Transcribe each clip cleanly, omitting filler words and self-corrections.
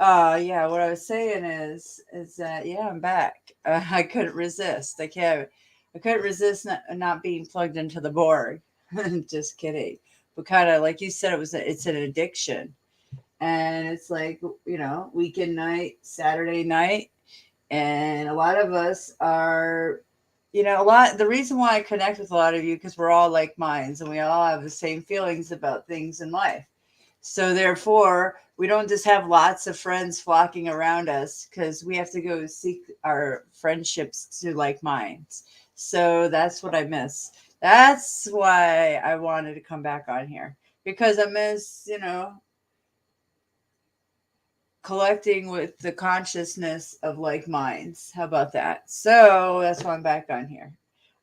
Yeah, what I was saying is that yeah, I'm back. I couldn't resist. I couldn't resist not being plugged into the Borg. Just kidding. But kind of like you said, it's an addiction, and it's like weekend night, Saturday night, and a lot of us are, a lot. The reason why I connect with a lot of you because we're all like minds, and we all have the same feelings about things in life. So therefore, we don't just have lots of friends flocking around us because we have to go seek our friendships to like minds. So that's what I miss. That's why I wanted to come back on here because I miss, collecting with the consciousness of like minds. How about that? So that's why I'm back on here.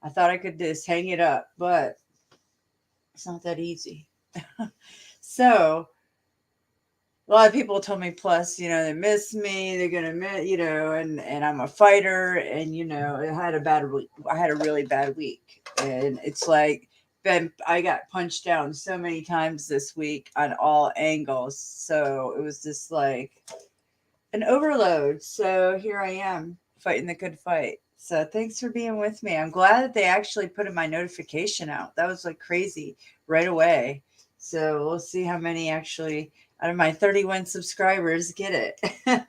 I thought I could just hang it up, but it's not that easy. So a lot of people told me plus they miss me, they're gonna miss, and I'm a fighter, and I had a really bad week, and it's like I got punched down so many times this week on all angles, so it was just like an overload. So here I am fighting the good fight. So thanks for being with me. I'm glad that they actually put in my notification out. That was like crazy right away. So we'll see how many actually out of my 31 subscribers get it. I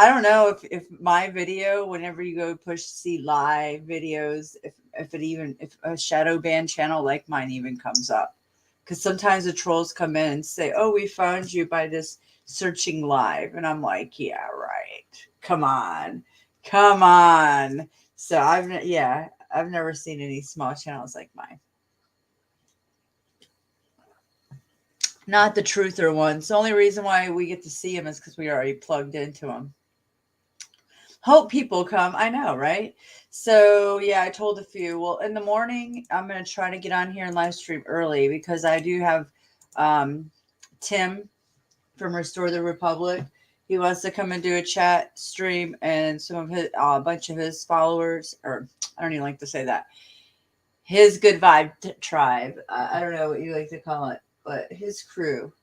don't know if my video, whenever you go push see live videos, if a shadow ban channel like mine even comes up. Because sometimes the trolls come in and say, "Oh, we found you by this searching live," and I'm like, "Yeah, right. Come on." So I've never seen any small channels like mine. Not the truther ones. The only reason why we get to see them is because we already plugged into them. Hope people come. I know, right? So yeah, I told a few. Well, in the morning, I'm gonna try to get on here and live stream early because I do have um, Tim from Restore the Republic. He wants to come and do a chat stream, and some of his a bunch of his followers, or I don't even like to say that, his good vibe tribe. I don't know what you like to call it, but his crew.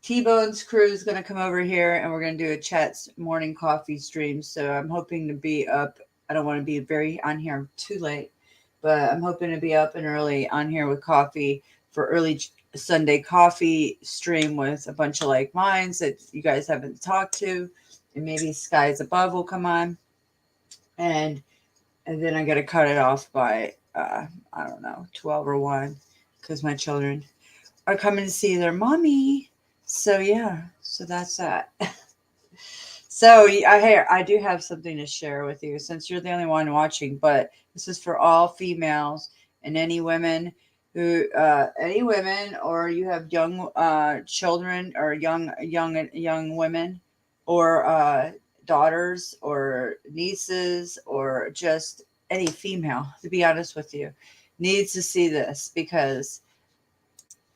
T-Bone's crew is going to come over here and we're going to do a chat morning coffee stream. So I'm hoping to be up. I don't want to be very on here too late, but I'm hoping to be up and early on here with coffee for early Sunday coffee stream with a bunch of like minds that you guys haven't talked to. And maybe Skies Above will come on. And then I got to cut it off by, I don't know, 12 or 1 because my children are coming to see their mommy. So yeah, so that's that. So I do have something to share with you since you're the only one watching, but this is for all females and any women, or you have young children or young women, or daughters or nieces or just any female. To be honest with you, needs to see this because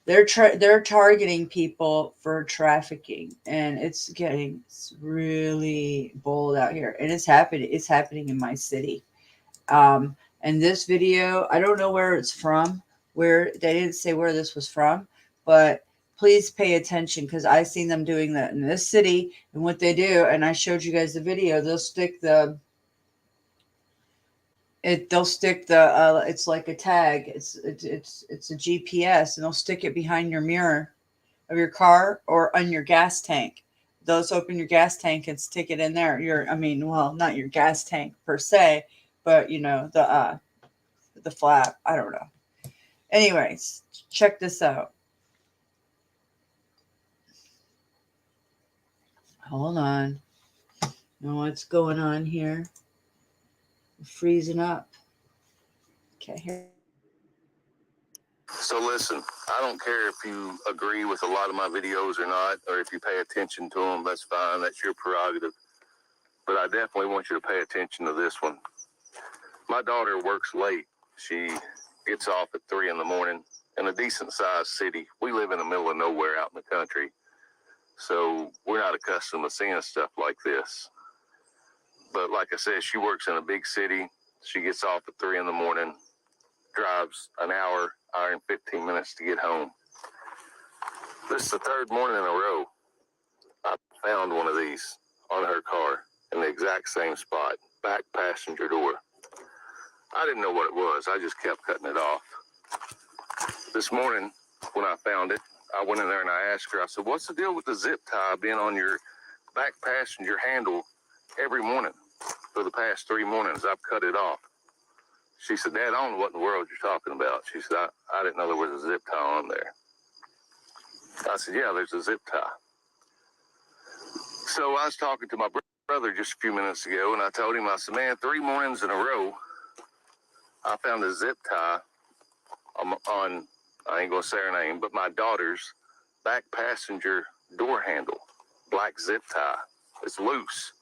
they're targeting people for trafficking, and it's getting really bold out here, and it's happening in my city. And this video, I don't know where it's from, where they didn't say where this was from, but please pay attention because I seen them doing that in this city. And what they do, and I showed you guys the video, they'll stick the it's like a tag, it's a GPS, and they'll stick it behind your mirror of your car or on your gas tank. Those open your gas tank and stick it in there. Well, not your gas tank per se, but the flap. I don't know. Anyways, check this out. Hold on. Know what's going on here? I'm freezing up. Okay, here. So listen, I don't care if you agree with a lot of my videos or not, or if you pay attention to them, that's fine. That's your prerogative. But I definitely want you to pay attention to this one. My daughter works late. She gets off at 3 in the morning in a decent sized city. We live in the middle of nowhere out in the country. So we're not accustomed to seeing stuff like this. But like I said, she works in a big city. She gets off at 3 in the morning, drives an hour and 15 minutes to get home. This is the third morning in a row found one of these on her car in the exact same spot, back passenger door. I didn't know what it was. I just kept cutting it off. This morning, when I found it, I went in there and I asked her, I said, what's the deal with the zip tie being on your back passenger handle every morning? For the past 3 mornings, I've cut it off. She said, Dad, I don't know what in the world you're talking about. She said, I didn't know there was a zip tie on there. I said, yeah, there's a zip tie. So I was talking to my brother just a few minutes ago, and I told him, I said, man, 3 mornings in a row, I found a zip tie on I ain't going to say her name, but my daughter's back passenger door handle. Black zip tie. It's loose,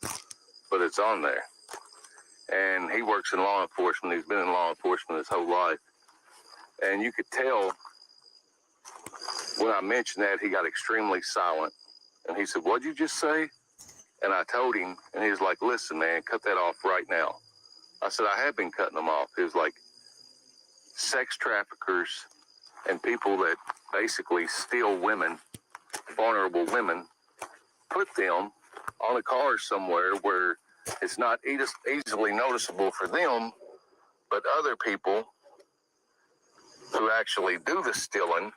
but it's on there. And he works in law enforcement. He's been in law enforcement his whole life. And you could tell when I mentioned that, he got extremely silent. And he said, what'd you just say? And I told him, and he was like, listen, man, cut that off right now. I said, I have been cutting them off. He was like, sex traffickers and people that basically steal women, vulnerable women, put them on a car somewhere where it's not easily noticeable for them, but other people who actually do the stealing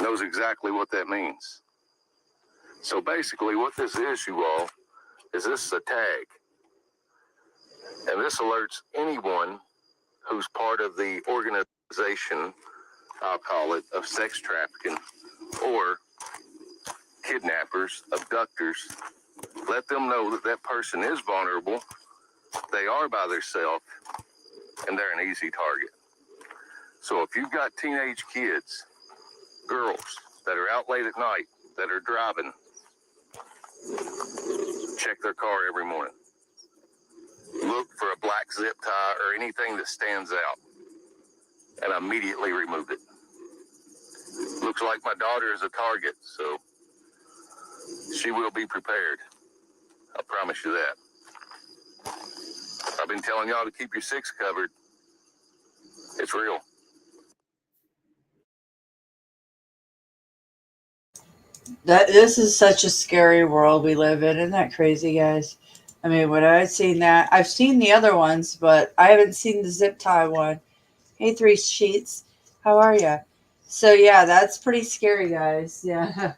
knows exactly what that means. So basically what this is, you all, is this is a tag. And this alerts anyone who's part of the organization, I'll call it, of sex trafficking or kidnappers, abductors. Let them know that that person is vulnerable, they are by themselves, and they're an easy target. So if you've got teenage kids, girls that are out late at night, that are driving, check their car every morning. Look for a black zip tie or anything that stands out, and immediately remove it. Looks like my daughter is a target, so she will be prepared. I promise you that. I've been telling y'all to keep your six covered. It's real. This is such a scary world we live in. Isn't that crazy, guys? I mean, when I've seen that, I've seen the other ones, but I haven't seen the zip tie one. Hey, 3 Sheets, how are you? So yeah, that's pretty scary, guys. Yeah.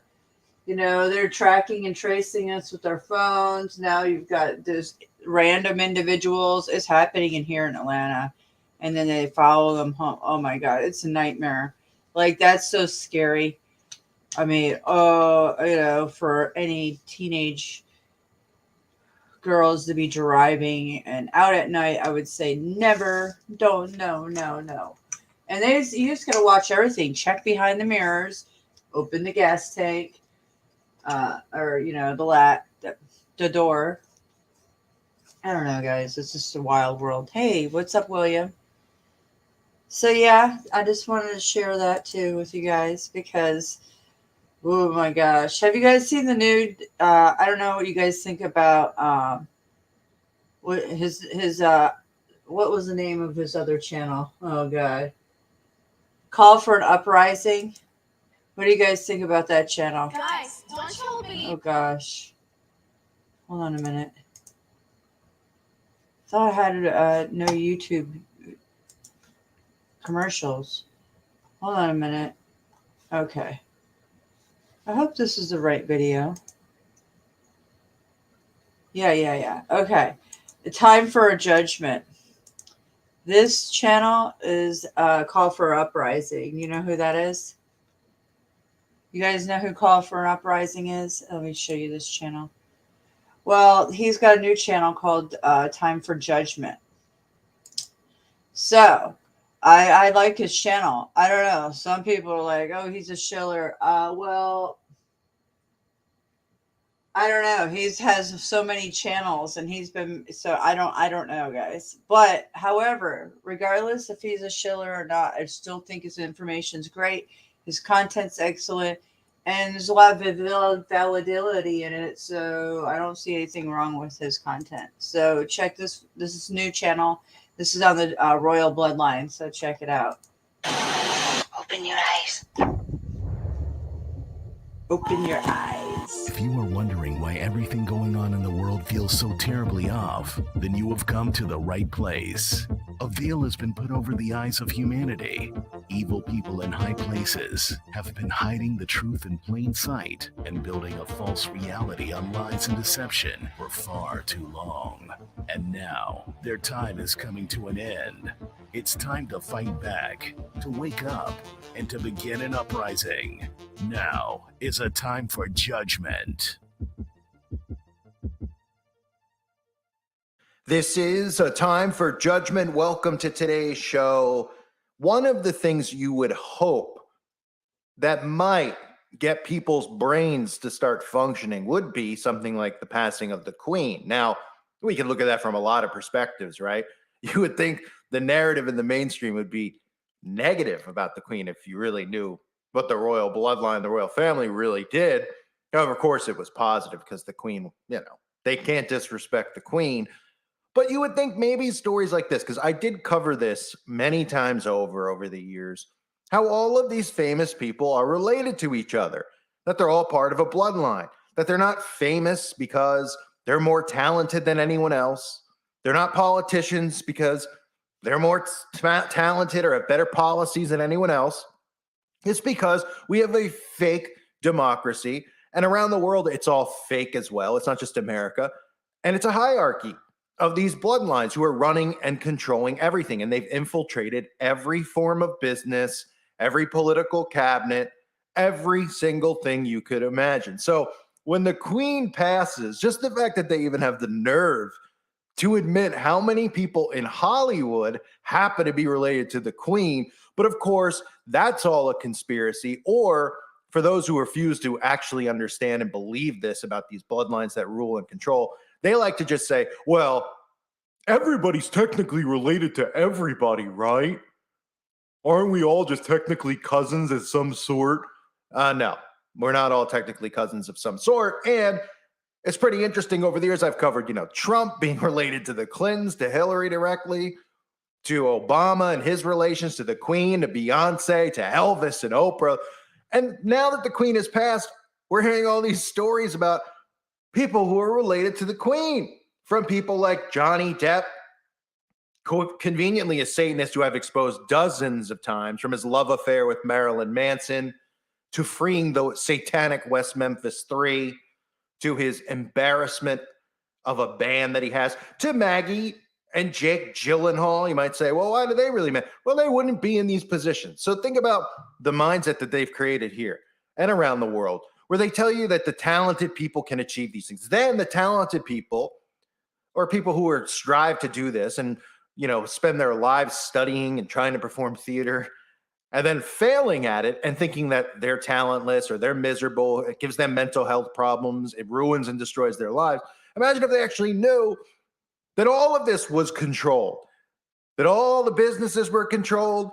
You know, they're tracking and tracing us with their phones. Now you've got those random individuals. It's happening in here in Atlanta. And then they follow them home. Oh my God, it's a nightmare. Like, that's so scary. I mean, you know, for any teenage girls to be driving and out at night, I would say never. Don't, no. And you just got to watch everything. Check behind the mirrors. Open the gas tank. Or, you know, the door. I don't know, guys. It's just a wild world. Hey, what's up, William? So, yeah, I just wanted to share that, too, with you guys because, oh, my gosh. Have you guys seen the new, I don't know what you guys think about what what was the name of his other channel? Oh, God. Call for an Uprising. What do you guys think about that channel? Guys, don't show me. Oh, gosh. Hold on a minute. Thought I had no YouTube commercials. Hold on a minute. Okay. I hope this is the right video. Yeah. Okay. The Time for a Judgment. This channel is Call for Uprising. You know who that is? You guys know who Call for an Uprising is? Let me show you this channel. Well, he's got a new channel called Time for Judgment. So, I like his channel. I don't know. Some people are like, oh, he's a shiller. Well, I don't know. He has so many channels and he's been, so I don't know, guys. But, however, regardless if he's a shiller or not, I still think his information's great. His content's excellent. And there's a lot of validity in it, so I don't see anything wrong with his content. So check this. This is a new channel. This is on the Royal Bloodline, so check it out. Open your eyes. Open your eyes. happens. If you are wondering why everything going on in the world feels so terribly off, then you have come to the right place. A veil has been put over the eyes of humanity. Evil people in high places have been hiding the truth in plain sight and building a false reality on lies and deception for far too long. And now, their time is coming to an end. It's time to fight back, to wake up, and to begin an uprising. Now is a time for judgment. This is a time for judgment. Welcome to today's show. One of the things you would hope that might get people's brains to start functioning would be something like the passing of the Queen. Now, we can look at that from a lot of perspectives, right? You would think the narrative in the mainstream would be negative about the Queen if you really knew what the royal bloodline, the royal family really did. However, of course, it was positive because the Queen, they can't disrespect the Queen. But you would think maybe stories like this, because I did cover this many times over the years, how all of these famous people are related to each other, that they're all part of a bloodline, that they're not famous because they're more talented than anyone else. They're not politicians because they're more talented or have better policies than anyone else. It's because we have a fake democracy, and around the world, it's all fake as well. It's not just America, and it's a hierarchy of these bloodlines who are running and controlling everything. And they've infiltrated every form of business, every political cabinet, every single thing you could imagine. So when the Queen passes, just the fact that they even have the nerve to admit how many people in Hollywood happen to be related to the Queen. But of course, that's all a conspiracy. Or for those who refuse to actually understand and believe this about these bloodlines that rule and control, they like to just say, well, everybody's technically related to everybody, right? Aren't we all just technically cousins of some sort? No, we're not all technically cousins of some sort. And it's pretty interesting over the years I've covered, Trump being related to the Clintons, to Hillary directly, to Obama and his relations to the Queen, to Beyonce, to Elvis and Oprah. And now that the Queen has passed, we're hearing all these stories about people who are related to the Queen, from people like Johnny Depp, conveniently a Satanist who I've exposed dozens of times, from his love affair with Marilyn Manson, to freeing the satanic West Memphis 3, to his embarrassment of a band that he has, to Maggie and Jake Gyllenhaal. You might say, well, why do they really matter? Well, they wouldn't be in these positions. So think about the mindset that they've created here and around the world, where they tell you that the talented people can achieve these things. Then the talented people, or people who are strive to do this and, spend their lives studying and trying to perform theater, and then failing at it and thinking that they're talentless or they're miserable, it gives them mental health problems, it ruins and destroys their lives. Imagine if they actually knew that all of this was controlled, that all the businesses were controlled,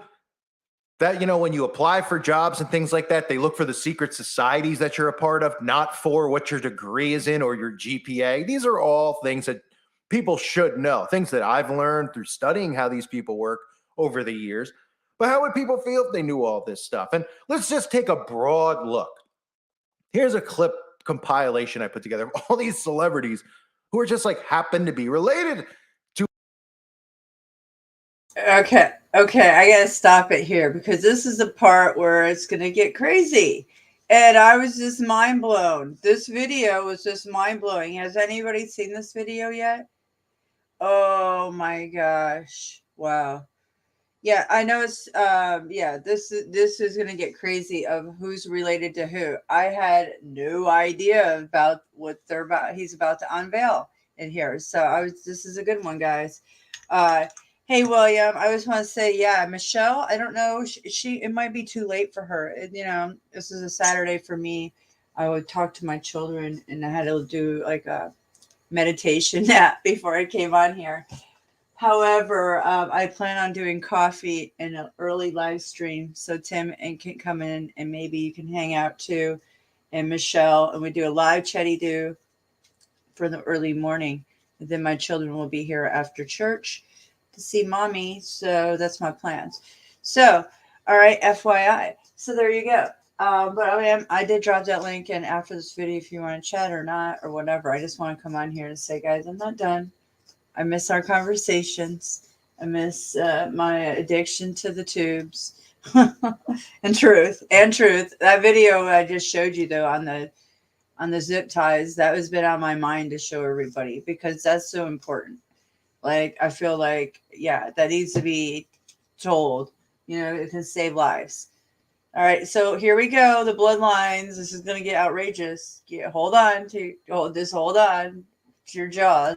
that, when you apply for jobs and things like that, they look for the secret societies that you're a part of, not for what your degree is in or your GPA. These are all things that people should know, things that I've learned through studying how these people work over the years. But how would people feel if they knew all this stuff? And let's just take a broad look. Here's a clip compilation I put together of all these celebrities who are just happen to be related to. Okay, I gotta stop it here because this is the part where it's gonna get crazy. And I was just mind blown. This video was just mind blowing. Has anybody seen this video yet? Oh my gosh. Wow. Yeah, I know it's this is gonna get crazy of who's related to who. I had no idea about what they're about. He's about to unveil in here. So this is a good one, guys. Hey William, I just want to say, Michelle, I don't know, it might be too late for her. This is a Saturday for me. I would talk to my children and I had to do like a meditation nap before I came on here. However, I plan on doing coffee in an early live stream. So Tim can come in and maybe you can hang out too. And Michelle, and we do a live chatty do for the early morning. And then my children will be here after church to see mommy. So that's my plans. So, all right, FYI. So there you go. But I mean, I did drop that link in after this video if you want to chat or not or whatever. I just want to come on here and say, guys, I'm not done. I miss our conversations. I miss my addiction to the tubes and truth. That video I just showed you though on the zip ties, that has been on my mind to show everybody because that's so important. Like I feel like, yeah, that needs to be told. You know, it can save lives. All right, so here we go. The bloodlines. This is going to get outrageous. Hold on to your jaws.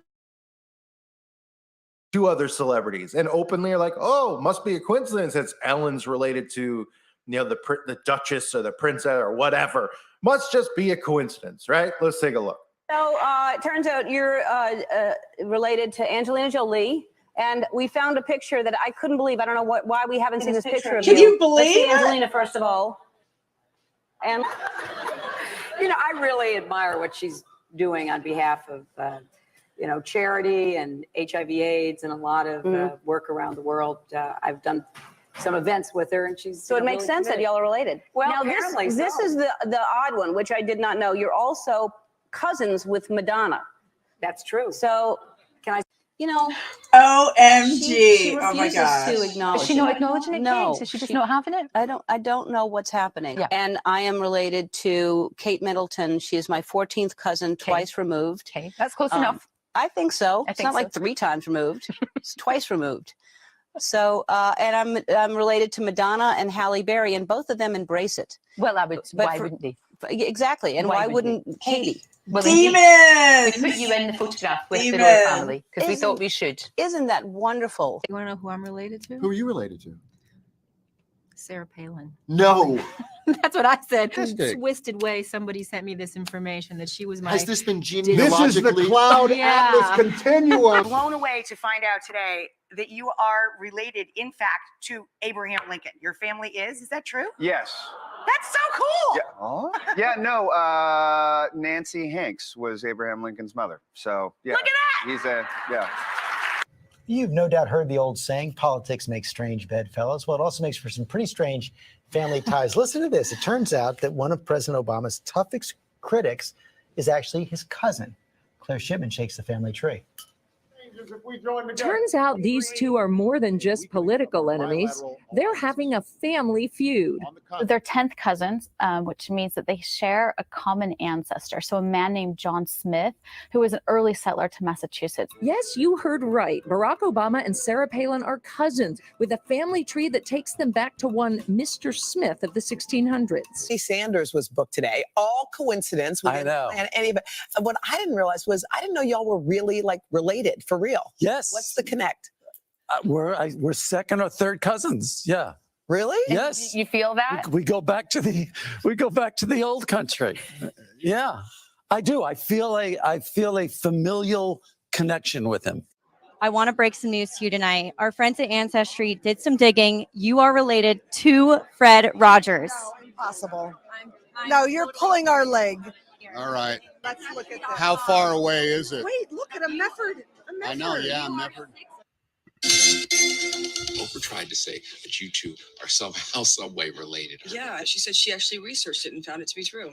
2 other celebrities and openly are like, oh, must be a coincidence that Ellen's related to, the Duchess or the Princess or whatever. Must just be a coincidence, right? Let's take a look. So it turns out you're related to Angelina Jolie. And we found a picture that I couldn't believe. I don't know why we haven't seen this picture of you. Can you believe Let's see it? Angelina first of all. And I really admire what she's doing on behalf of, charity and HIV/AIDS and a lot of work around the world. I've done some events with her, and she's so it makes really sense that committed. y'all are related. Well, now apparently this so. is the odd one, which I did not know. You're also cousins with Madonna. That's true. So Can I? OMG. She Oh my refuses gosh. to acknowledge Is she not it. acknowledging it? No, Kate? Is she just not having it? I don't know what's happening. Yeah. And I am related to Kate Middleton. She is my 14th cousin, twice removed. Okay, that's close Um, enough. I think so. I It's think not like so. 3 times removed. It's twice removed. So, and I'm related to Madonna and Halle Berry, and both of them embrace it. Well, I would. but Why for- wouldn't they? Exactly. And Why why wouldn't wouldn't Katie? Well, indeed. Demons. We put you in the photograph with the Demon. royal family because we Isn't- thought we should. Isn't that wonderful? You want to know who I'm related to? Who are you related to? Sarah Palin. No. That's what I said. Fantastic. Twisted way, somebody sent me this information that she was my. Has this been This is genealogically? the Cloud Yeah. Atlas Continuum. Blown away to find out today that you are related, in fact, to Abraham Lincoln. Your family is that true? Yes. That's so cool. Yeah, no, Nancy Hanks was Abraham Lincoln's mother. So, yeah. Look at that. He's yeah. You've no doubt heard the old saying, politics makes strange bedfellows. Well, it also makes for some pretty strange family ties. Listen to this. It turns out that one of President Obama's toughest critics is actually his cousin. Claire Shipman shakes the family tree. Turns out these two are more than just political enemies. They're having a family feud. They're 10th cousins, which means that they share a common ancestor. So a man named John Smith, who was an early settler to Massachusetts. Yes, you heard right. Barack Obama and Sarah Palin are cousins with a family tree that takes them back to one Mr. Smith of the 1600s. Sanders was booked today. All coincidence. I know. And what I didn't realize was I didn't know y'all were really related for real. Yes. What's the connect? We're second or third cousins. Yeah. Really? Yes. You feel that? We go back to the old country. Yeah. I do. I feel a familial connection with him. I want to break some news to you tonight. Our friends at Ancestry did some digging. You are related to Fred Rogers. Impossible. No, you're pulling our leg. All right. Let's look at How far away is it? Wait, look at a Mefford. I know, yeah, Mefford. Oprah tried to say that you two are somehow, some way related. Yeah, she said she actually researched it and found it to be true.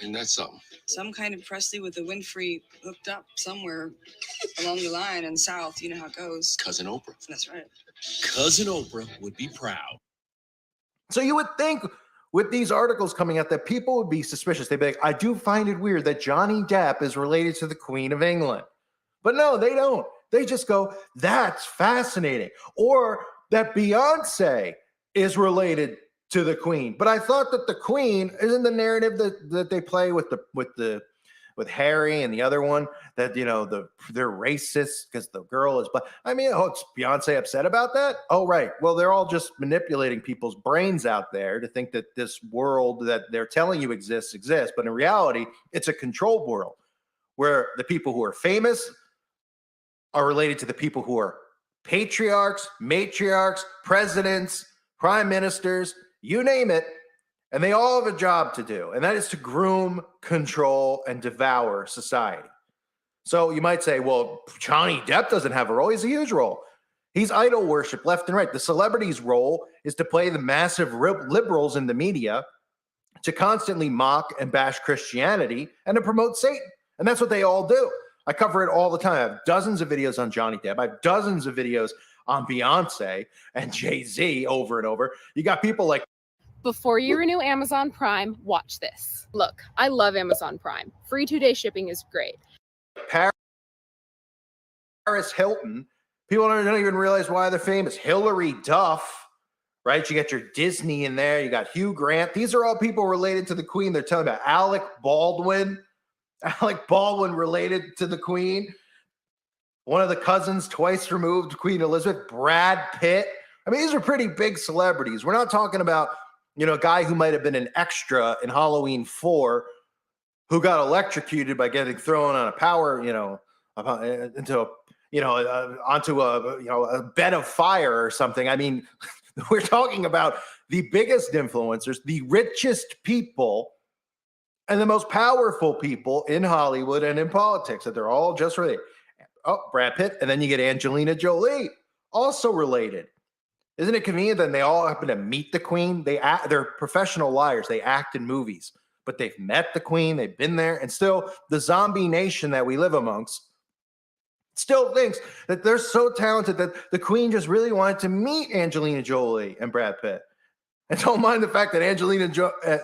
And that's something. Some kind of Presley with the Winfrey hooked up somewhere along the line in the South. You know how it goes. Cousin Oprah. That's right. Cousin Oprah would be proud. So you would think with these articles coming out that people would be suspicious. They'd be like, I do find it weird that Johnny Depp is related to the Queen of England. But no, they don't. They just go, that's fascinating. Or that Beyonce is related to the Queen. But I thought that the Queen isn't the narrative that they play with Harry and the other one, that they're racist because the girl is black. I mean, it's Beyonce upset about that? Oh, right. Well, they're all just manipulating people's brains out there to think that this world that they're telling you exists. But in reality, it's a controlled world where the people who are famous are related to the people who are patriarchs, matriarchs, presidents, prime ministers, you name it. And they all have a job to do, and that is to groom, control, and devour society. So you might say, well, Johnny Depp doesn't have a role. He's a huge role. He's idol worship left and right. The celebrity's role is to play the massive liberals in the media to constantly mock and bash Christianity and to promote Satan. And that's what they all do. I cover it all the time. I have dozens of videos on Johnny Depp. I have dozens of videos on Beyonce and Jay-Z over and over. You got people like, before you renew Amazon Prime, watch this. Look, I love Amazon Prime. Free 2-day shipping is great. Paris Hilton. People don't even realize why they're famous. Hillary Duff, right? You got your Disney in there. You got Hugh Grant. These are all people related to the Queen. They're telling about Alec Baldwin. Alec Baldwin related to the Queen. One of the cousins twice removed, Queen Elizabeth. Brad Pitt. I mean, these are pretty big celebrities. We're not talking about, a guy who might have been an extra in Halloween 4 who got electrocuted by getting thrown on a power, onto a bed of fire or something. I mean, we're talking about the biggest influencers, the richest people, and the most powerful people in Hollywood and in politics, that they're all just related. Oh, Brad Pitt, and then you get Angelina Jolie, also related. Isn't it convenient that they all happen to meet the Queen? They're professional liars. They act in movies, but they've met the Queen. They've been there, and still the zombie nation that we live amongst still thinks that they're so talented that the Queen just really wanted to meet Angelina Jolie and Brad Pitt. And don't mind the fact that Angelina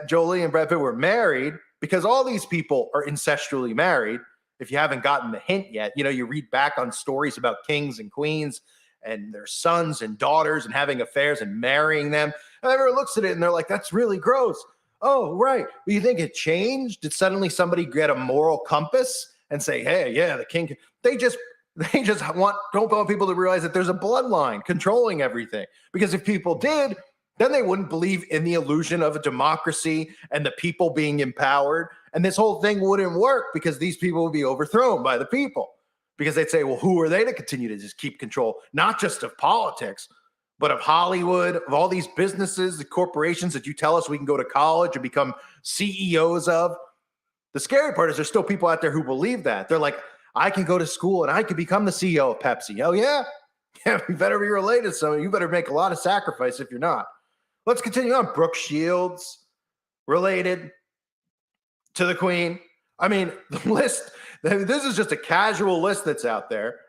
Jolie and Brad Pitt were married, because all these people are incestually married. If you haven't gotten the hint yet, you read back on stories about kings and queens and their sons and daughters and having affairs and marrying them. And everyone looks at it and they're like, that's really gross. Oh, right. Well, you think it changed? Did suddenly somebody get a moral compass and say, hey, yeah, the king? They just don't want people to realize that there's a bloodline controlling everything. Because if people did, then they wouldn't believe in the illusion of a democracy and the people being empowered. And this whole thing wouldn't work, because these people would be overthrown by the people. Because they'd say, well, who are they to continue to just keep control, not just of politics, but of Hollywood, of all these businesses, the corporations that you tell us we can go to college and become CEOs of. The scary part is there's still people out there who believe that. They're like, I can go to school and I can become the CEO of Pepsi. Oh, yeah? Yeah, you better be related. So you better make a lot of sacrifice if you're not. Let's continue on. Brooke Shields, related to the Queen. I mean, the list, this is just a casual list that's out there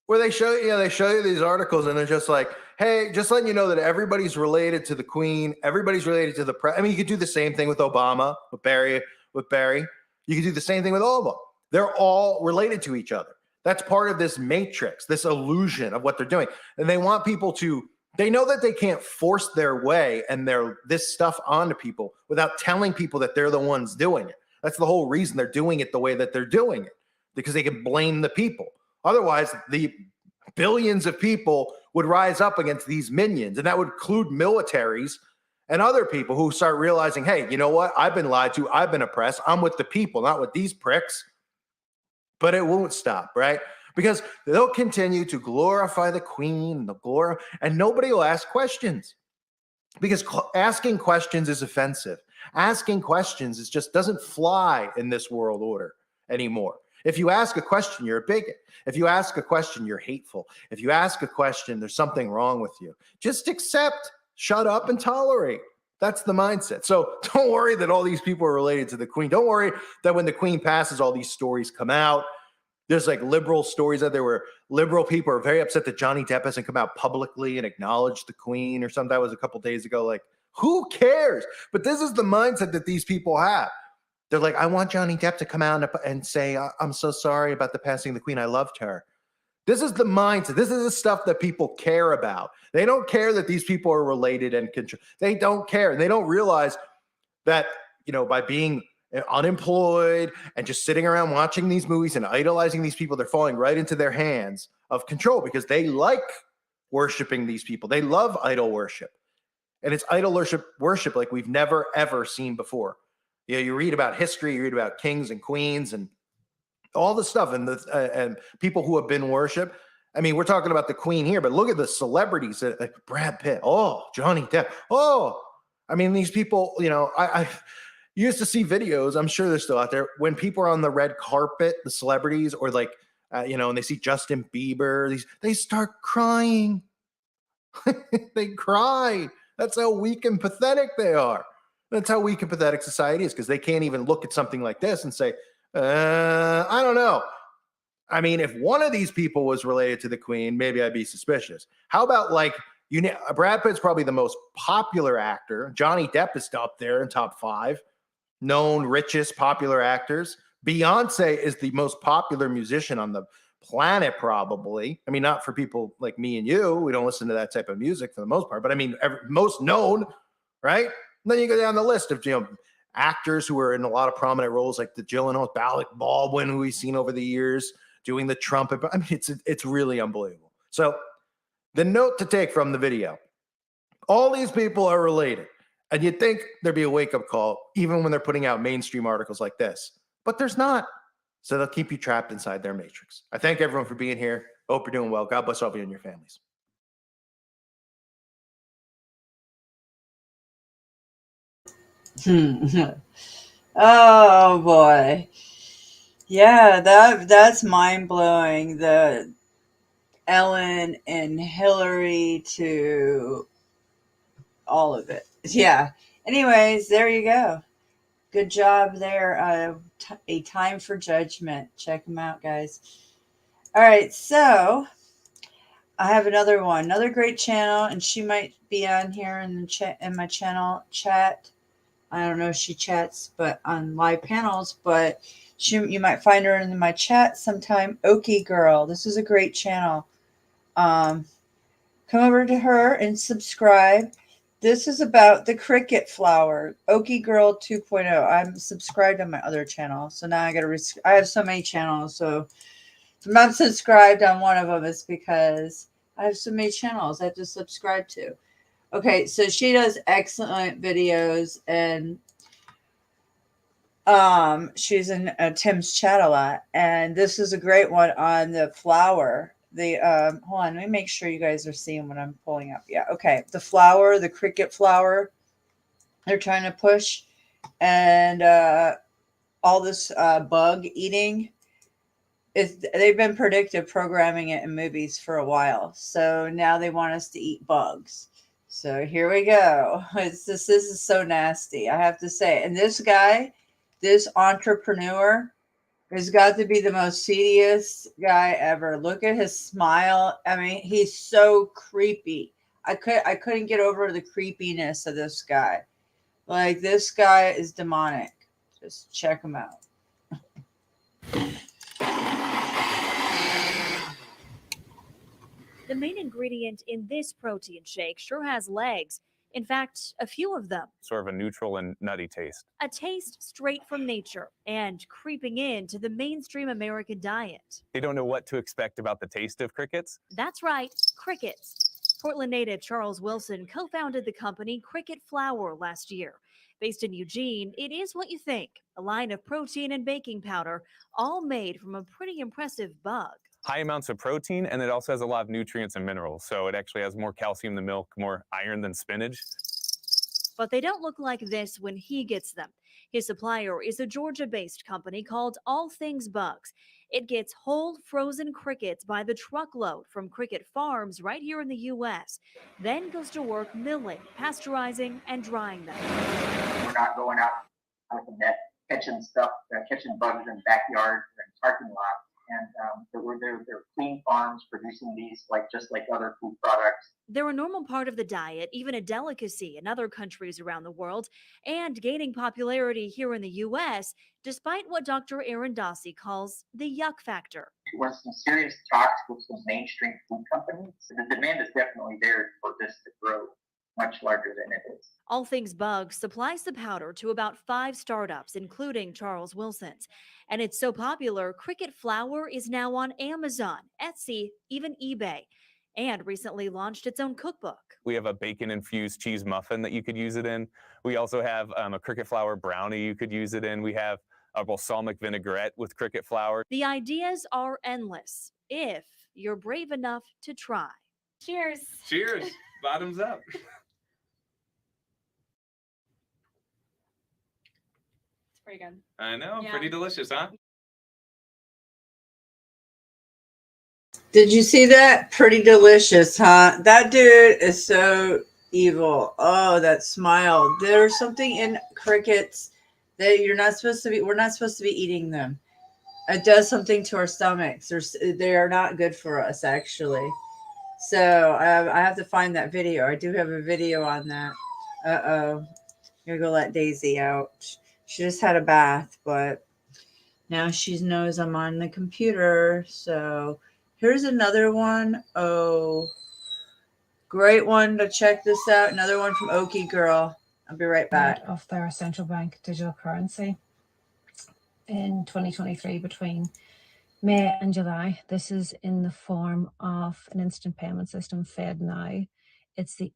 where they show you these articles and they're just like, hey, just letting you know that everybody's related to the Queen. Everybody's related to the president. I mean, you could do the same thing with Obama, with Barry. You could do the same thing with all of them. They're all related to each other. That's part of this matrix, this illusion of what they're doing. And they want people to, they know that they can't force their way and this stuff onto people without telling people that they're the ones doing it. That's the whole reason they're doing it the way that they're doing it, because they can blame the people. Otherwise, the billions of people would rise up against these minions, and that would include militaries and other people who start realizing, hey, you know what? I've been lied to. I've been oppressed. I'm with the people, not with these pricks. But it won't stop, right? Because they'll continue to glorify the Queen, and nobody will ask questions, because asking questions is offensive. Asking questions doesn't fly in this world order anymore. If you ask a question, you're a bigot. If you ask a question, you're hateful. If you ask a question, there's something wrong with you. Just accept, shut up, and tolerate. That's the mindset. So don't worry that all these people are related to the Queen. Don't worry that when the Queen passes, all these stories come out. There's like liberal stories out there where liberal people are very upset that Johnny Depp hasn't come out publicly and acknowledged the Queen or something. That was a couple days ago. Like, who cares? But this is the mindset that these people have. They're like, I want Johnny Depp to come out and say, I'm so sorry about the passing of the Queen. I loved her. This is the mindset. This is the stuff that people care about. They don't care that these people are related and control. They don't care. And they don't realize that, by being unemployed and just sitting around watching these movies and idolizing these people, they're falling right into their hands of control, because they like worshiping these people. They love idol worship. And it's idol worship like we've never, ever seen before. You read about history, you read about kings and queens and all the stuff and people who have been worshiped. I mean, we're talking about the Queen here, but look at the celebrities, like Brad Pitt. Oh, Johnny Depp. Oh, I mean, these people, I used to see videos, I'm sure they're still out there, when people are on the red carpet, the celebrities, or like, and they see Justin Bieber, they start crying. They cry. That's how weak and pathetic they are. That's how weak and pathetic society is, because they can't even look at something like this and say, I don't know. I mean, if one of these people was related to the Queen, maybe I'd be suspicious. How about like, Brad Pitt's probably the most popular actor. Johnny Depp is up there in top 5 known, richest, popular actors. Beyonce is the most popular musician on the planet, probably. I mean, not for people like me and you. We don't listen to that type of music for the most part, but I mean, most known, right? And then you go down the list of, actors who are in a lot of prominent roles, like the Gyllenhaal, Alec Baldwin, who we've seen over the years doing the trumpet. I mean, it's really unbelievable. So the note to take from the video, all these people are related. And you'd think there'd be a wake-up call, even when they're putting out mainstream articles like this. But there's not. So they'll keep you trapped inside their matrix. I thank everyone for being here. Hope you're doing well. God bless all of you and your families. Oh boy. Yeah, that's mind-blowing. The Ellen and Hillary to all of it. Yeah. Anyways, there you go. Good job there. A Time for Judgment. Check them out, guys. All right, so I have another one, another great channel, and she might be on here in the chat, in my channel chat. I don't know if she chats, but on live panels, but you might find her in my chat sometime. Okie Girl. This is a great channel. Come over to her and subscribe. This is about the cricket flower, Okie Girl 2.0. I'm subscribed on my other channel, so now I have so many channels. So if I'm not subscribed on one of them, it's because I have so many channels I have to subscribe to. Okay, so she does excellent videos, and she's in Tim's chat a lot, and this is a great one on the flower. The hold on, let me make sure you guys are seeing what I'm pulling up. Yeah, okay. The flower, the cricket flower, they're trying to push, and all this bug eating. They've been predictive programming it in movies for a while, so now they want us to eat bugs. So here we go. This is so nasty, I have to say. And this guy, this entrepreneur, has got to be the most seediest guy ever. Look at his smile. I mean, he's so creepy. I couldn't get over the creepiness of this guy. Like, this guy is demonic. Just check him out. The main ingredient in this protein shake sure has legs. In fact, a few of them. Sort of a neutral and nutty taste. A taste straight from nature and creeping into the mainstream American diet. They don't know what to expect about the taste of crickets. That's right, crickets. Portland native Charles Wilson co-founded the company Cricket Flour last year. Based in Eugene, it is what you think, a line of protein and baking powder, all made from a pretty impressive bug. High amounts of protein, and it also has a lot of nutrients and minerals. So it actually has more calcium than milk, more iron than spinach. But they don't look like this when he gets them. His supplier is a Georgia-based company called All Things Bugs. It gets whole frozen crickets by the truckload from cricket farms right here in the U.S., then goes to work milling, pasteurizing, and drying them. We're not going out with a net, catching bugs in backyards and parking lots. And they're clean farms producing these just like other food products. They're a normal part of the diet, even a delicacy in other countries around the world, and gaining popularity here in the U.S., despite what Dr. Aaron Dossi calls the yuck factor. We're in some serious talks with some mainstream food companies. The demand is definitely there for this to grow much larger than it is. All Things Bugs supplies the powder to about 5 startups, including Charles Wilson's. And it's so popular, Cricket Flour is now on Amazon, Etsy, even eBay, and recently launched its own cookbook. We have a bacon-infused cheese muffin that you could use it in. We also have a cricket flour brownie you could use it in. We have a balsamic vinaigrette with cricket flour. The ideas are endless, if you're brave enough to try. Cheers. Cheers. Bottoms up. Pretty good. I know, Yeah. Pretty delicious, huh? Did you see that? Pretty delicious, huh? That dude is so evil. Oh, that smile. There's something in crickets that we're not supposed to be eating them. It does something to our stomachs. They are not good for us, actually. So I have to find that video. I do have a video on that. Uh-oh. I'm gonna go let Daisy out. She just had a bath, but now she knows I'm on the computer. So here's another one. Oh, great one to check this out. Another one from Okie Girl. I'll be right back. Of their central bank digital currency in 2023 between May and July. This is in the form of an instant payment system, FedNow. It's the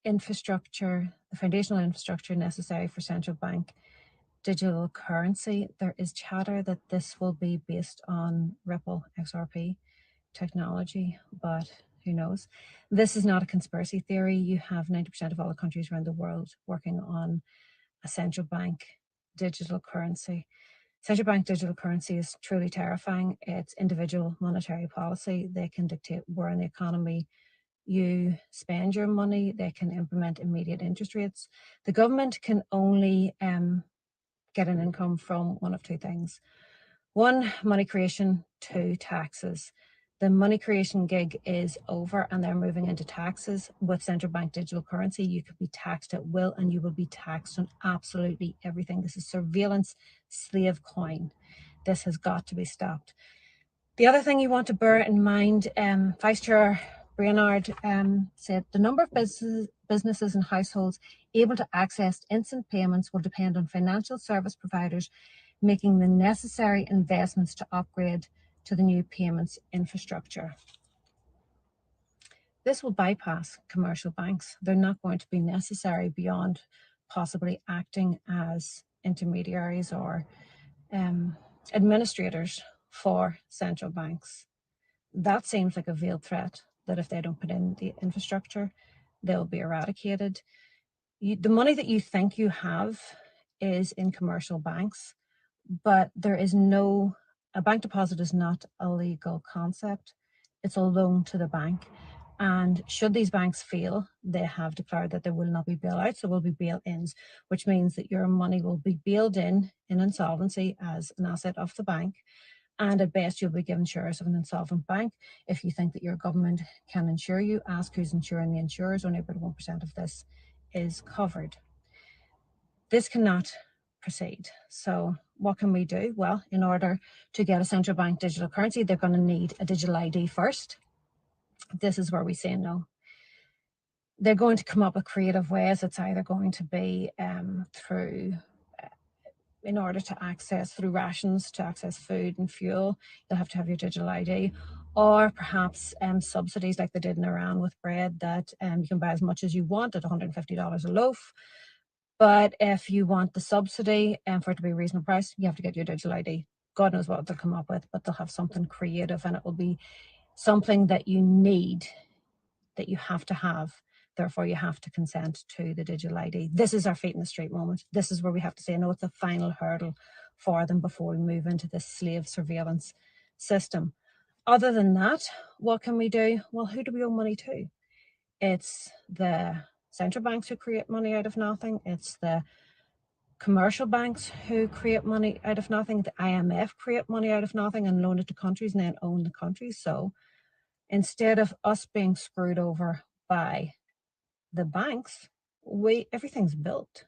infrastructure, the foundational infrastructure necessary for central bank digital currency. There is chatter that this will be based on Ripple XRP technology, but who knows? This is not a conspiracy theory. You have 90% of all the countries around the world working on a central bank digital currency. Central bank digital currency is truly terrifying. It's individual monetary policy. They can dictate where in the economy you spend your money. They can implement immediate interest rates. The government can only get an income from one of two things. One, money creation. Two, taxes. The money creation gig is over and they're moving into taxes. With central bank digital currency, you could be taxed at will and you will be taxed on absolutely everything. This is surveillance slave coin. This has got to be stopped. The other thing you want to bear in mind, Vice Chair Brainard said the number of businesses and households able to access instant payments will depend on financial service providers making the necessary investments to upgrade to the new payments infrastructure. This will bypass commercial banks. They're not going to be necessary beyond possibly acting as intermediaries or administrators for central banks. That seems like a veiled threat that if they don't put in the infrastructure, they'll be eradicated. The money that you think you have is in commercial banks, but there is a bank deposit is not a legal concept. It's a loan to the bank. And should these banks fail, they have declared that there will not be bailouts, there will be bail-ins, which means that your money will be bailed in insolvency as an asset of the bank. And at best, you'll be given shares of an insolvent bank. If you think that your government can insure you, ask who's insuring the insurers. Only about 1% of this is covered. This cannot proceed. So what can we do? Well, in order to get a central bank digital currency, they're going to need a digital ID first. This is where we say no. They're going to come up with creative ways. It's either going to be in order to access through rations, to access food and fuel, you'll have to have your digital ID, or perhaps subsidies like they did in Iran with bread that you can buy as much as you want at $150 a loaf. But if you want the subsidy for it to be a reasonable price, you have to get your digital ID. God knows what they'll come up with, but they'll have something creative and it will be something that you need, that you have to have. Therefore, you have to consent to the digital ID. This is our feet in the street moment. This is where we have to say, no, it's the final hurdle for them before we move into this slave surveillance system. Other than that, what can we do? Well, who do we owe money to? It's the central banks who create money out of nothing. It's the commercial banks who create money out of nothing. The IMF create money out of nothing and loan it to countries and then own the countries. So instead of us being screwed over by the banks, everything's built.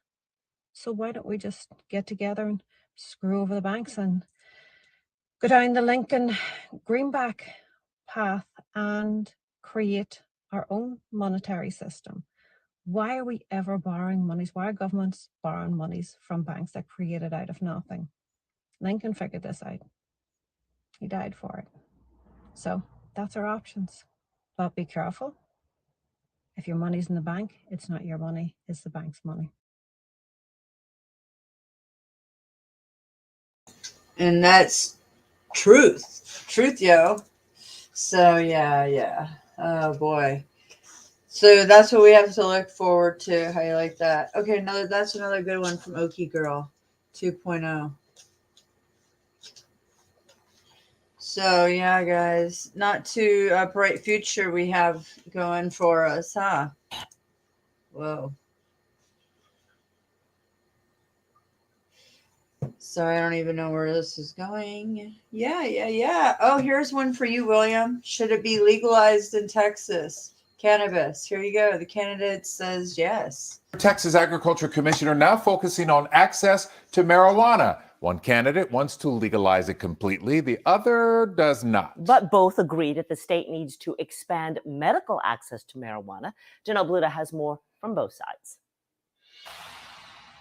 So why don't we just get together and screw over the banks and go down the Lincoln Greenback path and create our own monetary system? Why are we ever borrowing monies? Why are governments borrowing monies from banks that created out of nothing? Lincoln figured this out. He died for it. So that's our options. But be careful. If your money's in the bank, it's not your money, it's the bank's money. And that's truth. Truth, yo. So, yeah. Oh, boy. So that's what we have to look forward to. How you like that? Okay, that's another good one from Okie Girl 2.0. So, yeah, guys, not too bright future we have going for us, huh? Whoa. Sorry, I don't even know where this is going. Yeah. Oh, here's one for you, William. Should it be legalized in Texas? Cannabis. Here you go. The candidate says yes. Texas Agriculture Commissioner now focusing on access to marijuana. One candidate wants to legalize it completely, the other does not. But both agree that the state needs to expand medical access to marijuana. Janelle Bluta has more from both sides.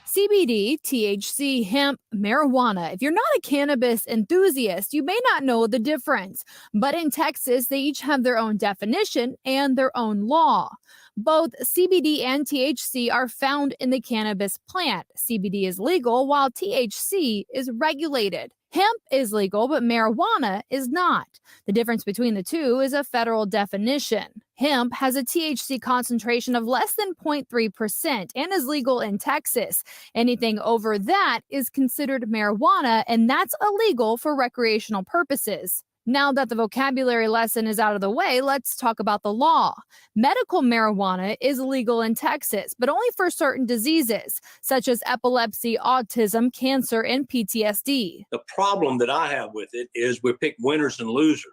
CBD, THC, hemp, marijuana. If you're not a cannabis enthusiast, you may not know the difference. But in Texas, they each have their own definition and their own law. Both CBD and THC are found in the cannabis plant. CBD is legal while THC is regulated. Hemp is legal, but marijuana is not. The difference between the two is a federal definition. Hemp has a THC concentration of less than 0.3% and is legal in Texas. Anything over that is considered marijuana, and that's illegal for recreational purposes. Now that the vocabulary lesson is out of the way, let's talk about the law. Medical marijuana is legal in Texas, but only for certain diseases, such as epilepsy, autism, cancer, and PTSD. The problem that I have with it is we pick winners and losers.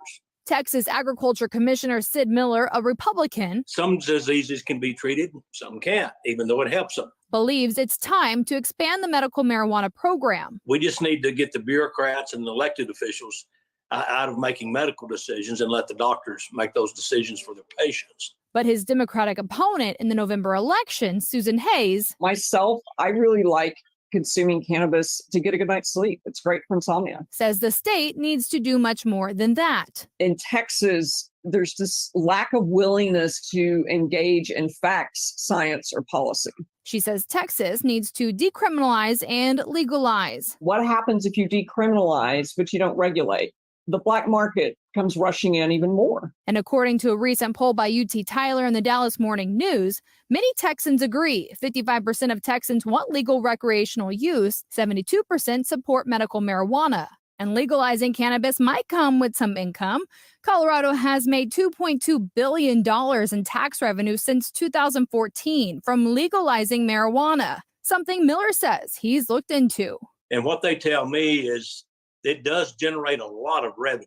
Texas Agriculture Commissioner Sid Miller, a Republican, Some diseases can be treated, some can't, even though it helps them. believes it's time to expand the medical marijuana program. We just need to get the bureaucrats and the elected officials out of making medical decisions and let the doctors make those decisions for their patients. But his Democratic opponent in the November election, Susan Hayes, Myself, I really like consuming cannabis to get a good night's sleep. It's great for insomnia. says the state needs to do much more than that. In Texas, there's this lack of willingness to engage in facts, science, or policy. She says Texas needs to decriminalize and legalize. What happens if you decriminalize but you don't regulate? The black market comes rushing in even more. And according to a recent poll by UT Tyler and the Dallas Morning News, many Texans agree. 55% of Texans want legal recreational use, 72% support medical marijuana. And legalizing cannabis might come with some income. Colorado has made $2.2 billion in tax revenue since 2014 from legalizing marijuana, something Miller says he's looked into. And what they tell me is it does generate a lot of revenue,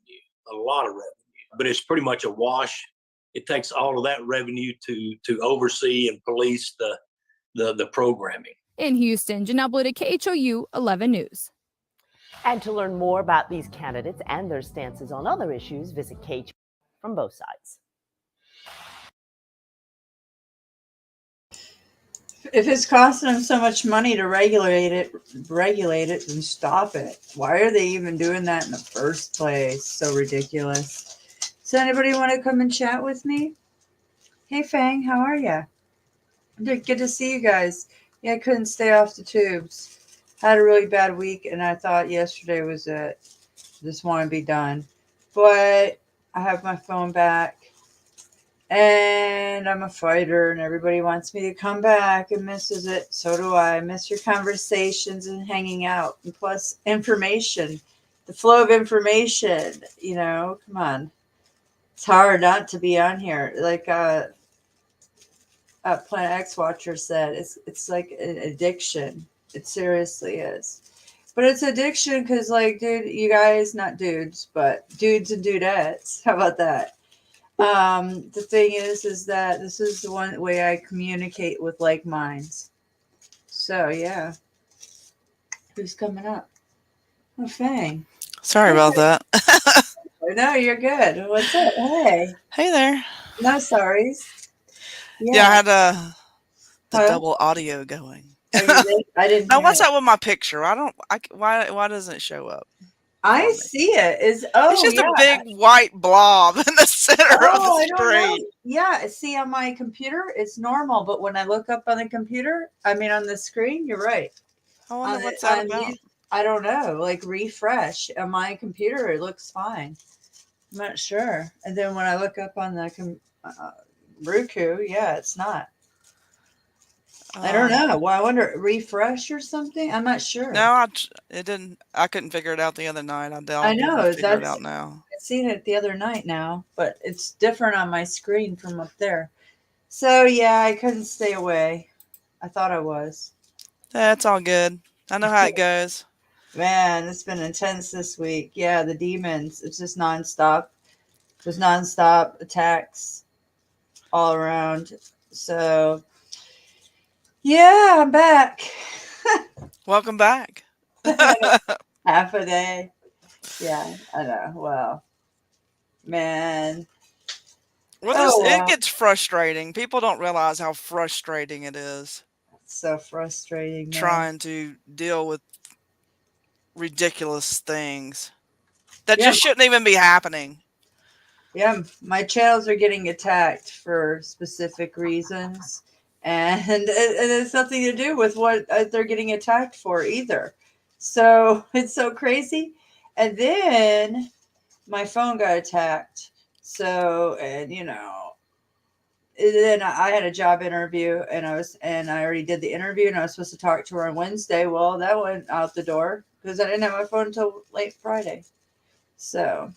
but it's pretty much a wash. It takes all of that revenue to oversee and police the programming. In Houston, Janelle Bluta, KHOU 11 News. And to learn more about these candidates and their stances on other issues, visit KHOU from both sides. If it's costing them so much money to regulate it, and stop it. Why are they even doing that in the first place? So ridiculous. Does anybody want to come and chat with me? Hey, Fang, how are you? Good to see you guys. Yeah, I couldn't stay off the tubes. Had a really bad week, and I thought yesterday was it. Just want to be done. But I have my phone back. And I'm a fighter, and everybody wants me to come back and misses it. So do I. I miss your conversations and hanging out. And plus, information, the flow of information, come on. It's hard not to be on here. Like Planet X Watcher said, it's like an addiction. It seriously is. But it's addiction because, dude, you guys, not dudes, but dudes and dudettes. How about that? The thing is that this is the one way I communicate with like minds. So yeah. Who's coming up? Oh, Fang. Sorry about that. No, you're good. What's up? Hey. Hey there. No sorries. Yeah, I had the double audio going. Oh, you did? I didn't. Now, hear what's it. up with my picture? Why doesn't it show up? I see it. It's just a big white blob in the center of the I don't know. screen. Yeah, see on my computer it's normal, but when I look up on the computer, on the screen, you're right. I wonder what's that about. I don't know. Refresh on my computer, it looks fine. I'm not sure. And then when I look up on the Roku, yeah, it's not. I don't know. Well, I wonder, refresh or something? I'm not sure. No, it didn't. I couldn't figure it out the other night. I know. Figure it out now. I've seen it the other night now, but it's different on my screen from up there. So yeah, I couldn't stay away. I thought I was. That's all good. I know how it goes. Man, it's been intense this week. Yeah, the demons. It's just nonstop. Just nonstop attacks all around. So yeah, I'm back. Welcome back. Half a day. Yeah, I know. Well, man. Well, Oh, it well. gets frustrating. People don't realize how frustrating it is. It's so frustrating. Man. Trying to deal with ridiculous things that Yeah. just shouldn't even be happening. Yeah, my channels are getting attacked for specific reasons, and it's nothing to do with what they're getting attacked for either. So it's so crazy. And then my phone got attacked. So, and you know, then I had a job interview, and I already did the interview, and I was supposed to talk to her on Wednesday. Well, that went out the door because I didn't have my phone until late Friday. So.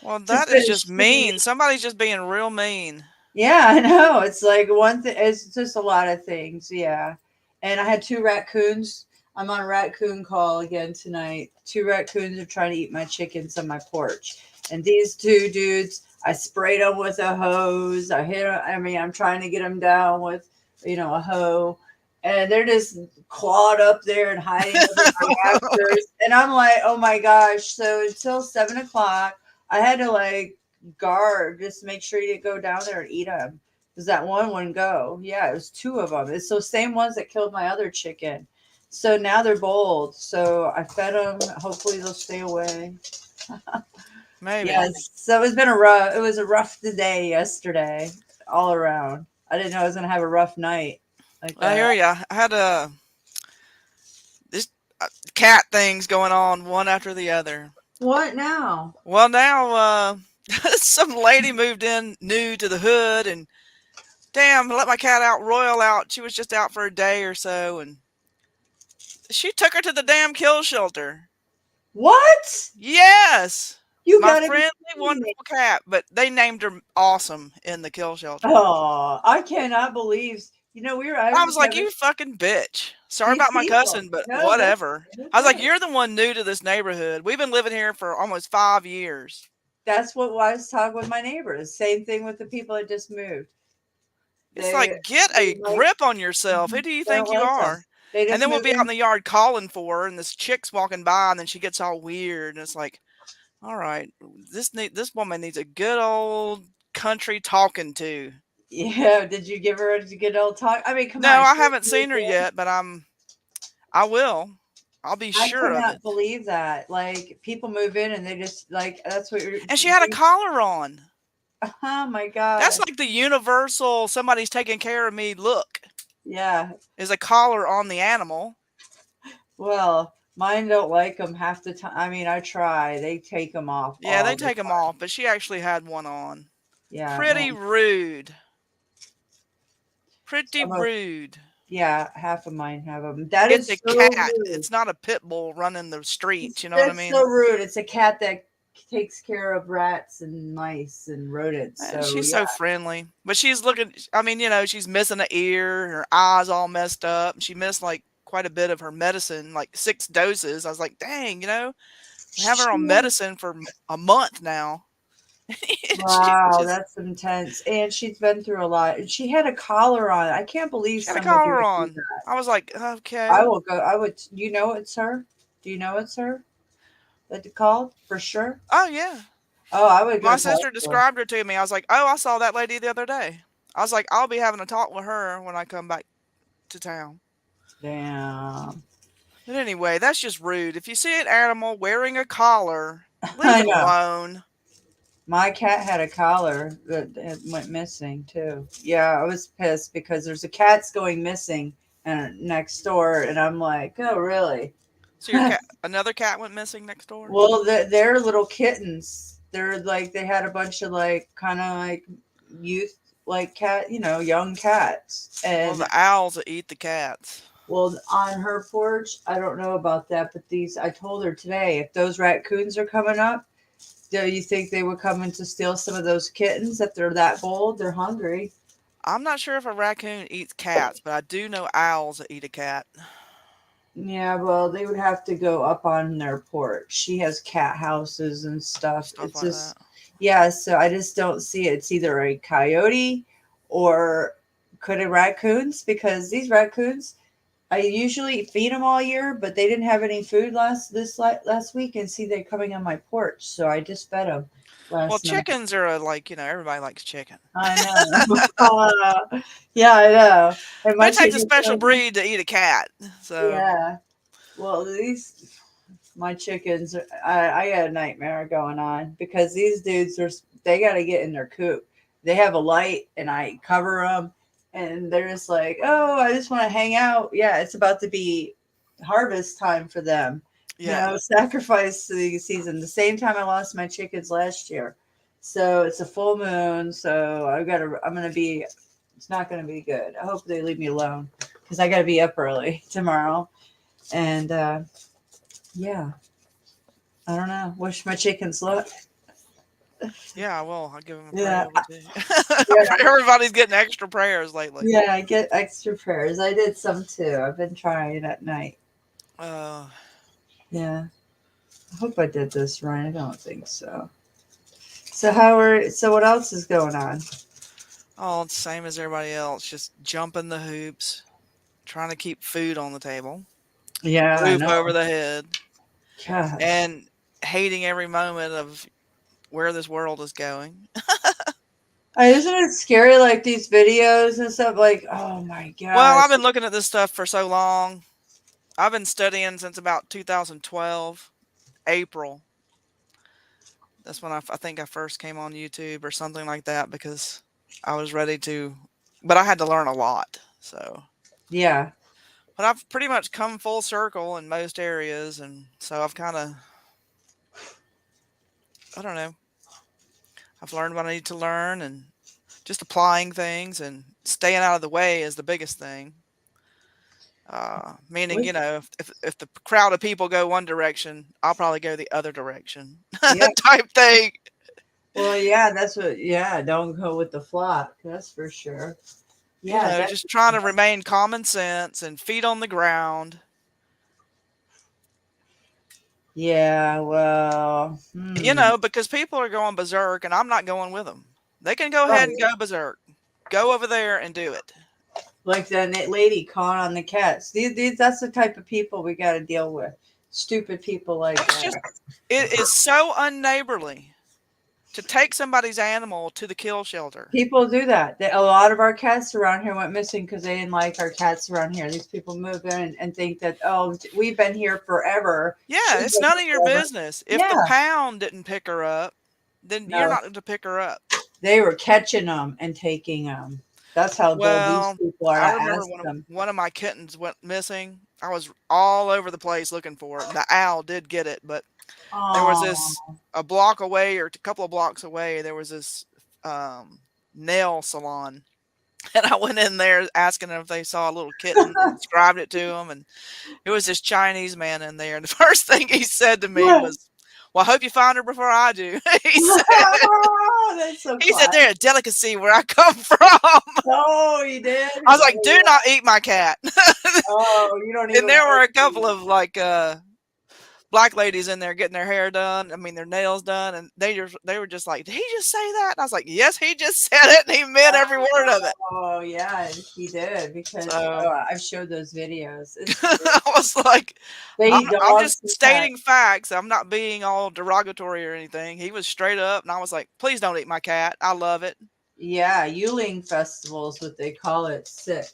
Well, that is just mean. Somebody's just being real mean. Yeah, I know. It's like one thing. It's just a lot of things. Yeah. And I had 2 raccoons. I'm on a raccoon call again tonight. 2 raccoons are trying to eat my chickens on my porch. And these 2 dudes, I sprayed them with a hose. I hit them. I mean, I'm trying to get them down with, a hoe. And they're just clawed up there and hiding under my rafters. And I'm like, oh my gosh. So until 7 o'clock, I had to guard, just make sure you go down there and eat them. Because that one wouldn't go. Yeah, it was 2 of them. It's those same ones that killed my other chicken. So now they're bold. So I fed them. Hopefully they'll stay away. Maybe. Yes. So it was a rough day yesterday, all around. I didn't know I was gonna have a rough night. I hear ya. I had this cat things going on one after the other. What now? Well, now some lady moved in new to the hood, and damn, let my cat out, Royal out. She was just out for a day or so, and she took her to the damn kill shelter. What? Yes. You my gotta be friendly, kidding wonderful cat, but they named her Awesome in the kill shelter. Oh, I cannot believe. I was like, you fucking bitch. Sorry These about my people. cussing, but No, whatever. that's I was like, okay. you're the one new to this neighborhood. We've been living here for almost 5 years. That's what I was talking with my neighbors. Same thing with the people that just moved. It's like, get a grip on yourself. Who do you They don't think you like are? us. They just And then we'll move be out in. in the yard calling for her, and this chick's walking by, and then she gets all weird, and it's like, all right, this woman needs a good old country talking to. Yeah, did you give her a good old talk? I mean, come No, on. I she haven't moved seen her in. yet, but I will. I'll be I sure could of not it. believe that. Like, people move in and they just that's what you're. And she had a collar on. Oh my god. That's like the universal somebody's taking care of me look. Yeah. Is a collar on the animal. Well, mine don't like them half the time. I mean, I try. They take them off. Yeah, they all the take them time. off, but she actually had one on. Yeah. Pretty well, rude. Pretty some of- rude. Yeah, half of mine have them. That It's is a so cat. rude. It's not a pit bull running the streets. You know what I That's mean? so rude. It's a cat that takes care of rats and mice and rodents. And So she's yeah. so friendly. But she's looking, I mean, she's missing an ear, her eyes all messed up. She missed quite a bit of her medicine, 6 doses. I was like, dang, have her on medicine for a month now. Wow, that's intense. And she's been through a lot. And she had a collar on. I can't believe She had a somebody collar would do on. that. I was like, okay. I will go. I would. You know it's her? Do you know it's her? That you called for sure? Oh, yeah. Oh, I would go. My talk sister to her. described her to me. I was like, oh, I saw that lady the other day. I was like, I'll be having a talk with her when I come back to town. Damn. But anyway, that's just rude. If you see an animal wearing a collar, I leave it know. alone. My cat had a collar that went missing too. Yeah, I was pissed because there's a cat's going missing next door, and I'm like, oh really? So your cat, another cat went missing next door? Well, they're little kittens. They're they had a bunch of kind of youth cat, young cats. And Well, the owls that eat the cats. well, on her porch, I don't know about that, but I told her today, if those raccoons are coming up, do you think they would come in to steal some of those kittens if they're that bold? They're hungry. I'm not sure if a raccoon eats cats, but I do know owls that eat a cat. Yeah, well, they would have to go up on their porch. She has cat houses and stuff. It's like just, yeah, so I just don't see it. It's either a coyote or could it raccoons? Because these raccoons, I usually feed them all year, but they didn't have any food last week, and see they're coming on my porch, so I just fed them last Well, night. chickens are like, everybody likes chicken. I know. Yeah, I know. And But it takes a chickens special don't- breed to eat a cat. So Yeah. Well, my chickens, I got a nightmare going on because these dudes they got to get in their coop. They have a light and I cover them and they're just like, oh, I just want to hang out. Yeah, it's about to be harvest time for them. Yeah. Sacrifice season. The same time I lost my chickens last year. So it's a full moon. So it's not going to be good. I hope they leave me alone because I got to be up early tomorrow. And yeah, I don't know. Wish my chickens luck. yeah, well, I'll give them a Yeah. prayer too. Everybody's getting extra prayers lately. Yeah, I get extra prayers. I did some too. I've been trying at night. Yeah. I hope I did this right. I don't think so. So what else is going on? Oh, it's the same as everybody else. Just jumping the hoops, trying to keep food on the table. Yeah, I Roof know. over the head. God. And hating every moment of where this world is going. Isn't it scary? Like these videos and stuff. Like, oh my god. Well, I've been looking at this stuff for so long. I've been studying since about 2012, April. That's when I think I first came on YouTube or something like that because I was ready to, but I had to learn a lot. So Yeah. but I've pretty much come full circle in most areas, and so I've kind of, I don't know, I've learned what I need to learn, and just applying things and staying out of the way is the biggest thing. Meaning, if the crowd of people go one direction, I'll probably go the other direction, Yeah. type thing. Well, yeah, don't go with the flock. That's for sure. Yeah, Just trying to remain common sense and feet on the ground. Yeah, well, Because people are going berserk, and I'm not going with them. They can go ahead and go berserk. Go over there and do it. like that lady calling on the cats. That's the type of people we got to deal with. Stupid people like that. It is so unneighborly to take somebody's animal to the kill shelter. People do that. A lot of our cats around here went missing because they didn't like our cats around here. These people move in and think that, oh, we've been here forever. Yeah, She's it's been none of here your forever. business. If the pound didn't pick her up, then No. you're not going to pick her up. They were catching them and taking them. That's how Well, good these people are. I I remember asked one of my kittens went missing. I was all over the place looking for it. The owl did get it, but there was a block away or a couple of blocks away, there was this nail salon. And I went in there asking them if they saw a little kitten and described it to them. And it was this Chinese man in there. And the first thing he said to me was, well, I hope you find her before I do. He said, That's so he said, they're a delicacy where I come from. Oh, he did? I was like, do not eat my cat. Oh, you don't even. And there were a couple of black ladies in there getting their hair done. I mean, their nails done. And they were just like, did he just say that? And I was like, yes, he just said it. And he meant every word of it. Oh, yeah, he did. Because I've showed those videos. I was like, I'm dogs just and stating facts. I'm not being all derogatory or anything. He was straight up. And I was like, please don't eat my cat. I love it. Yeah, Yuling Festival is what they call it. Sick.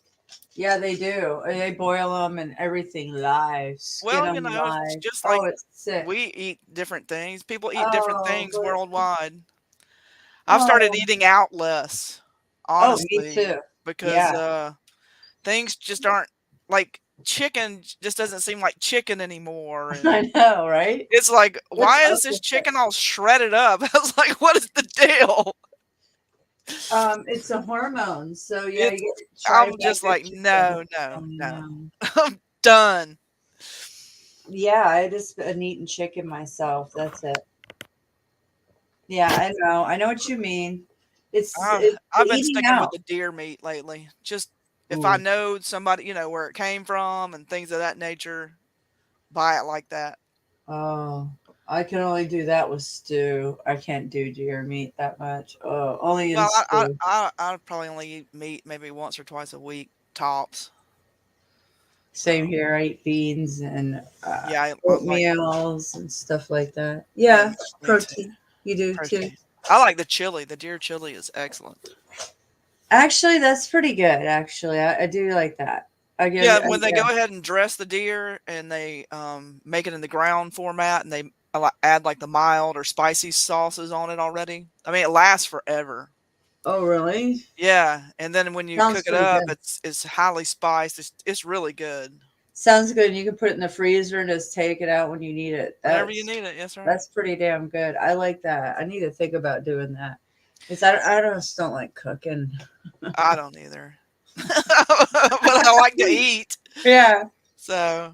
Yeah, they do. They boil them and everything live. Well, Skin 'em live. it's just like it's sick. we eat different things. People eat different things but- worldwide. I've started Oh. eating out less, honestly. Oh, me too. Because things just aren't like chicken just doesn't seem like chicken anymore. And I know, right? it's like, why What's is up this with chicken all shredded up? I was like, what is the deal? It's the hormones. So yeah, I'm just like, no. I'm done. Yeah, I just been eating chicken myself. That's it. Yeah, I know what you mean. It's I've the been eating sticking with out. the deer meat lately. Just if I Ooh. know somebody, where it came from and things of that nature, buy it like that. Oh, I can only do that with stew. I can't do deer meat that much. Oh, only in Well, stew. I'd probably only eat meat maybe once or twice a week tops. Same here. I eat beans and Yeah, I like oatmeals and stuff like that. Yeah, me too. protein. You do too. Protein. I like the chili. The deer chili is excellent. Actually, that's pretty good. Actually, I do like that. I give. Yeah, when they Yeah. go ahead and dress the deer and they make it in the ground format and they add like the mild or spicy sauces on it already. I mean, it lasts forever. Oh, really? Yeah, and then when you Sounds cook it pretty up, good. it's highly spiced. It's really good. Sounds good. You can put it in the freezer and just take it out when you need it. Whenever you need it, yes, sir. That's pretty damn good. I like that. I need to think about doing that. Because I just don't like cooking. I don't either, but I like to eat. Yeah. So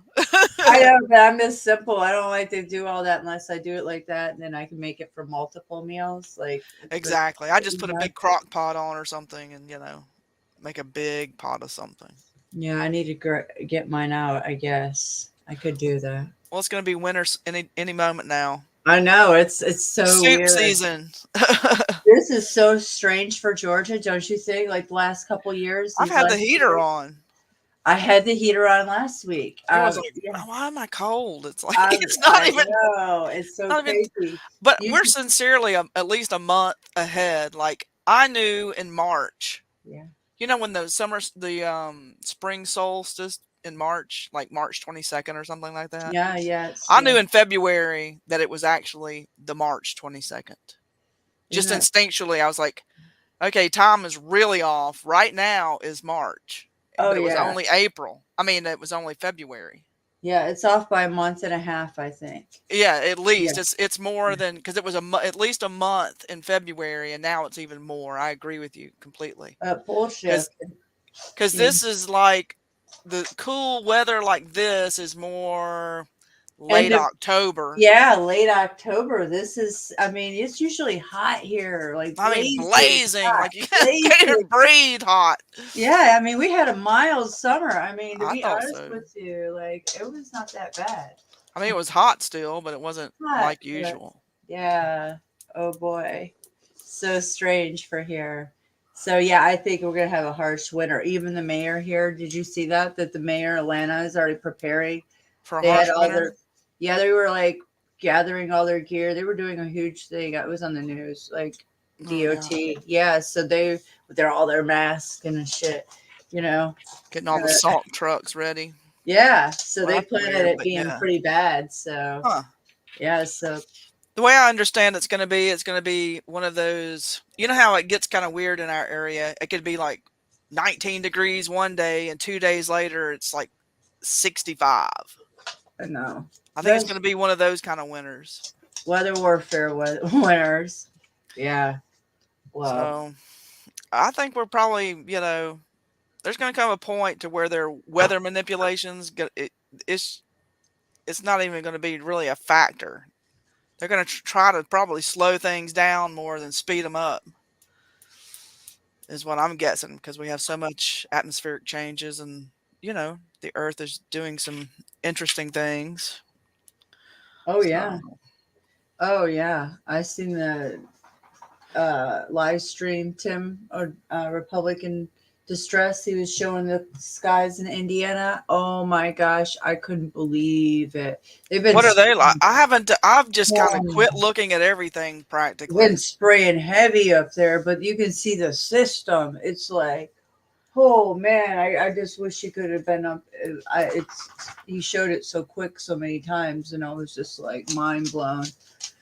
I know, but I'm just simple. I don't like to do all that unless I do it like that, and then I can make it for multiple meals. Like exactly, I just put a big crock pot on or something, and make a big pot of something. Yeah, I need to get mine out. I guess I could do that. Well, it's going to be winter any moment now. I know it's so soup weird. season. This is so strange for Georgia, don't you think? Like the last couple years, I've these had the last heater years. on. I had the heater on last week. I was like, Yeah. why am I cold? It's like I it's not even. know. It's so not even- crazy. But You- we're sincerely at least a month ahead. Like I knew in March. Yeah. When the spring solstice in March, like March 22nd or something like that. Yeah, yeah. I knew in February that it was actually the March 22nd. Just Isn't that- instinctually, I was like, okay, time is really off. Right now is March. Oh, But it was yeah. only April. I mean, it was only February. Yeah, it's off by a month and a half, I think. Yeah, at least Yeah. it's more than because it was at least a month in February, and now it's even more. I agree with you completely. Bullshit. Because this is like the cool weather like this is more late October. Yeah, late October. This is, I mean, it's usually hot here. Like, I mean, blazing. hot, Like you can't even breathe hot. Yeah, I mean, we had a mild summer. I mean, to I be thought honest so. with you, like, it was not that bad. I mean, it was hot still, but it wasn't Hot, like but- usual. Yeah. Oh boy. So strange for here. So yeah, I think we're gonna have a harsh winter. Even the mayor here, did you see that? That the mayor of Atlanta is already preparing For a They had harsh all winter? yeah, they were like gathering all their gear. They were doing a huge thing. It was on the news, like DOT. Yeah, so they're all their masks and shit, Getting all the salt trucks ready. Yeah, so Well, they that's planned weird, it but being yeah. pretty bad. So Huh. yeah, so The way I understand it's going to be one of those, you know how it gets kind of weird in our area? It could be like 19 degrees one day and 2 days later it's like 65. I know. I think it's going to be one of those kind of winters. Weather warfare winners. Yeah. Well, So I think we're probably, there's going to come a point to where their weather manipulations, it's not even going to be really a factor. They're going to try to probably slow things down more than speed them up, is what I'm guessing, because we have so much atmospheric changes and, the earth is doing some interesting things. oh yeah. Oh yeah. I seen the live stream, Tim, or Republican Distress. He was showing the skies in Indiana. Oh my gosh, I couldn't believe it. They've been What are they like? I've just kind of Yeah. quit looking at everything practically. been spraying heavy up there, but you can see the system. It's like, oh man, I just wish you could have been up. He showed it so quick so many times, and I was just like mind blown.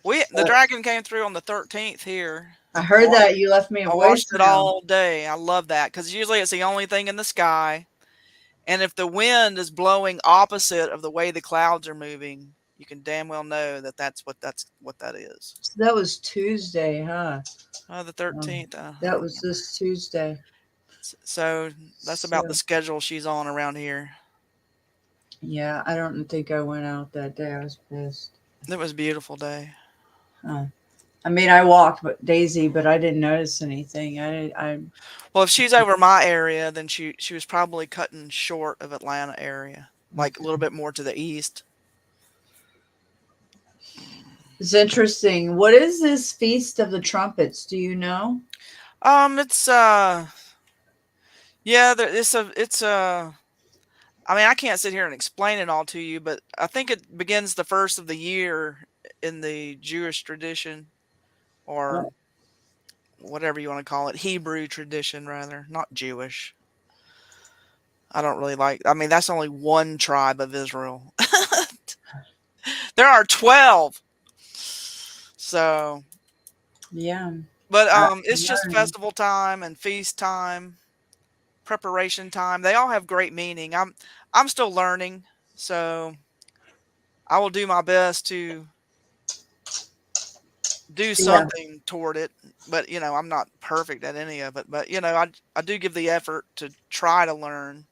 The dragon came through on the 13th here. I heard that you left me a I watched it voicemail. all day. I love that because usually it's the only thing in the sky. And if the wind is blowing opposite of the way the clouds are moving, you can damn well know that's what that is. That was Tuesday, huh? The 13th. That was this Tuesday. So that's about the schedule she's on around here. Yeah, I don't think I went out that day. I was pissed. It was a beautiful day. Huh. I mean, I walked Daisy, but I didn't notice anything. Well, if she's over my area, then she was probably cutting short of Atlanta area, like a little bit more to the east. It's interesting. What is this Feast of the Trumpets? Do you know? It's yeah, it's I mean, I can't sit here and explain it all to you, but I think it begins the first of the year in the Jewish tradition, or whatever you want to call it, Hebrew tradition rather, not Jewish. I don't really like. I mean, that's only one tribe of Israel. There are 12. So, yeah. But it's just festival time and feast time, preparation time. They all have great meaning. I'm still learning, so I will do my best to do something toward it. But you know, I'm not perfect at any of it. But you know, I do give the effort to try to learn.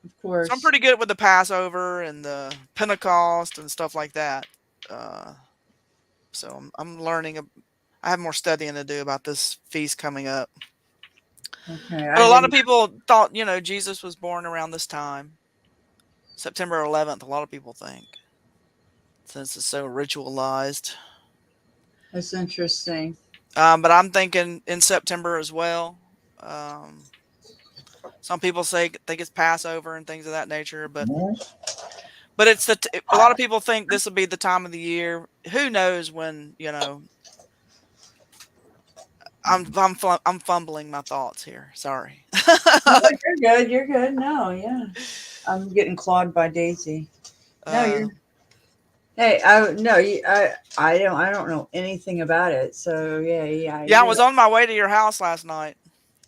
Of course. So I'm pretty good with the Passover and the Pentecost and stuff like that. So I'm learning. I have more studying to do about this feast coming up. Okay. But a lot of people thought, you know, Jesus was born around this time. September 11th, a lot of people think. Since it's so ritualized. That's interesting. But I'm thinking in September as well. Some people think it's Passover and things of that nature, but it's a lot of people think this will be the time of the year. Who knows when? You know, I'm fumbling my thoughts here. Sorry. No, you're good. You're good. No, yeah, I'm getting clawed by Daisy. No, you're. Hey, I don't know anything about it. So yeah. I was on my way to your house last night.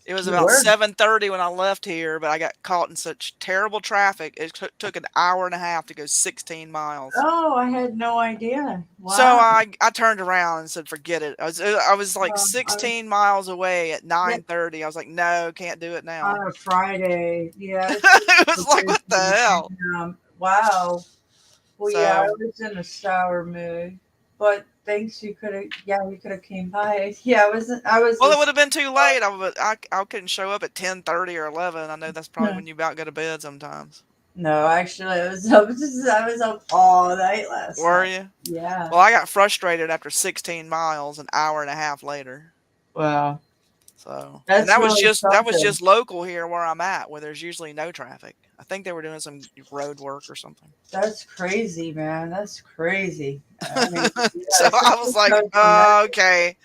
It was about 7:30 when I left here, but I got caught in such terrible traffic. It took an hour and a half to go 16 miles. Oh, I had no idea. Wow. So I turned around and said, "Forget it." I was like 16 miles away at 9:30. I was like, "No, can't do it now." On a Friday, yeah. It was like, what the hell? Wow. Well, So- yeah, I was in a sour mood, but thanks. You could have came by. Yeah, I was. Well, it would have been too late. I couldn't show up at 10:30 or 11. I know that's probably when you about go to bed sometimes. No, actually, I was up all night last Were night. you? Yeah. Well, I got frustrated after 16 miles, an hour and a half later. Wow. So That's and that was really something. just local here where I'm at, where there's usually no traffic. I think they were doing some road work or something. That's crazy, man. That's crazy. I mean, So I was like, okay,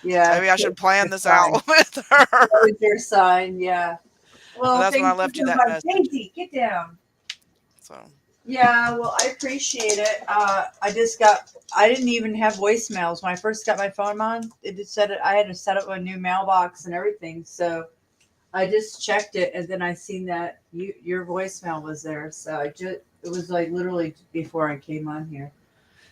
yeah, maybe I should plan this fine. out with her. That was your sign, yeah. Well, That's when I thanks left for you that coming by. message. Daisy, get down. So Yeah, well, I appreciate it. I didn't even have voicemails when I first got my phone on. It just said I had to set up a new mailbox and everything. So I just checked it, and then I seen that your voicemail was there. So it was like literally before I came on here.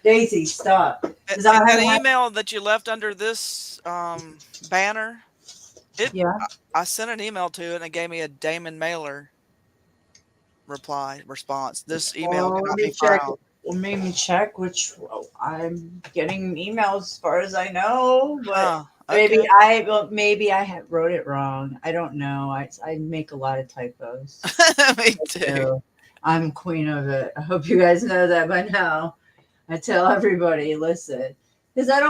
Daisy, stop. 'Cause I that haven't had- email that you left under this banner, I sent an email to it and it gave me a Damon Mailer response. This email Well, cannot let be me check. found. Well, made me check, which I'm getting emails as far as I know, but maybe I wrote it wrong. I don't know. I make a lot of typos. Me too. I'm queen of it. I hope you guys know that by now. I tell everybody, listen, because I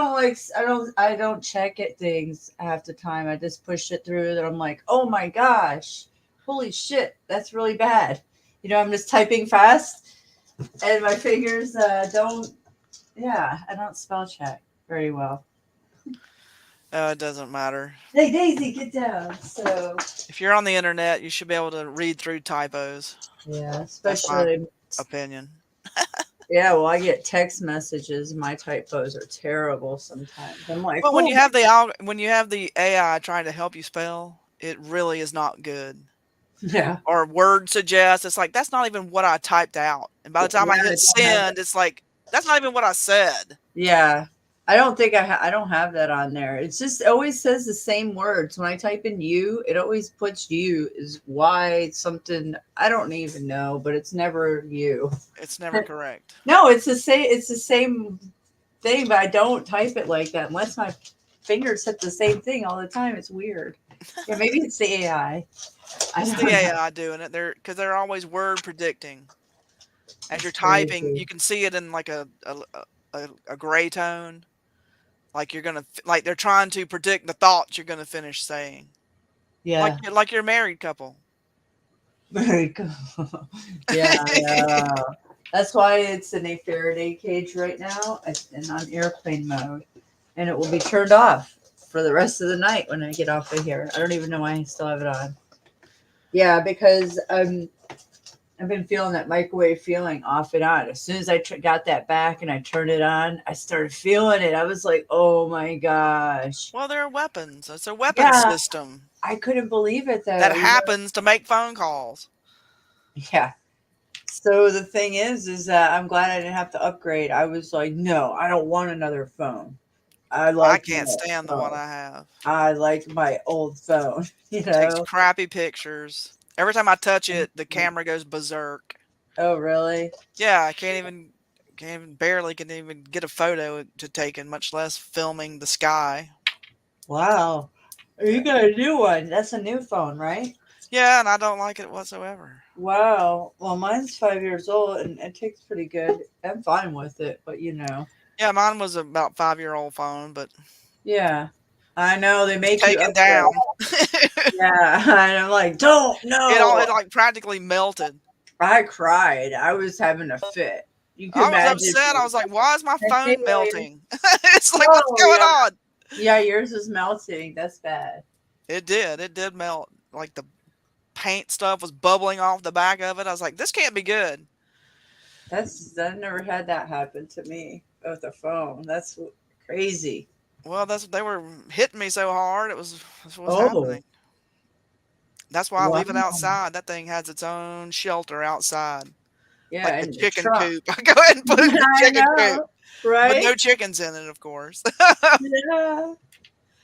don't check at things half the time. I just push it through. That I'm like, oh my gosh, holy shit, that's really bad. You know, I'm just typing fast. And my fingers I don't spell check very well. It doesn't matter. Hey, Daisy, get down. So, If you're on the internet, you should be able to read through typos. yeah, That's my especially, opinion. yeah, well, I get text messages. My typos are terrible sometimes. I'm like, But when you "Oh, have the AI trying to help you spell, it really is not good. yeah. Or word suggest, it's like that's not even what I typed out. And by the time I Yeah, hit it's not. send, it's like that's not even what I said. Yeah, I don't think I don't have that on there. It's just it always says the same words. When I type in you, it always puts you is why something I don't even know, but it's never you. It's never correct. No, it's the same thing, but I don't type it like that unless my fingers hit the same thing all the time. It's weird. Yeah, maybe it's the AI. It's the AI doing it. They're always word predicting. As you're typing, crazy. you can see it in like a gray tone. Like like they're trying to predict the thoughts you're gonna finish saying. Yeah. Like you're a married couple. Very cool. Yeah. That's why it's in a Faraday cage right now and on airplane mode. And it will be turned off for the rest of the night when I get off of here. I don't even know why I still have it on. Yeah, because I've been feeling that microwave feeling off and on. As soon as I got that back and I turned it on, I started feeling it. I was like, oh my gosh. Well, they're weapons. It's a weapon system. I couldn't believe it though. That happens to make phone calls. Yeah. So the thing is that I'm glad I didn't have to upgrade. I was like, no, I don't want another phone. I can't stand the one I have. I like my old phone. You know, Takes crappy pictures. Every time I touch it, the camera goes berserk. Oh, really? Yeah, I can't even get a photo to taken, much less filming the sky. Wow. You got a new one. That's a new phone, right? Yeah, and I don't like it whatsoever. Wow. Well, mine's 5 years old and it takes pretty good. I'm fine with it, but you know. Yeah, mine was about 5-year-old phone, but yeah. I know they make you taken down. Yeah, and I'm like, don't no. It like practically melted. I cried. I was having a fit. You can I was upset. I was like, why is my phone melting? It's like, what's going on? Yeah, yours is melting. That's bad. It did. It did melt. Like the paint stuff was bubbling off the back of it. I was like, this can't be good. I've never had that happen to me with a phone. That's crazy. Well, they were hitting me so hard. That's what's happening. That's why I leave it outside. That thing has its own shelter outside. Yeah, like the and chicken truck. coop. I go ahead and put it in the chicken coop. Right? But no chickens in it, of course. Yeah.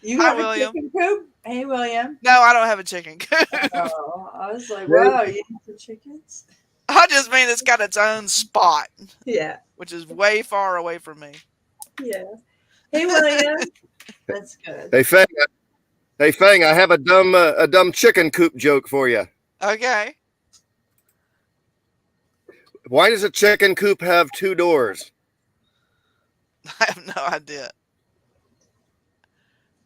You Hi, have a William. chicken coop? Hey, William. No, I don't have a chicken coop. Oh, I was like, wow, you have the chickens? I just mean it's got its own spot. Yeah. Which is way far away from me. Yeah. Hey, William. That's good. Hey, Fang, I have a dumb chicken coop joke for you. Okay. Why does a chicken coop have 2 doors? I have no idea.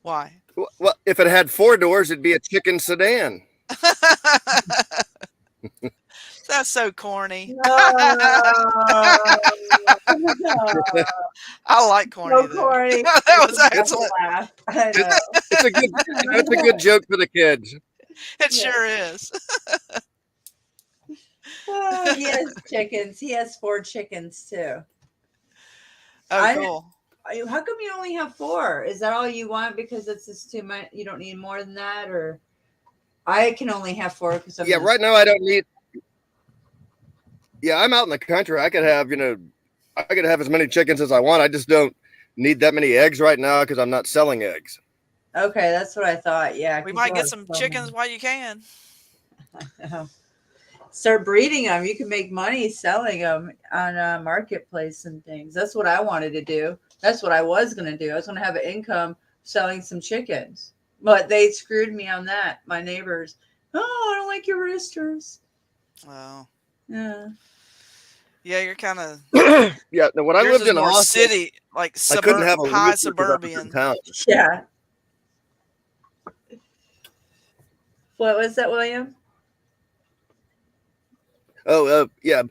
Why? Well, if it had 4 doors, it'd be a chicken sedan. That's so corny. I like corny. So corny. That was excellent. I know. It's a good joke for the kids. It sure is. Oh, he has chickens. He has 4 chickens too. Oh, cool. How come you only have 4? Is that all you want because it's just too much? You don't need more than that, or I can only have 4 because Yeah, right now I don't need. Yeah, I'm out in the country. I could have, I could have as many chickens as I want. I just don't need that many eggs right now because I'm not selling eggs. Okay, that's what I thought. Yeah, We might get some chickens while you can. Start breeding them. You can make money selling them on a marketplace and things. That's what I wanted to do. That's what I was going to do. I was going to have an income selling some chickens, but they screwed me on that. My neighbors. Oh, I don't like your roosters. Well. Yeah. Yeah, you're kind of. Yeah, no, when I lived in more Austin, city, like I couldn't have a high rooster 'cause I was in suburban. town. Yeah. What was that, William? Oh, yeah.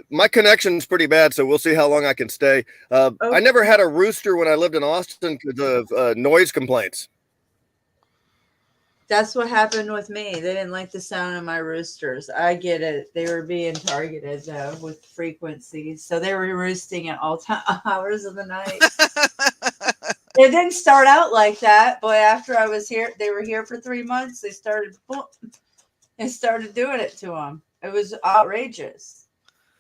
My connection's pretty bad, so we'll see how long I can stay. I never had a rooster when I lived in Austin because of noise complaints. That's what happened with me. They didn't like the sound of my roosters. I get it. They were being targeted though with frequencies, so they were roosting at all hours of the night. It didn't start out like that, but after I was here, they were here for 3 months. They started doing it to them. It was outrageous.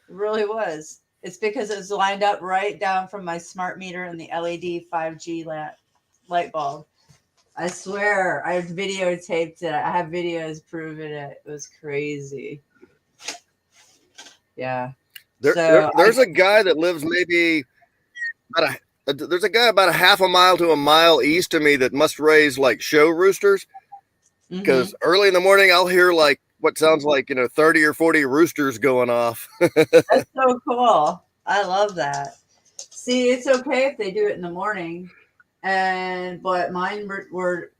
It really was. It's because it was lined up right down from my smart meter and the LED 5G light bulb. I swear, I videotaped it. I have videos proving it. It was crazy. Yeah. There's a guy that lives maybe there's a guy about a half a mile to a mile east of me that must raise like show roosters, because early in the morning I'll hear like what sounds like 30 or 40 roosters going off. That's so cool. I love that. See, it's okay if they do it in the morning, but mine were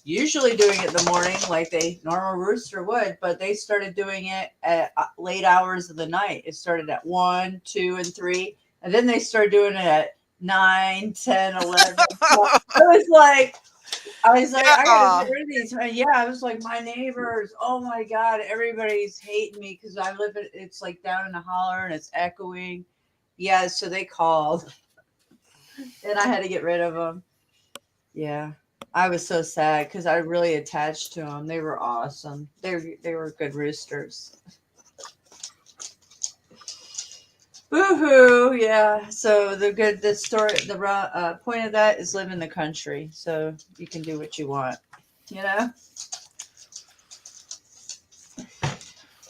usually doing it in the morning like they normal rooster would, but they started doing it at late hours of the night. It started at 1, 2, and 3, and then they started doing it at 9, 10, 11. I was like, I gotta get rid of these. Yeah, I was like, my neighbors, oh my God, everybody's hating me because I live it's like down in the holler and it's echoing. Yeah, so they called and I had to get rid of them. Yeah, I was so sad because I really attached to them. They were awesome. They were good roosters. Woohoo! Yeah. So the point of that is live in the country, so you can do what you want. For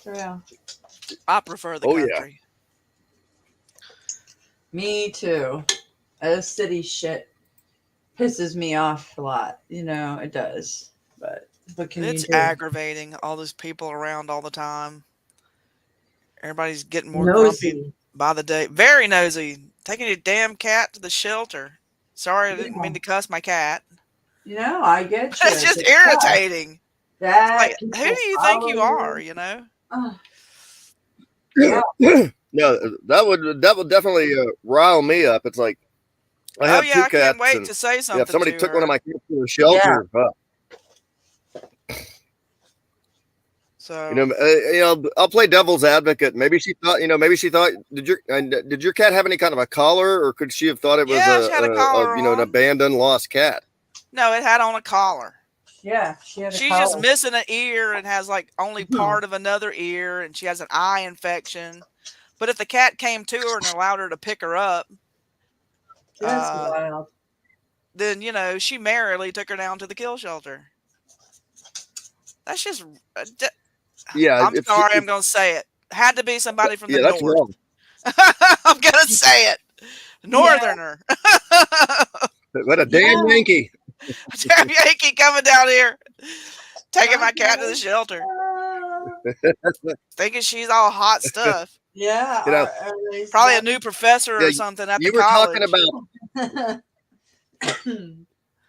real. I prefer the country. Me too. This city shit pisses me off a lot. It does. But what can you do? It's aggravating. All those people around all the time. Everybody's getting more Nosy. grumpy by the day. Very nosy. Taking your damn cat to the shelter. Sorry, I didn't mean to cuss my cat. I get you. It's just irritating. That who do you think you are? Yeah. No, that would definitely rile me up. It's like I have two I cats. can't wait to say something. Yeah, if somebody to took her. one of my cats to the shelter. So I'll play devil's advocate. Maybe she thought, did your cat have any kind of a collar, or could she have thought it was she had a collar an abandoned lost cat? No, it had on a collar. Yeah, she had a She's collar. just missing an ear and has like only part of another ear, and she has an eye infection. But if the cat came to her and allowed her to pick her up, That's wild. Then she merrily took her down to the kill shelter. That's just. Yeah, I'm sorry, I'm going to say it. Had to be somebody from the that's north. wrong. I'm going to say it. Northerner. What a damn Yankee! Damn Yankee coming down here, taking my cat to the shelter, thinking she's all hot stuff. Yeah, probably a new professor or something at the college.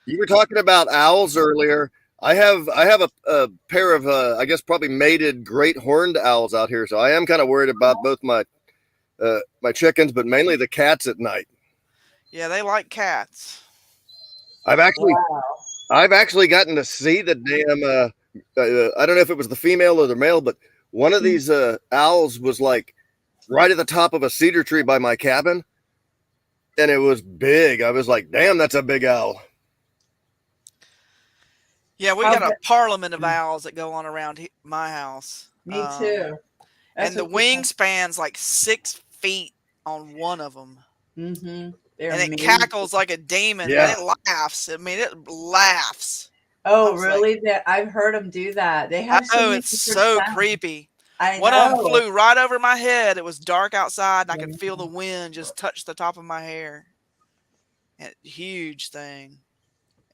You were talking about owls earlier. I have a pair of I guess probably mated great horned owls out here, so I am kind of worried about both my chickens, but mainly the cats at night. Yeah, they like cats. I've actually gotten to see the damn I don't know if it was the female or the male, but one of these owls was like right at the top of a cedar tree by my cabin, and it was big. I was like, damn, that's a big owl. Yeah, we got a parliament of owls that go on around my house. Me too. And the wingspan's like 6 feet on one of them. Mm-hmm. And it cackles like a demon. Yeah. And it laughs. I mean, it laughs. Oh, really? I've heard them do that. They have. Oh, it's so creepy. One of them flew right over my head. It was dark outside, and I could feel the wind just touch the top of my hair. Huge thing.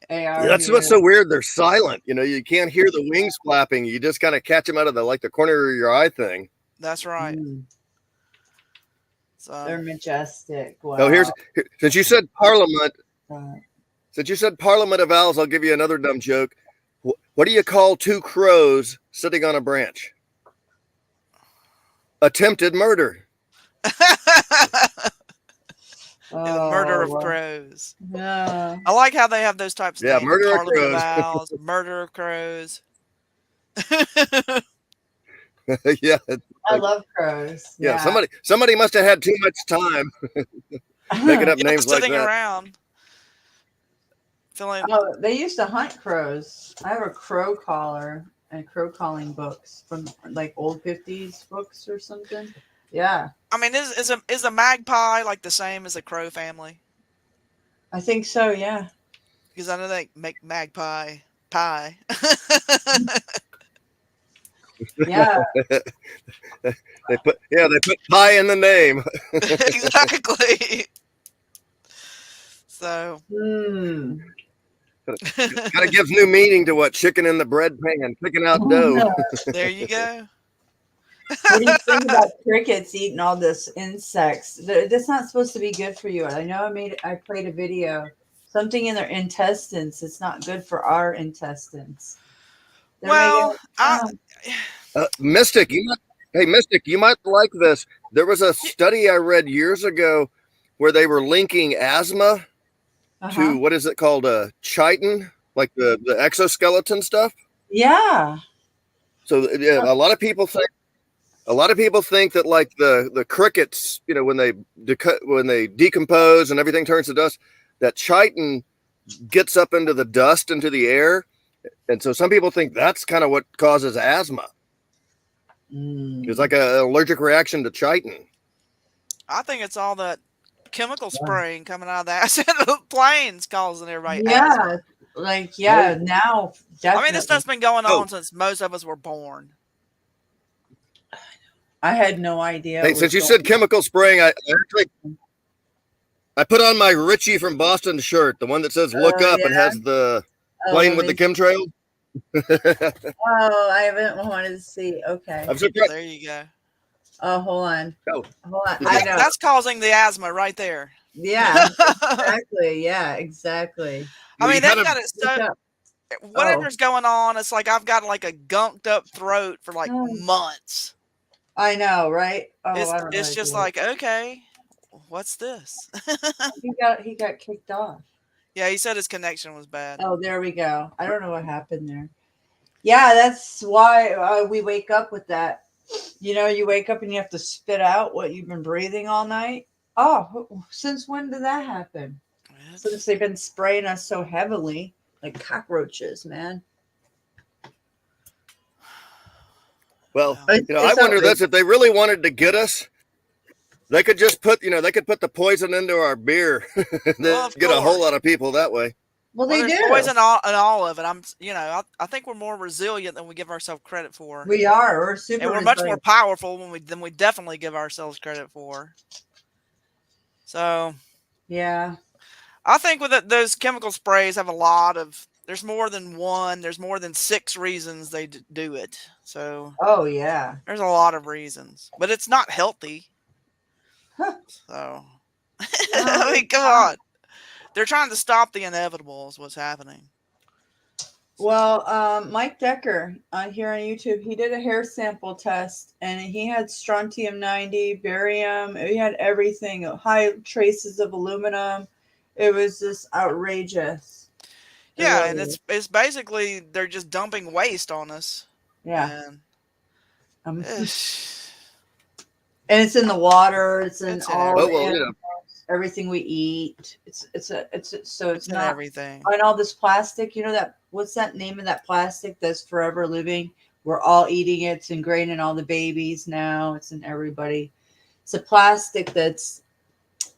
That's what's so weird. They're silent. You can't hear the wings flapping. You just kind of catch them out of the corner of your eye thing. That's right. So they're majestic. Wow. Oh, since you said parliament. Since you said parliament of owls, I'll give you another dumb joke. What do you call two crows sitting on a branch? Attempted murder. Murder of crows. Yeah. I like how they have those types of Yeah, names. murder of Parliament crows. Owls, murder of crows. Yeah. I love crows. Yeah, somebody must have had too much time making up names like sitting that. around. They used to hunt crows. I have a crow collar and crow calling books from like old 50s books or something. Yeah, I mean, is a magpie like the same as the crow family? I think so. Yeah. Because I know they make magpie pie. Yeah. they put pie in the name. Exactly. So. Kind of gives new meaning to what chicken in the bread pan, picking out dough. There you go. What do you think about crickets eating all this insects? That's not supposed to be good for you. I know I played a video. Something in their intestines. It's not good for our intestines. They're Well, Mystic, Mystic, you might like this. There was a study I read years ago where they were linking asthma to what is it called? Chitin, like the exoskeleton stuff. Yeah. So yeah, a lot of people think that like the crickets, you know, when they decompose and everything turns to dust, that chitin gets up into the dust, into the air, and so some people think that's kind of what causes asthma. It's like an allergic reaction to chitin. I think it's all that chemical spraying coming out of the ass of the planes causing everybody Yeah. asthma. Now definitely. I mean, this stuff's been going on since most of us were born. I had no idea. Hey, since you said chemical spraying, I put on my Richie from Boston shirt, the one that says "Look up" and has the plane with the chemtrail. Oh, I haven't wanted to see. Okay. I'm surprised. There you go. Oh, hold on. Oh. Hold on. I know. That's causing the asthma right there. Yeah, exactly. Yeah, exactly. I mean, they've got it so. Whatever's going on, it's like I've got like a gunked up throat for like months. I know, right? Oh, It's, I don't know it's just like, okay, what's this? he got kicked off. Yeah, he said his connection was bad. Oh, there we go. I don't know what happened there. Yeah, that's why we wake up with that. You know, you wake up and you have to spit out what you've been breathing all night. Oh, since when did that happen? Since they've been spraying us so heavily, like cockroaches, man. Well, you know, I wonder this: if they really wanted to get us, they could just put the poison into our beer. They'd get a whole lot of people that way. Well, they there's do. poison in all of it. I think we're more resilient than we give ourselves credit for. We are. We're super. And we're much more powerful than we definitely give ourselves credit for. So. Yeah. I think with those chemical sprays have a lot of. There's more than one. There's more than 6 reasons they do it. So. Oh yeah. There's a lot of reasons, but it's not healthy. So. I mean, come on. They're trying to stop the inevitable is what's happening. Well, Mike Decker here on YouTube, he did a hair sample test and he had strontium-90, barium. He had everything, high traces of aluminum. It was just outrageous. Yeah, and it's basically they're just dumping waste on us. Yeah. And it's in the water. It's in all everything we eat. It's not everything. And all this plastic, you know, that what's that name of that plastic that's forever living? We're all eating it. It's ingrained in all the babies now. It's in everybody. It's a plastic that's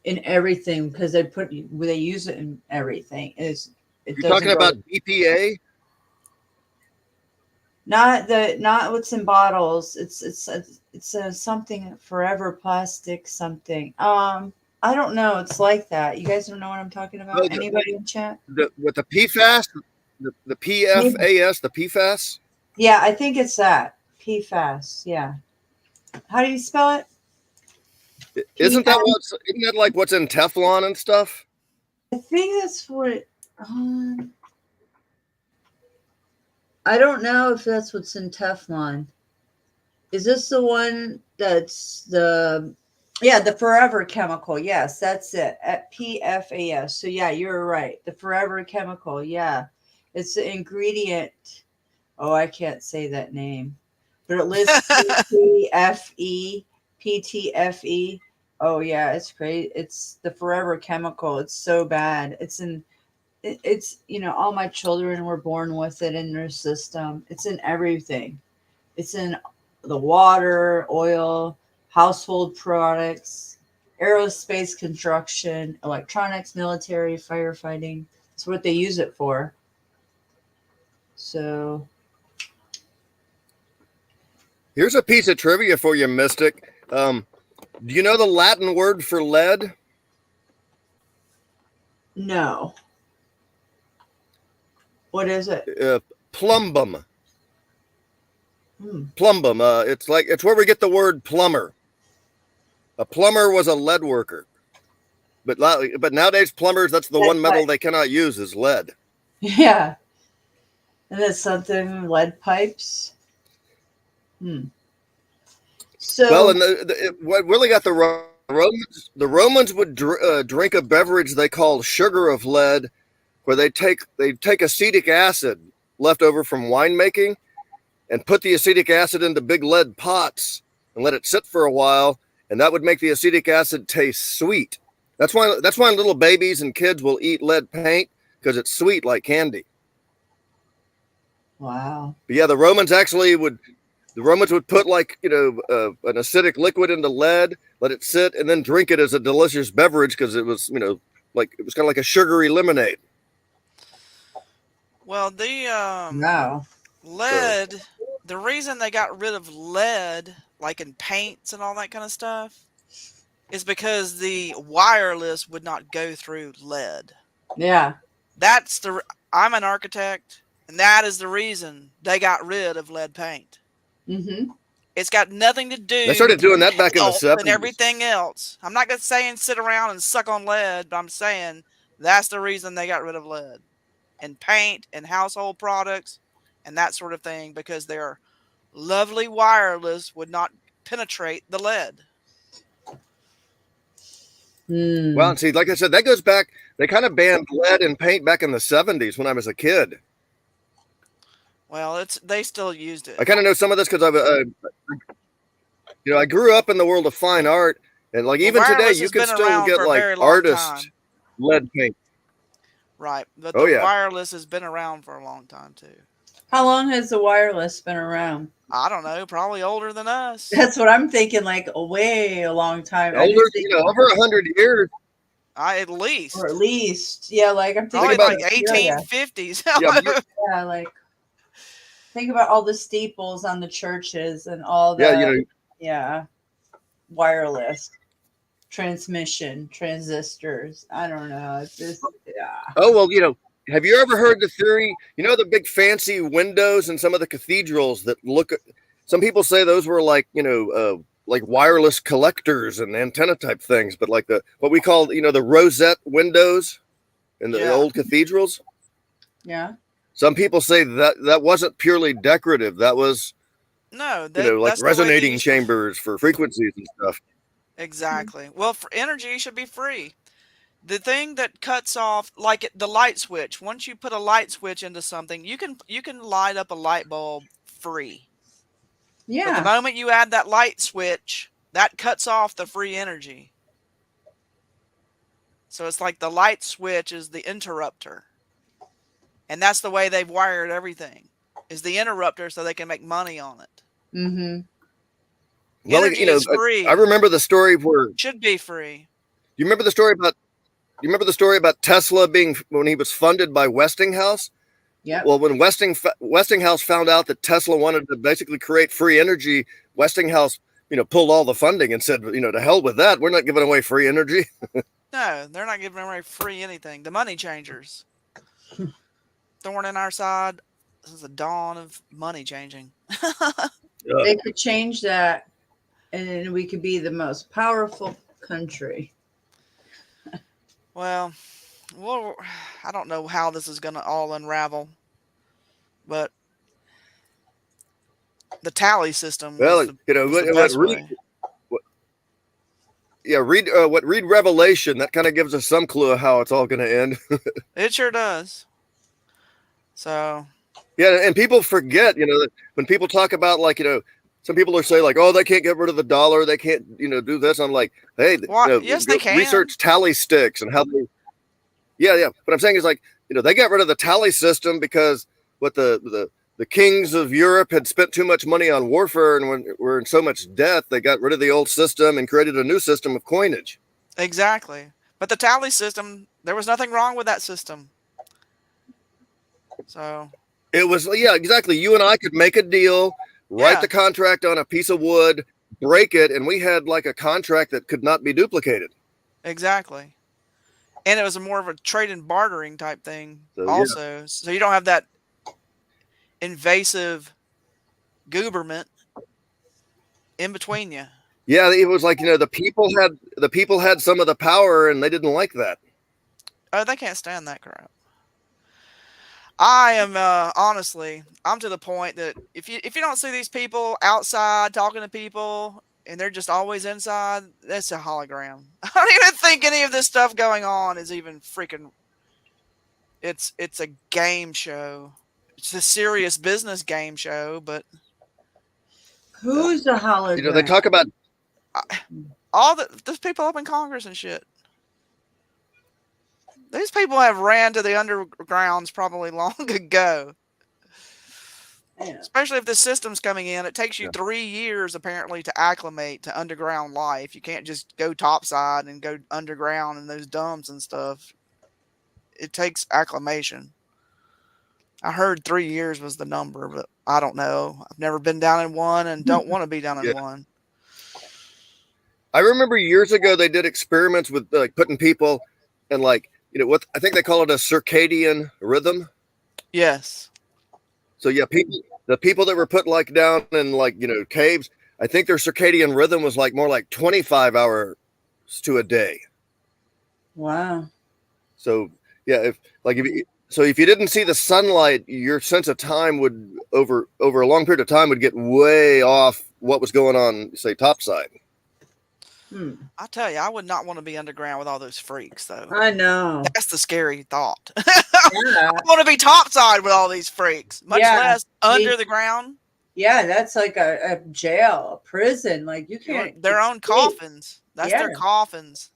in everything because they use it in everything. You're talking about BPA? Not what's in bottles. It's something forever plastic something. I don't know. It's like that. You guys don't know what I'm talking about? Anybody in chat? With the PFAS, the PFAS, the PFAS? Yeah, I think it's that. PFAS, yeah. How do you spell it? Isn't that like what's in Teflon and stuff? I think that's what I don't know if that's what's in Teflon. Is this the one that's the forever chemical? Yes, that's it. At PFAS. So yeah, you're right. The forever chemical. Yeah. It's the ingredient. Oh, I can't say that name. But it lists PTFE. Oh yeah, it's great. It's the forever chemical. It's so bad. It's all my children were born with it in their system. It's in everything. It's in the water, oil, household products, aerospace construction, electronics, military, firefighting. That's what they use it for. So Here's a piece of trivia for you, Mystic. Do you know the Latin word for lead? no. What is it? Plumbum. Hmm. Plumbum. It's where we get the word plumber. A plumber was a lead worker. But nowadays plumbers, that's the one metal they cannot use is lead. Yeah. And that's something, lead pipes. So Well, and what really got the Romans would drink a beverage they called sugar of lead, where they take acetic acid left over from winemaking and put the acetic acid into big lead pots and let it sit for a while, and that would make the acetic acid taste sweet. That's why little babies and kids will eat lead paint, because it's sweet like candy. wow. But yeah, the Romans would put an acidic liquid into lead, let it sit, and then drink it as a delicious beverage, because it was it was kind of like a sugary lemonade. Well, the Wow. lead, the reason they got rid of lead, like in paints and all that kind of stuff, is because the wireless would not go through lead. Yeah. I'm an architect, and that is the reason they got rid of lead paint. Mm-hmm. It's got nothing to do. They started doing that back in the health 70s. and everything else. I'm not gonna saying sit around and suck on lead, but I'm saying that's the reason they got rid of lead in paint and household products and that sort of thing, because their lovely wireless would not penetrate the lead. Well, see, like I said, that goes back. They kind of banned lead and paint back in the 70s when I was a kid. Well, they still used it. I kind of know some of this because I grew up in the world of fine art, and even today wireless you has can been still around get for a very long artist time. lead paint. Right, but Oh, the yeah. wireless has been around for a long time too. How long has the wireless been around? I don't know, probably older than us. That's what I'm thinking, like way a long time. I Older, just think- over 100 years. At least. Or at least. Yeah, like I'm Probably thinking about like Australia. 1850s. Yeah, like think about all the steeples on the churches and all the wireless transmission transistors. I don't know. It's just Oh, well, have you ever heard the theory? The big fancy windows in some of the cathedrals that some people say those were like wireless collectors and antenna type things, but like what we call, the rosette windows in the old cathedrals. Yeah. Some people say that wasn't purely decorative. That was, No, like resonating chambers for frequencies and stuff. Exactly. Well, for energy should be free. The thing that cuts off, like the light switch, once you put a light switch into something, you can light up a light bulb free. Yeah. But the moment you add that light switch, that cuts off the free energy. So it's like the light switch is the interrupter. And that's the way they've wired everything, is the interrupter, so they can make money on it. Mm-hmm. Well, Energy is free. I remember the story where Should be free. you remember the story about Tesla when he was funded by Westinghouse? Yeah. Well, when Westinghouse found out that Tesla wanted to basically create free energy, Westinghouse, pulled all the funding and said, to hell with that. We're not giving away free energy. No, they're not giving away free anything. The money changers. Thorn in our side. This is the dawn of money changing. They could change that and we could be the most powerful country. Well, I don't know how this is going to all unravel, but the tally system. Well, read Revelation. That kind of gives us some clue of how it's all going to end. It sure does. So. Yeah, and people forget, that when people talk about some people are saying oh, they can't get rid of the dollar, they can't, do this. I'm like, hey, yes, they can. Research tally sticks and how they. Yeah. What I'm saying is they got rid of the tally system because what the the kings of Europe had spent too much money on warfare and were in so much debt, they got rid of the old system and created a new system of coinage. Exactly. But the tally system, there was nothing wrong with that system. So it was, yeah, exactly. You and I could make a deal, write the contract on a piece of wood, break it, and we had like a contract that could not be duplicated. exactly. And it was more of a trade and bartering type thing So, yeah. also. So you don't have that invasive gooberment in between you. Yeah, it was like, the people had some of the power and they didn't like that. Oh, they can't stand that crap. I am honestly, I'm to the point that if you don't see these people outside talking to people and they're just always inside, that's a hologram. I don't even think any of this stuff going on is even freaking. It's a game show. It's a serious business game show, but Who's the hologram? They talk about all those people up in Congress and shit. These people have ran to the undergrounds probably long ago. Yeah. Especially if the system's coming in. It takes you 3 years apparently to acclimate to underground life. You can't just go topside and go underground in those dumps and stuff. It takes acclimation. I heard 3 years was the number, but I don't know. I've never been down in one and don't want to be down in one. I remember years ago they did experiments with like putting people in like, what I think they call it a circadian rhythm. Yes. So yeah, the people that were put like down in like, caves, I think their circadian rhythm was like more like 25 hours to a day. Wow. So yeah, if you didn't see the sunlight, your sense of time would over a long period of time would get way off what was going on, say, topside. I tell you, I would not want to be underground with all those freaks, though. I know. That's the scary thought. I want to be topside with all these freaks, much less under the ground. Yeah, that's like a jail, a prison. Like you can't. Their own coffins. That's their Yeah. coffins.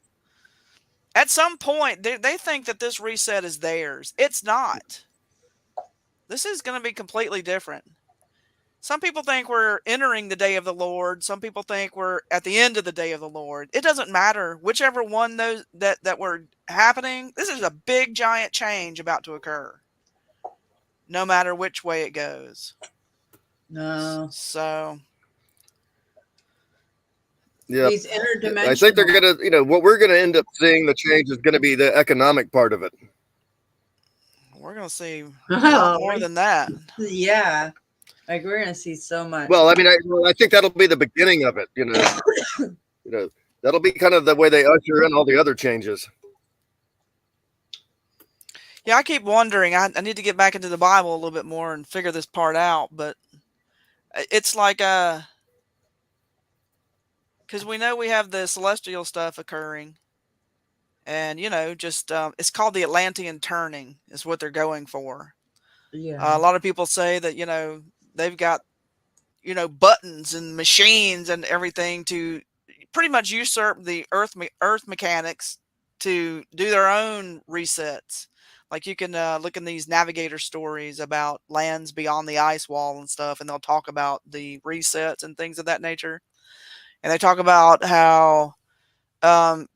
At some point, they think that this reset is theirs. It's not. This is going to be completely different. Some people think we're entering the day of the Lord. Some people think we're at the end of the day of the Lord. It doesn't matter. Whichever one those that were happening, this is a big, giant change about to occur. No matter which way it goes. No. So. Yeah. These interdimensional. I think they're going to, what we're going to end up seeing the change is going to be the economic part of it. We're going to see a lot more than that. Yeah. Like we're gonna see so much. Well, I mean, I think that'll be the beginning of it. That'll be kind of the way they usher in all the other changes. Yeah, I keep wondering. I need to get back into the Bible a little bit more and figure this part out. But it's like because we know we have the celestial stuff occurring, and just it's called the Atlantean turning is what they're going for. Yeah. A lot of people say that they've got buttons and machines and everything to pretty much usurp the earth mechanics to do their own resets. Like you can look in these navigator stories about lands beyond the ice wall and stuff, and they'll talk about the resets and things of that nature. And they talk about how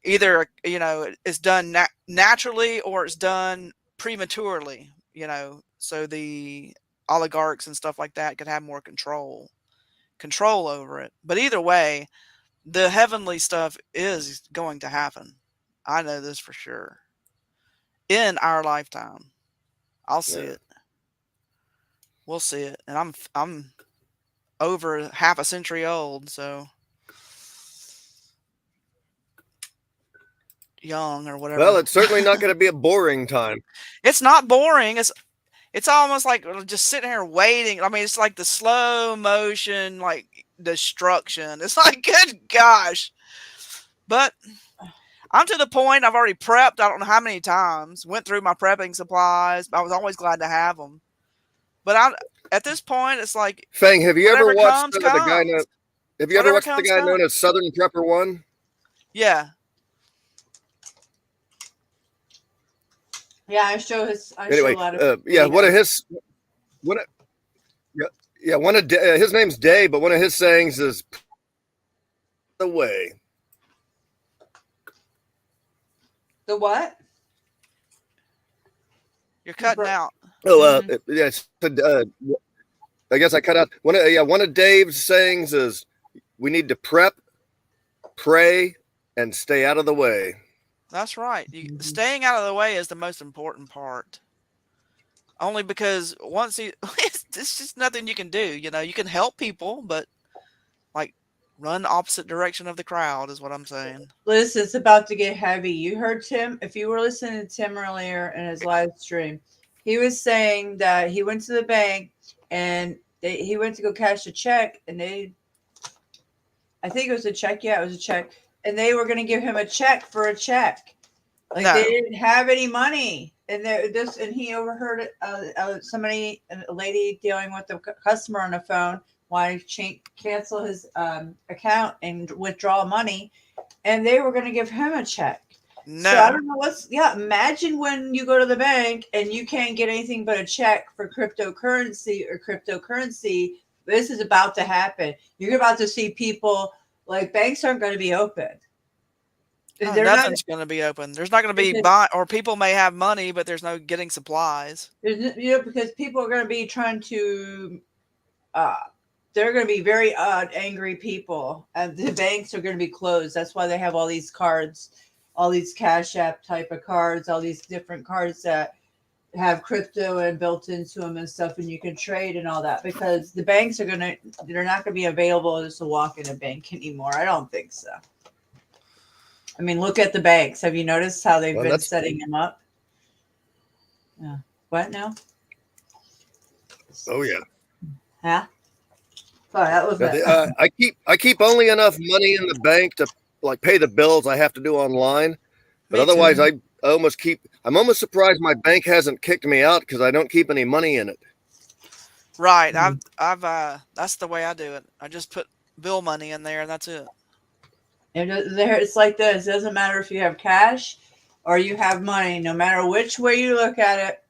either it's done naturally or it's done prematurely. So the oligarchs and stuff like that could have more control over it. But either way, the heavenly stuff is going to happen. I know this for sure. In our lifetime, I'll see it. We'll see it, and I'm over half a century old, so young or whatever. Well, it's certainly not going to be a boring time. It's not boring. It's almost like just sitting here waiting. I mean, it's like the slow motion, like destruction. It's like, good gosh. But I'm to the point, I've already prepped, I don't know how many times, went through my prepping supplies. I was always glad to have them. But at this point, it's like, Fang, have you ever watched the guy Whatever known as Southern Prepper One? Yeah. Yeah, I show a lot of. One of his Yeah. His name's Dave, but one of his sayings is the way. The what? You're cutting out. Oh, yes. I guess I cut out one of Dave's sayings is we need to prep, pray, and stay out of the way. That's right. Staying out of the way is the most important part. Only because it's just nothing you can do. You know, you can help people, but like run the opposite direction of the crowd is what I'm saying. Listen, it's about to get heavy. You heard Tim. If you were listening to Tim earlier in his live stream, he was saying that he went to the bank and he went to go cash a check, and I think it was a check. Yeah, it was a check. And they were going to give him a check for a check. Like No. they didn't have any money. And he overheard somebody, a lady dealing with the customer on the phone, wanted to cancel his account and withdraw money, and they were going to give him a check. No. So I don't know imagine when you go to the bank and you can't get anything but a check for cryptocurrency. This is about to happen. You're about to see people, like, banks aren't going to be open. Nothing's going to be open. There's not going to be or people may have money, but there's no getting supplies. Because people are going to be trying to, they're going to be very angry people, and the banks are going to be closed. That's why they have all these cards, all these Cash App type of cards, all these different cards that have crypto and built into them and stuff, and you can trade and all that, because the banks they're not going to be available just to walk in a bank anymore. I don't think so. I mean, look at the banks. Have you noticed how they've been setting them up? Yeah. What now? Oh yeah. Huh? Oh, that was I keep only enough money in the bank to like pay the bills I have to do online, but otherwise I'm almost surprised my bank hasn't kicked me out because I don't keep any money in it. Right. I've that's the way I do it. I just put bill money in there and that's it. It's like this. It doesn't matter if you have cash or you have money. No matter which way you look at it,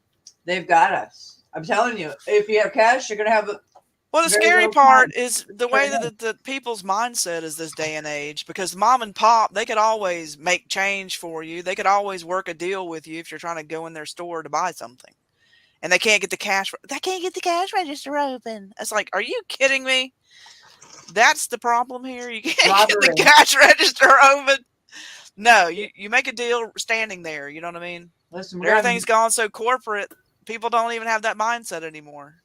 they've got us. I'm telling you, if you have cash, you're going to have a Well, the scary part is the way that the people's mindset is this day and age, because mom and pop, they could always make change for you. They could always work a deal with you if you're trying to go in their store to buy something. And they can't get the cash register open. It's like, are you kidding me? That's the problem here. You can't get the cash register open. No, you make a deal standing there. You know what I mean? Listen, everything's gone so corporate. People don't even have that mindset anymore.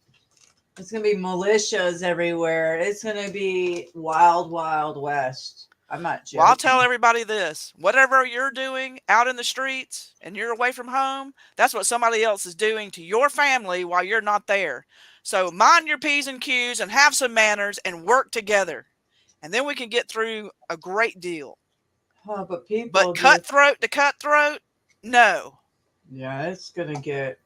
It's going to be militias everywhere. It's going to be wild, wild west. I'm not joking. Well, I'll tell everybody this. Whatever you're doing out in the streets and you're away from home, that's what somebody else is doing to your family while you're not there. So mind your P's and Q's and have some manners and work together. And then we can get through a great deal. Oh, but people. But cutthroat to cutthroat, no. Yeah, it's going to get.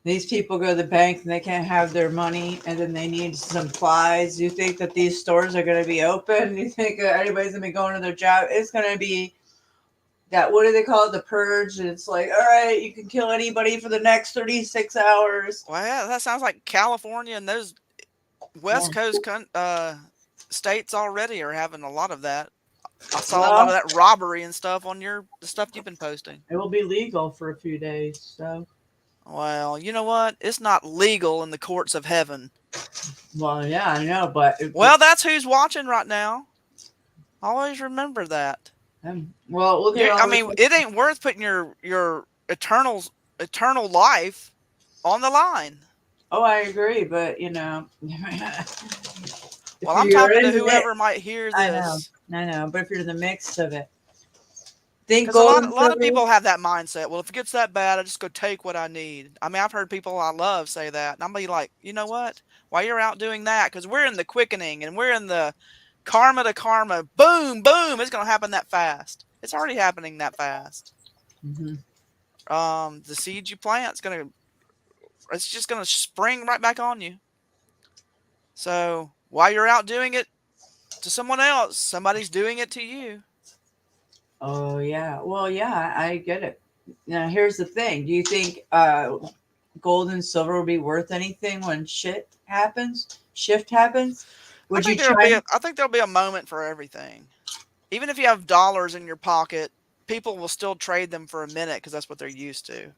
These people go to the bank and they can't have their money, and then they need supplies. You think that these stores are going to be open? You think anybody's going to be going to their job? It's going to be that, what do they call it? The purge. And it's like, all right, you can kill anybody for the next 36 hours. Well, yeah, that sounds like California and those West Coast states already are having a lot of that. I saw a lot of that robbery and stuff on the stuff you've been posting. It will be legal for a few days, so. Well, you know what? It's not legal in the courts of heaven. Well, yeah, I know, but. Well, that's who's watching right now. Always remember that. Well, look at I mean, it ain't worth putting your eternal life on the line. Oh, I agree, but you know. Well, I'm talking to whoever might hear this. I know, but if you're in the mix of it, think a lot of people have that mindset. Well, if it gets that bad, I just go take what I need. I mean, I've heard people I love say that, and I'm be like, you know what? While you're out doing that, because we're in the quickening and we're in the karma to karma, boom, boom, it's going to happen that fast. It's already happening that fast. Mm-hmm. The seed you plant it's just going to spring right back on you. So while you're out doing it to someone else, somebody's doing it to you. Oh yeah. Well, yeah, I get it. Now here's the thing. Do you think gold and silver will be worth anything when shift happens? Would you try? I think there'll be a moment for everything. Even if you have dollars in your pocket, people will still trade them for a minute because that's what they're used to.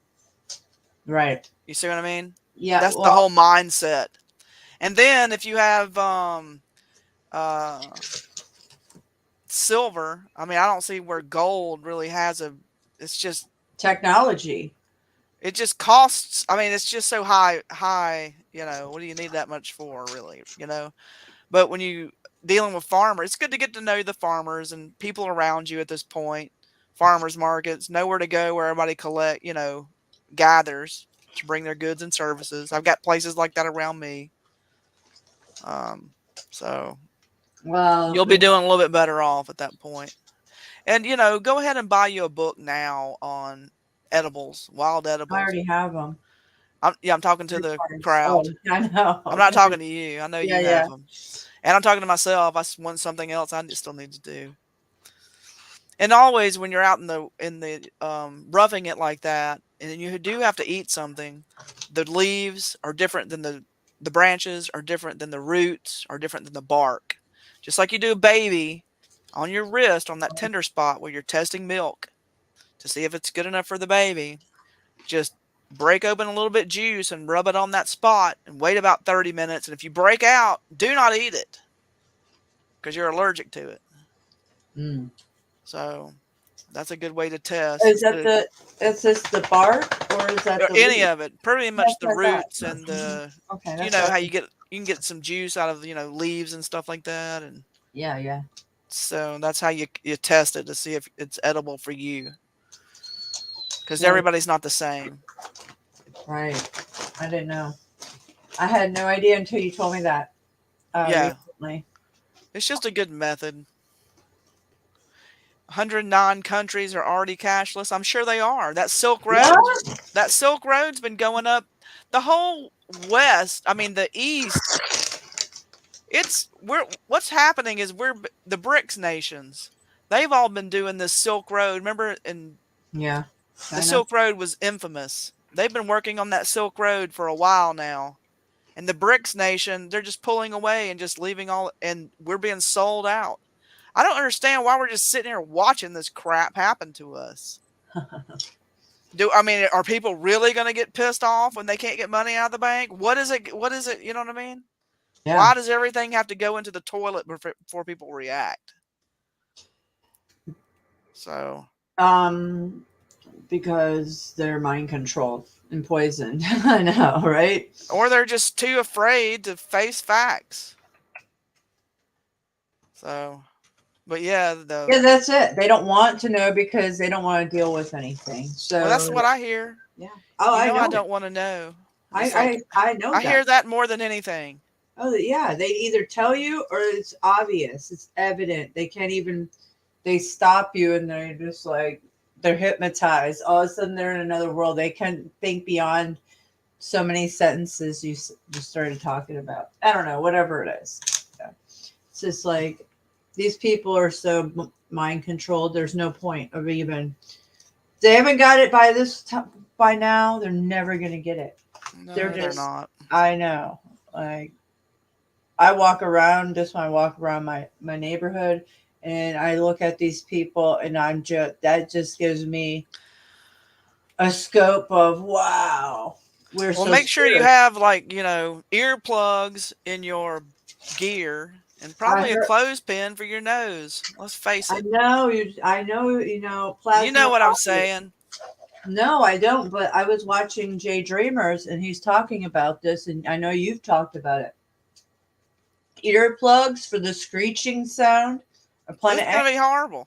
Right. You see what I mean? Yeah. That's the whole mindset. And then if you have silver, I mean, I don't see where gold really has it's just technology. It just costs. I mean, it's just so high, you know, what do you need that much for really, you know? But when you dealing with farmers, it's good to get to know the farmers and people around you at this point. Farmers markets, know where to go, where everybody gathers to bring their goods and services. I've got places like that around me. So well, you'll be doing a little bit better off at that point. And you know, go ahead and buy you a book now on edibles, wild edibles. I already have them. I'm talking to the crowd. Oh, I know. I'm not talking to you. I know you Yeah. have them. And I'm talking to myself. I want something else I still need to do. And always when you're out in the roughing it like that, and you do have to eat something, the leaves are different than the branches are different than the roots are different than the bark. Just like you do a baby on your wrist on that tender spot where you're testing milk to see if it's good enough for the baby. Just break open a little bit of juice and rub it on that spot and wait about 30 minutes. And if you break out, do not eat it because you're allergic to it. Mm. So that's a good way to test. Is this the bark or is that any of it? Pretty much the roots and the okay. You know how you can get some juice out of leaves and stuff like that, and yeah. So that's how you test it to see if it's edible for you. Because everybody's not the same. Right. I didn't know. I had no idea until you told me that. Recently. It's just a good method. 109 countries are already cashless. I'm sure they are. That Silk Road's been going up. The whole West, I mean the East. What's happening is we're the BRICS nations. They've all been doing this Silk Road. Remember, the Silk Road was infamous. They've been working on that Silk Road for a while now. And the BRICS nation, they're just pulling away and just leaving and we're being sold out. I don't understand why we're just sitting here watching this crap happen to us. Are people really going to get pissed off when they can't get money out of the bank? What is it? You know what I mean? Yeah. Why does everything have to go into the toilet before people react? So, because they're mind controlled and poisoned. I know, right? Or they're just too afraid to face facts. So, but yeah, that's it. They don't want to know because they don't want to deal with anything. So that's what I hear. Yeah. Oh, I know. I don't want to know. I know. I hear that more than anything. Oh yeah, they either tell you or it's obvious. It's evident. They can't even. They stop you and they're just like they're hypnotized. All of a sudden they're in another world. They can't think beyond so many sentences you started talking about. I don't know, whatever it is. Yeah. It's just like these people are so mind controlled. There's no point of even. They haven't got it by now. They're never gonna get it. No, they're not. I know. Like I walk around when I walk around my neighborhood and I look at these people and that just gives me a scope of wow. Make sure you have earplugs in your gear and probably a clothespin for your nose. Let's face it. I know, plasma. You know what I'm saying. No, I don't, but I was watching Jay Dreamers and he's talking about this and I know you've talked about it. Earplugs for the screeching sound. It's gonna be horrible.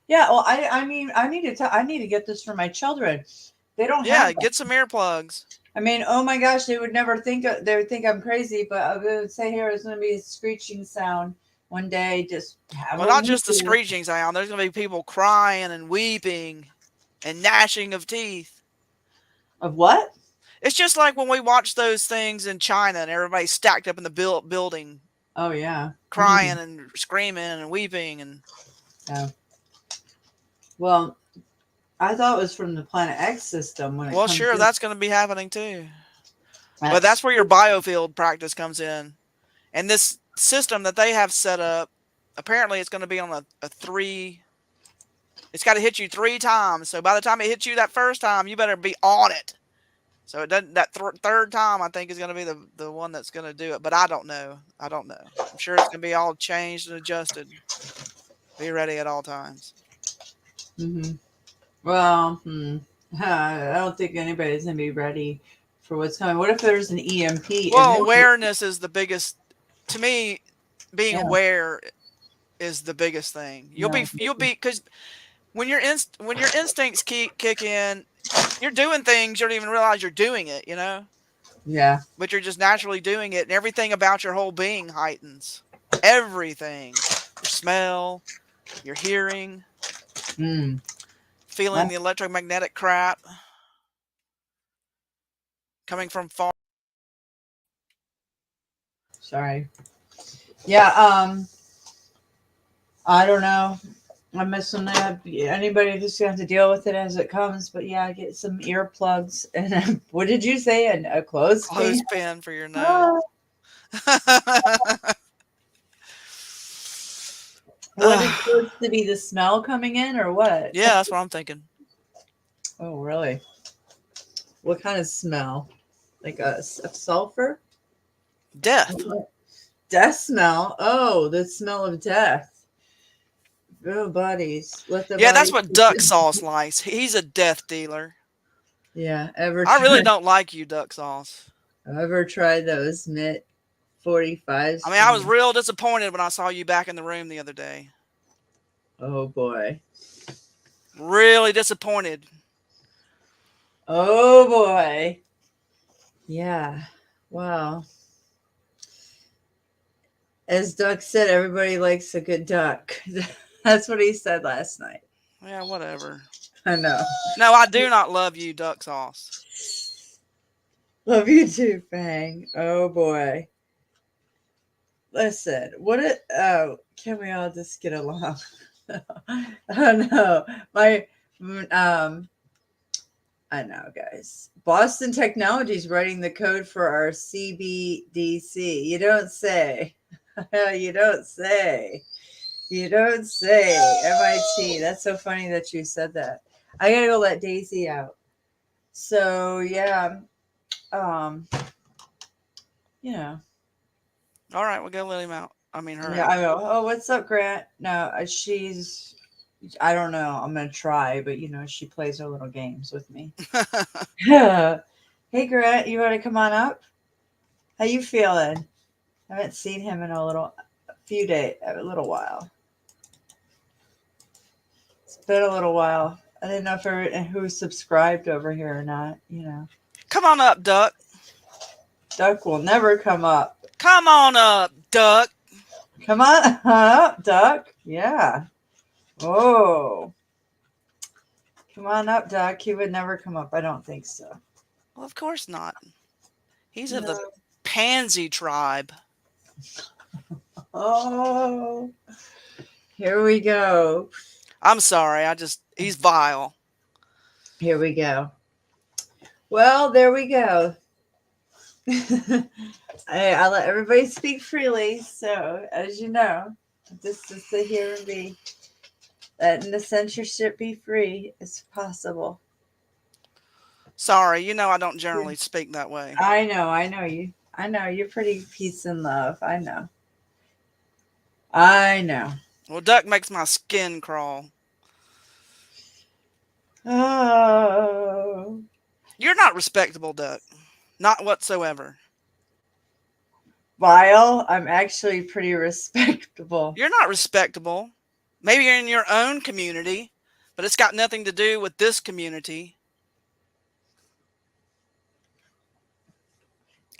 Yeah, well, I mean, I need to get this for my children. They don't. Yeah, get some earplugs. I mean, oh my gosh, they would never think they would think I'm crazy, but I would say here it's going to be a screeching sound one day. Just not just the screeching sound. There's going to be people crying and weeping and gnashing of teeth. Of what? It's just like when we watch those things in China and everybody's stacked up in the building. Oh yeah, crying and screaming and weeping and. Yeah. Well, I thought it was from the Planet X system. Well, sure, that's going to be happening too. But that's where your biofield practice comes in. And this system that they have set up, apparently it's going to be on a 3. It's got to hit you 3 times. So by the time it hits you that first time, you better be on it. So it doesn't, that third time, I think, is going to be the one that's going to do it. But I don't know. I don't know. I'm sure it's going to be all changed and adjusted. Be ready at all times. Well, I don't think anybody's going to be ready for what's coming. What if there's an EMP? Well, awareness is the biggest. To me, being Yeah. aware is the biggest thing. You'll be because when your instincts kick in, you're doing things you don't even realize you're doing it. You know. Yeah. But you're just naturally doing it, and everything about your whole being heightens. Everything, your smell, your hearing, feeling the electromagnetic crap coming from far. Sorry. Yeah, I don't know. I'm missing that. Anybody just gonna have to deal with it as it comes. But yeah, get some earplugs. And what did you say? A clothespin? Clothespin for your nose. What is supposed to be the smell coming in, or what? Yeah, that's what I'm thinking. Oh, really? What kind of smell? Like a sulfur? Death. Death smell. Oh, the smell of death. Oh, buddies. Yeah, that's what Duck Sauce likes. He's a death dealer. Yeah. I really don't like you, Duck Sauce. Ever tried those Mitt 45s? I mean, I was real disappointed when I saw you back in the room the other day. Oh, boy. Really disappointed. Oh, boy. Yeah. Wow. As Duck said, everybody likes a good duck. That's what he said last night. Yeah, whatever. I know. No, I do not love you, Duck Sauce. Love you too, Fang. Oh, boy. Listen, can we all just get along? Oh, no. I know, guys. Boston Technologies writing the code for our CBDC. You don't say. You don't say. You don't say. MIT. That's so funny that you said that. I gotta go let Daisy out. So yeah. Yeah. All right, we'll go let him out. I mean, her. Yeah, I go, oh, what's up, Grant? No, I don't know. I'm going to try, but, she plays her little games with me. Hey, Grant, you want to come on up? How you feeling? I haven't seen him in a little while. It's been a little while. I didn't know who subscribed over here or not, Come on up, Duck. Duck will never come up. Come on up, Duck. Come on up, Duck. Yeah. Oh. Come on up, Duck. He would never come up. I don't think so. Well, of course not. He's of the pansy tribe. Oh. Here we go. I'm sorry. He's vile. Here we go. Well, there we go. I let everybody speak freely. So, as you know, this is the here and be. Letting the censorship be free as possible. Sorry, I don't generally speak that way. I know you. I know you're pretty peace and love. I know. Well, Duck makes my skin crawl. Oh. You're not respectable, Duck. Not whatsoever. Vile, I'm actually pretty respectable. You're not respectable. Maybe you're in your own community, but it's got nothing to do with this community.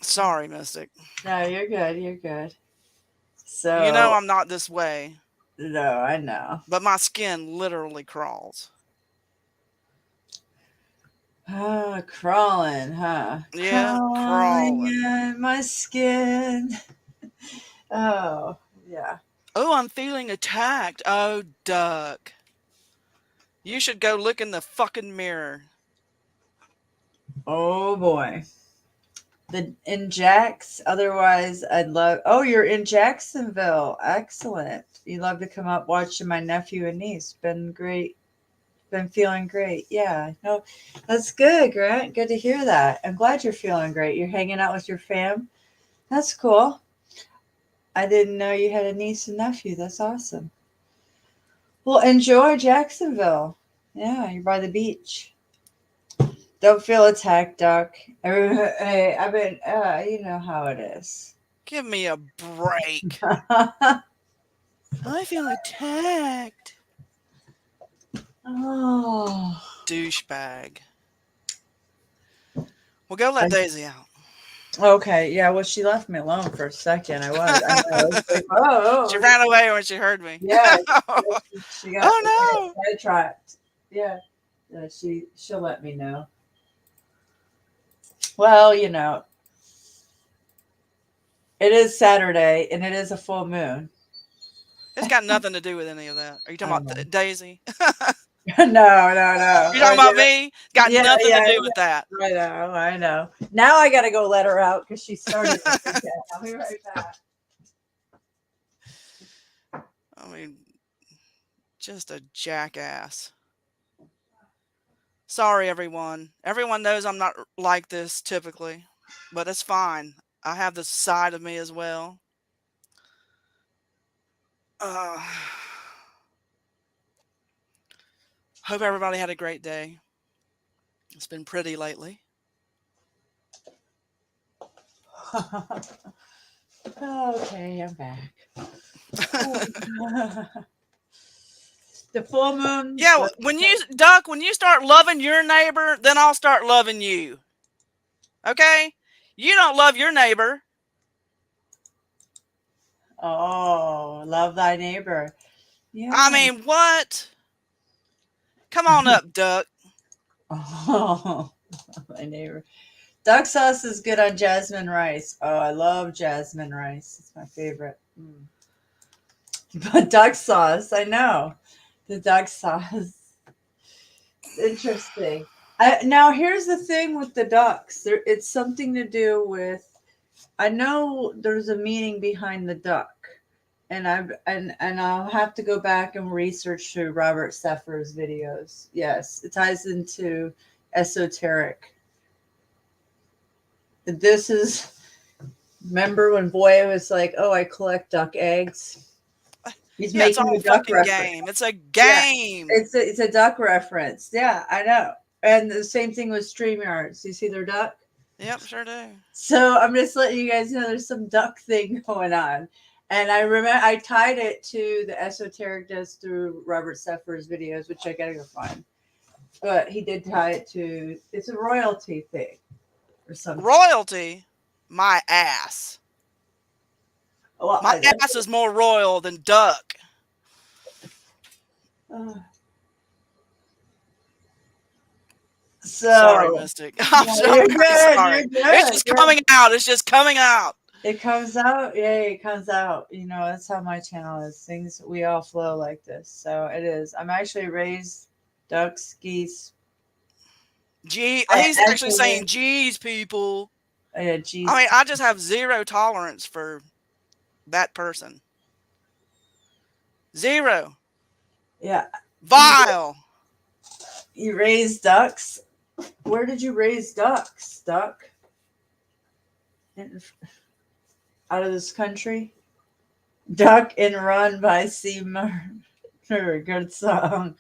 Sorry, Mystic. No, you're good. You're good. So I'm not this way. No, I know. But my skin literally crawls. Crawling, huh? Yeah, crawling. Yeah, my skin. Oh, yeah. Oh, I'm feeling attacked. Oh, Duck. You should go look in the fucking mirror. Oh, boy. in Jax. Otherwise, I'd love. Oh, you're in Jacksonville. Excellent. You love to come up watching my nephew and niece. Been great. Been feeling great. Yeah. No, that's good, Grant. Good to hear that. I'm glad you're feeling great. You're hanging out with your fam. That's cool. I didn't know you had a niece and nephew. That's awesome. Well, enjoy Jacksonville. Yeah, you're by the beach. Don't feel attacked, Doc. Hey, I've been, you know how it is. Give me a break. I feel attacked. Oh. Douchebag. Well, go let Daisy out. Okay, yeah, well, she left me alone for a second. I was like, oh. She ran away when she heard me. Yeah. She got Oh, no. sidetracked. Yeah. She'll let me know. Well, you know, it is Saturday and it is a full moon. It's got nothing to do with any of that. Are you talking about Daisy? No. You talking about me? Got nothing to do with that. I know. Now I got to go let her out because she started. I'll be right back. I mean, just a jackass. Sorry, everyone. Everyone knows I'm not like this typically, but it's fine. I have this side of me as well. Hope everybody had a great day. It's been pretty lately. Okay, I'm back. The full moon. Yeah, when you start loving your neighbor, then I'll start loving you. Okay? You don't love your neighbor. Oh, love thy neighbor. Yeah. I mean, what? Come on up, Duck. Oh, my neighbor. Duck sauce is good on jasmine rice. Oh, I love jasmine rice. It's my favorite. But duck sauce, I know. The duck sauce. Interesting. Now, here's the thing with the ducks. It's something to do with, I know there's a meaning behind the duck. And I'll have to go back and research through Robert Seffer's videos. Yes, it ties into esoteric. This is, remember when Boy was like, "Oh, I collect duck eggs." He's Yeah, it's making all a a duck fucking reference. game. It's a game. Yeah, it's a duck reference. Yeah, I know. And the same thing with StreamYards. You see their duck? Yep, sure do. So I'm just letting you guys know there's some duck thing going on. And I remember I tied it to the esotericness through Robert Seffer's videos, which I gotta go find. But he did tie it to, it's a royalty thing or something. Royalty? My ass. Well, My ass is more royal than Duck. Sorry, Mystic. I'm you're good, sorry. you're good, It's just coming out. It's just coming out. It comes out. Yeah, it comes out. You know, that's how my channel is. Things, we all flow like this. So it is. I'm actually raised ducks, geese. He's actually saying, geez, people. Yeah, geez. I mean, I just have zero tolerance for that person. Zero. Yeah. Vile. You raise ducks? Where did you raise ducks, Duck? Out of this country? Duck and Run by Seymour. Good song.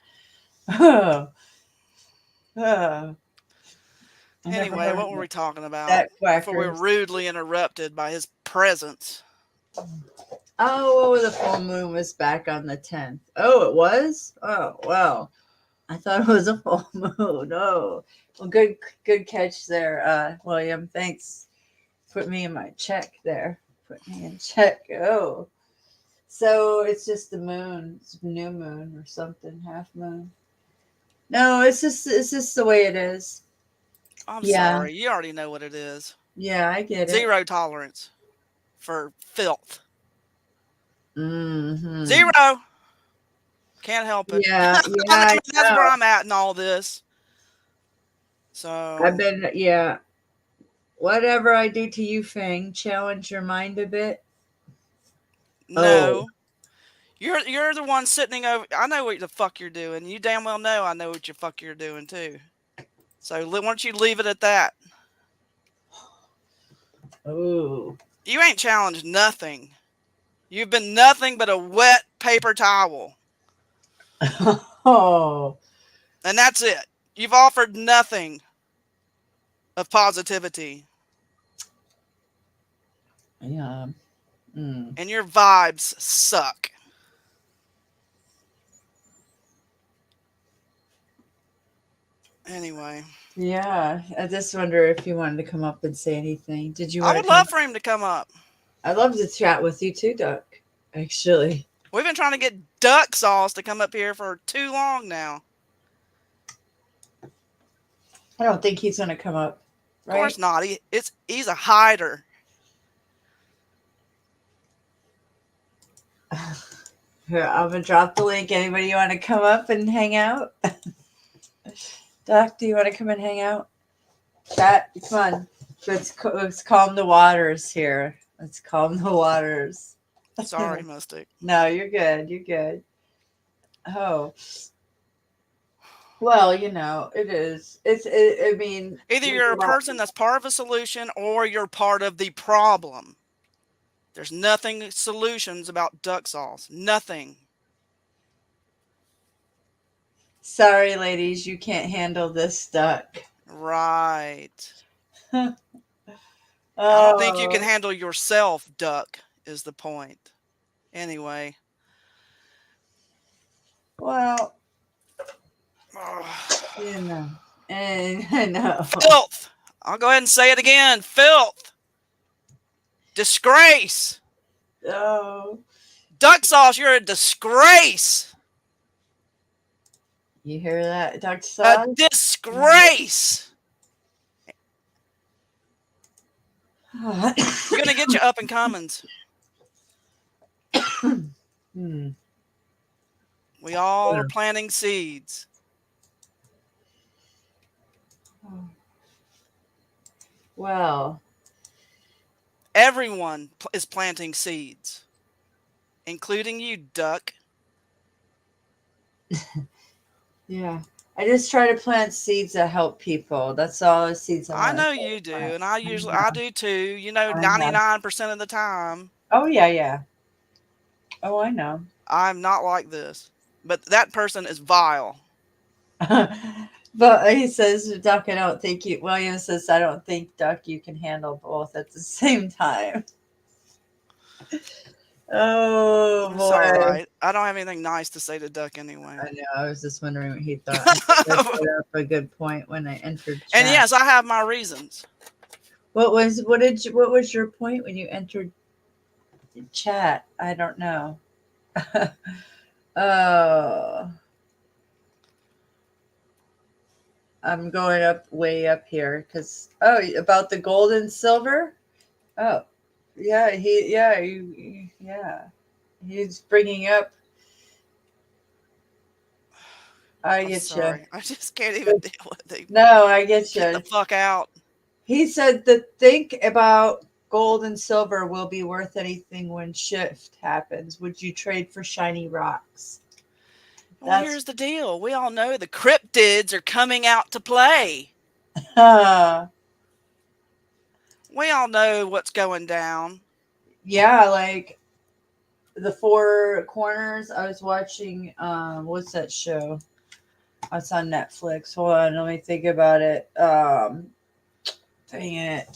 Oh. Anyway, what were we talking about before we were rudely interrupted by his presence? Oh, the full moon was back on the 10th. Oh, it was? Oh, well. I thought it was a full moon. Oh, well, good catch there, William. Thanks. Put me in my check there. Put me in check. Oh, so it's just the moon. It's new moon or something, half moon. No, it's just the way it is. I'm sorry. You already know what it is. Yeah, I get it. Zero tolerance for filth. Mm-hmm. Zero. Can't help it. Yeah, I mean, that's where I'm at in all this. So I've been, yeah. whatever I do to you, Fang, challenge your mind a bit? No. You're the one sitting over. I know what the fuck you're doing. You damn well know I know what the fuck you're doing too. So why don't you leave it at that? Oh. You ain't challenged nothing. You've been nothing but a wet paper towel. Oh. And that's it. You've offered nothing of positivity. Yeah. And your vibes suck. Anyway. Yeah. I just wonder if you wanted to come up and say anything. Did you I want would to come love for him to come up. I'd love to chat with you too, Duck. Actually. We've been trying to get Duck Sauce to come up here for too long now. I don't think he's gonna come up. Of course not. He's a hider. Here, I'm gonna drop the link. Anybody want to come up and hang out? Doc, do you want to come and hang out? Chat, come on. Let's calm the waters here. Let's calm the waters. Sorry, Mystic. No, you're good. You're good. Oh. Well, you know, it is. I mean, Either you're a person that's part of a solution or you're part of the problem. There's nothing solutions about Duck Sauce. Nothing. Sorry, ladies, you can't handle this, Duck. Right. I don't think you can Oh. handle yourself, Duck, is the point. Anyway. Well, you know, and I know. Filth. I'll go ahead and say it again. Filth. Disgrace. Oh. Duck Sauce, you're a disgrace. You hear that, Dr. Sauce? A disgrace. We're going to get you up and comings. We all are planting seeds. Well, everyone is planting seeds, including you, Duck. yeah. I just try to plant seeds that help people. That's all the seeds I want know to you do, plant. and I do too. You know, I know. 99% of the time. Oh, yeah, yeah. Oh, I know. I'm not like this. But that person is vile. But he says, Duck, I don't think you, William says, I don't think, Duck, you can handle both at the same time. Oh, It's boy. all right. I don't have anything nice to say to Duck anyway. I know. I was just wondering what he thought. I put up a good point when I entered chat. And yes, I have my reasons. What was your point when you entered chat? I don't know. Oh. I'm going way up here because about the gold and silver. Oh, yeah, he's bringing up. I get Sorry. you. I just can't even deal with it. No, I get you. Get the fuck out. He said that think about gold and silver will be worth anything when shift happens. Would you trade for shiny rocks? Well, here's the deal. We all know the cryptids are coming out to play. We all know what's going down. Yeah, like the Four Corners. I was watching what's that show? It's on Netflix. Hold on, let me think about it. Dang it.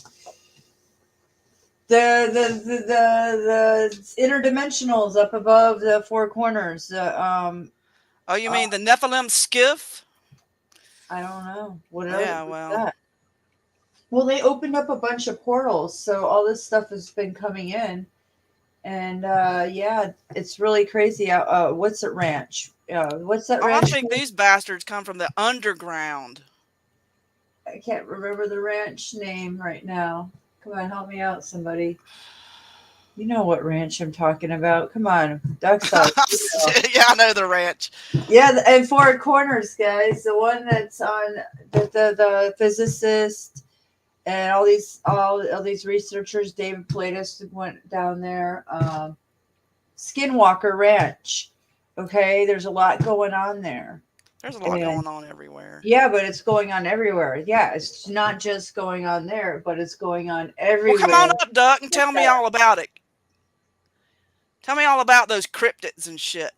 The interdimensionals up above the Four Corners. Oh, you mean the Nephilim skiff? I don't know. What Yeah, else well. is that? Well, they opened up a bunch of portals, so all this stuff has been coming in, and yeah, it's really crazy. What's it ranch? What's that Oh, I ranch? think these bastards come from the underground. I can't remember the ranch name right now. Come on, help me out, somebody. You know what ranch I'm talking about. Come on, Duck Sauce. Yeah, I know the ranch. Yeah, and Four Corners, guys. The one that's on the physicist and all these researchers, David Platus went down there. Skinwalker Ranch. Okay, there's a lot going on there. There's a lot going on everywhere. Yeah, but it's going on everywhere. Yeah, it's not just going on there, but it's going on everywhere. Well, come on up, Duck, and tell me all about it. Tell me all about those cryptids and shit.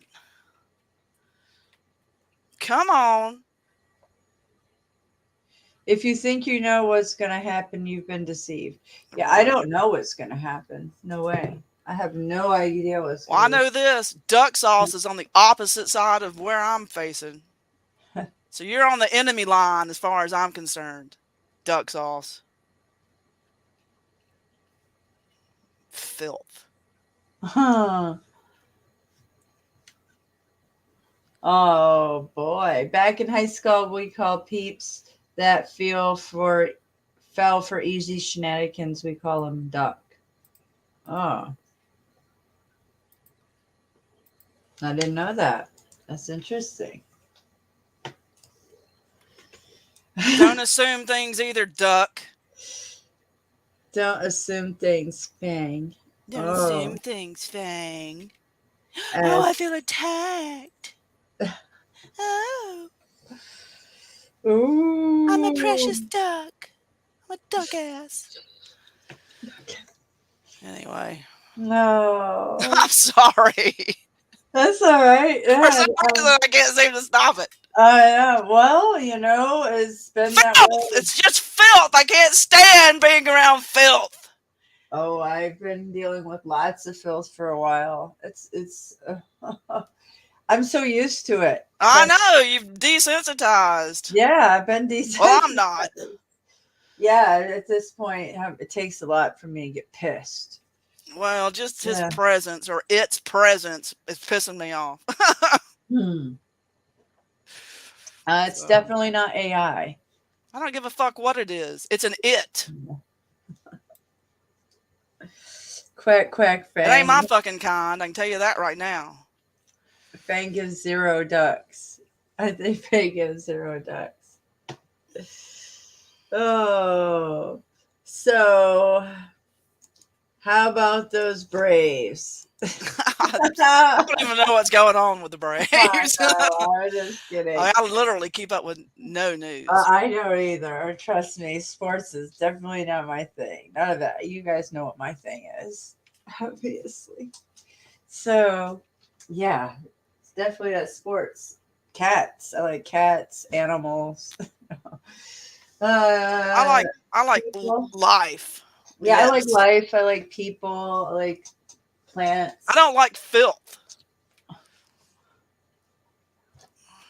Come on. If you think you know what's going to happen, you've been deceived. Yeah, I don't know what's going to happen. No way. I have no idea what's Well, I know this. Duck sauce is on the opposite side of where I'm facing. So you're on the enemy line as far as I'm concerned. Duck sauce. Filth. Huh. Oh boy. Back in high school, we called peeps that fell for easy shenanigans. We call them duck. Oh. I didn't know that. That's interesting. Don't assume things either, Duck. Don't assume things, Fang. Don't assume things, Fang. As- Oh, I feel attacked. Oh. Ooh. I'm a precious duck. I'm a duck ass. Anyway. No. I'm sorry. That's all right. Yeah, For some reason, I can't seem to stop it. Well, you know, it's been that way. It's just filth. I can't stand being around filth. Oh, I've been dealing with lots of filth for a while. I'm so used to it. I know you've desensitized. Yeah, I've been desensitized. Well, I'm not. Yeah, at this point, it takes a lot for me to get pissed. Well, just his Yeah. presence or its presence is pissing me off. It's definitely not AI. I don't give a fuck what it is. It's an it. Quack, quack, It Fang. ain't my fucking kind. I can tell you that right now. Fang gives 0 ducks. I think Fang gives 0 ducks. Oh, so how about those Braves? I don't even know what's going on with the Braves. I'm just kidding. I literally keep up with no news. I don't either. Trust me, sports is definitely not my thing. None of that. You guys know what my thing is, obviously. So, yeah, it's definitely that sports. Cats. I like cats, animals. I like life. Yeah, I like Yes. life. I like people. I like plants. I don't like filth.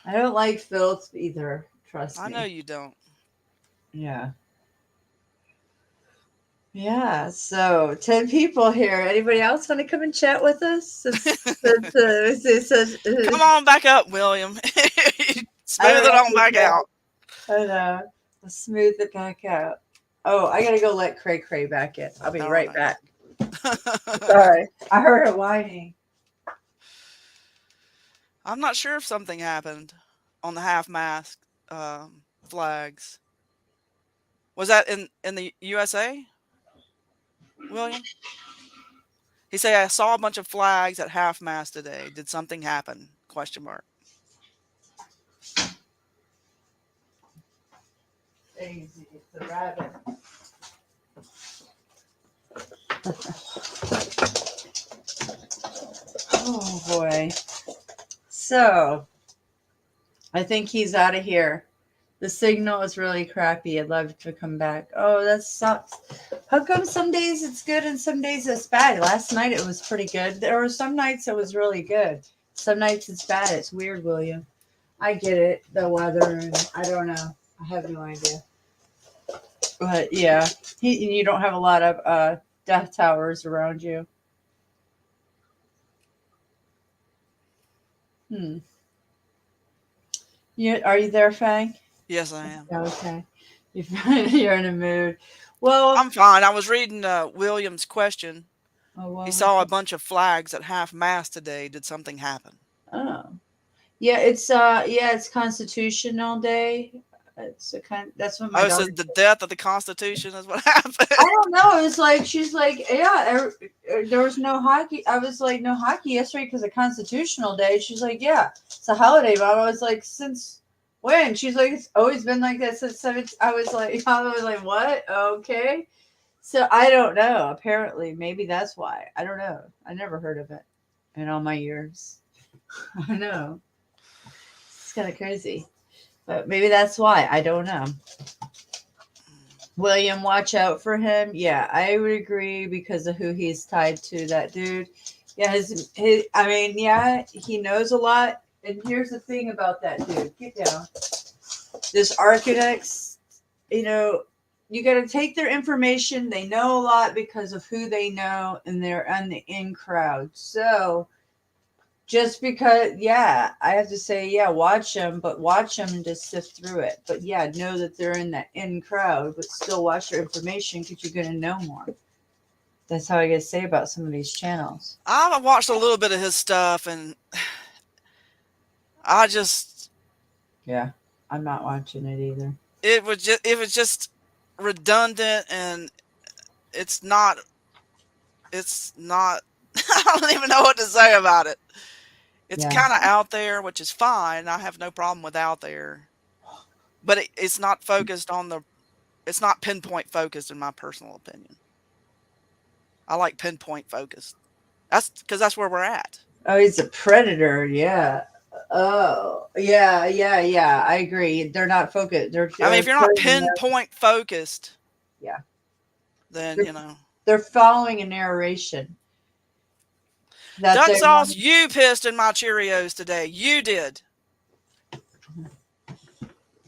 I don't like filth either. Trust me. I know you don't. Yeah. Yeah. So 10 people here. Anybody else want to come and chat with us? Come on back up, William. Smooth it on back out. I know. I'll smooth it back out. Oh, I gotta go let Cray Cray back in. I'll be right back. Sorry. I heard her whining. I'm not sure if something happened on the half-mast flags. Was that in the USA, William? He said, I saw a bunch of flags at half-mast today. Did something happen? Question mark. Daisy, it's a rabbit. Oh boy. So I think he's out of here. The signal is really crappy. I'd love to come back. Oh, that sucks. How come some days it's good and some days it's bad? Last night it was pretty good. There were some nights it was really good. Some nights it's bad. It's weird, William. I get it. The weather and I don't know. I have no idea. But yeah, you don't have a lot of death towers around you. Are you there, Fang? Yes, I am. Okay. You're in a mood. Well, I'm fine. I was reading William's question. Oh, well, He saw a bunch of flags at half-mast today. Did something happen? Oh, yeah. It's Constitutional Day, It's a kind. That's what my Oh, daughter. so the death of the Constitution is what happened. I don't know. It was like she's like, yeah, there was no hockey. I was like, no hockey yesterday because of Constitutional Day. She's like, yeah, it's a holiday. Mom. I was like, since when? She's like, it's always been like that since 17. I was like, what? Okay. So I don't know. Apparently, maybe that's why. I don't know. I never heard of it in all my years. I know. It's kind of crazy. But maybe that's why. I don't know. William, watch out for him. Yeah, I would agree because of who he's tied to, that dude. Yeah, I mean, yeah, he knows a lot. And here's the thing about that dude. Get down. This Architects, you know, you got to take their information. They know a lot because of who they know, and they're on the in crowd. So just because, yeah, I have to say, yeah, watch them, but watch them and just sift through it. But yeah, know that they're in that in crowd, but still watch your information because you're going to know more. That's how I get to say about some of these channels. I've watched a little bit of his stuff, and I just, yeah, I'm not watching it either. It was just redundant, and it's not. I don't even know what to say about it. It's kind of out there, which is fine. I have no problem with out there, but it's not focused on it's not pinpoint focused, in my personal opinion. I like pinpoint focused. That's because that's where we're at. Oh, he's a predator. Yeah. Oh, yeah. I agree. They're not focused. I mean, if you're not pinpoint focused, yeah, then they're following a narration. Duck sauce, you pissed in my Cheerios today. You did.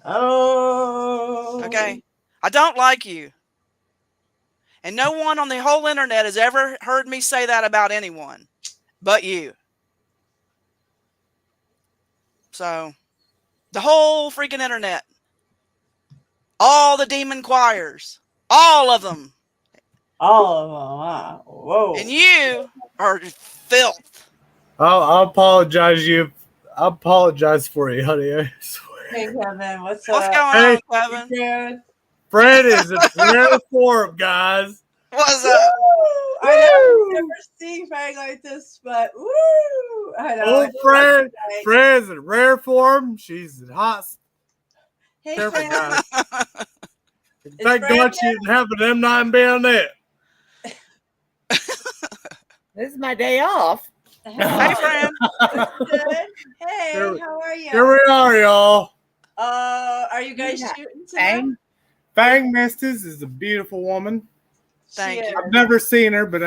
Oh. Okay. I don't like you. And no one on the whole internet has ever heard me say that about anyone but you. So, the whole freaking internet. All the demon choirs. All of them. All of them. Wow. Whoa. And you are filth. I apologize for you, honey. I swear. Hey, Kevin. What's going Hey. on, Kevin? Fred is a rare form, guys. What's up? I know I've never seen Frank like this, but woo! I know. Old Fred. Fred's in rare form. She's in hot. Hey, Careful, Fred. guys. Is Thank Fred God she didn't have an M9 bayonet. This is my day off. Hey, friend. Good. Hey, Here- how are you? Here we are, y'all. Are you guys shooting tonight? Fang Mistis is a beautiful woman. Thank you. I've never seen her, but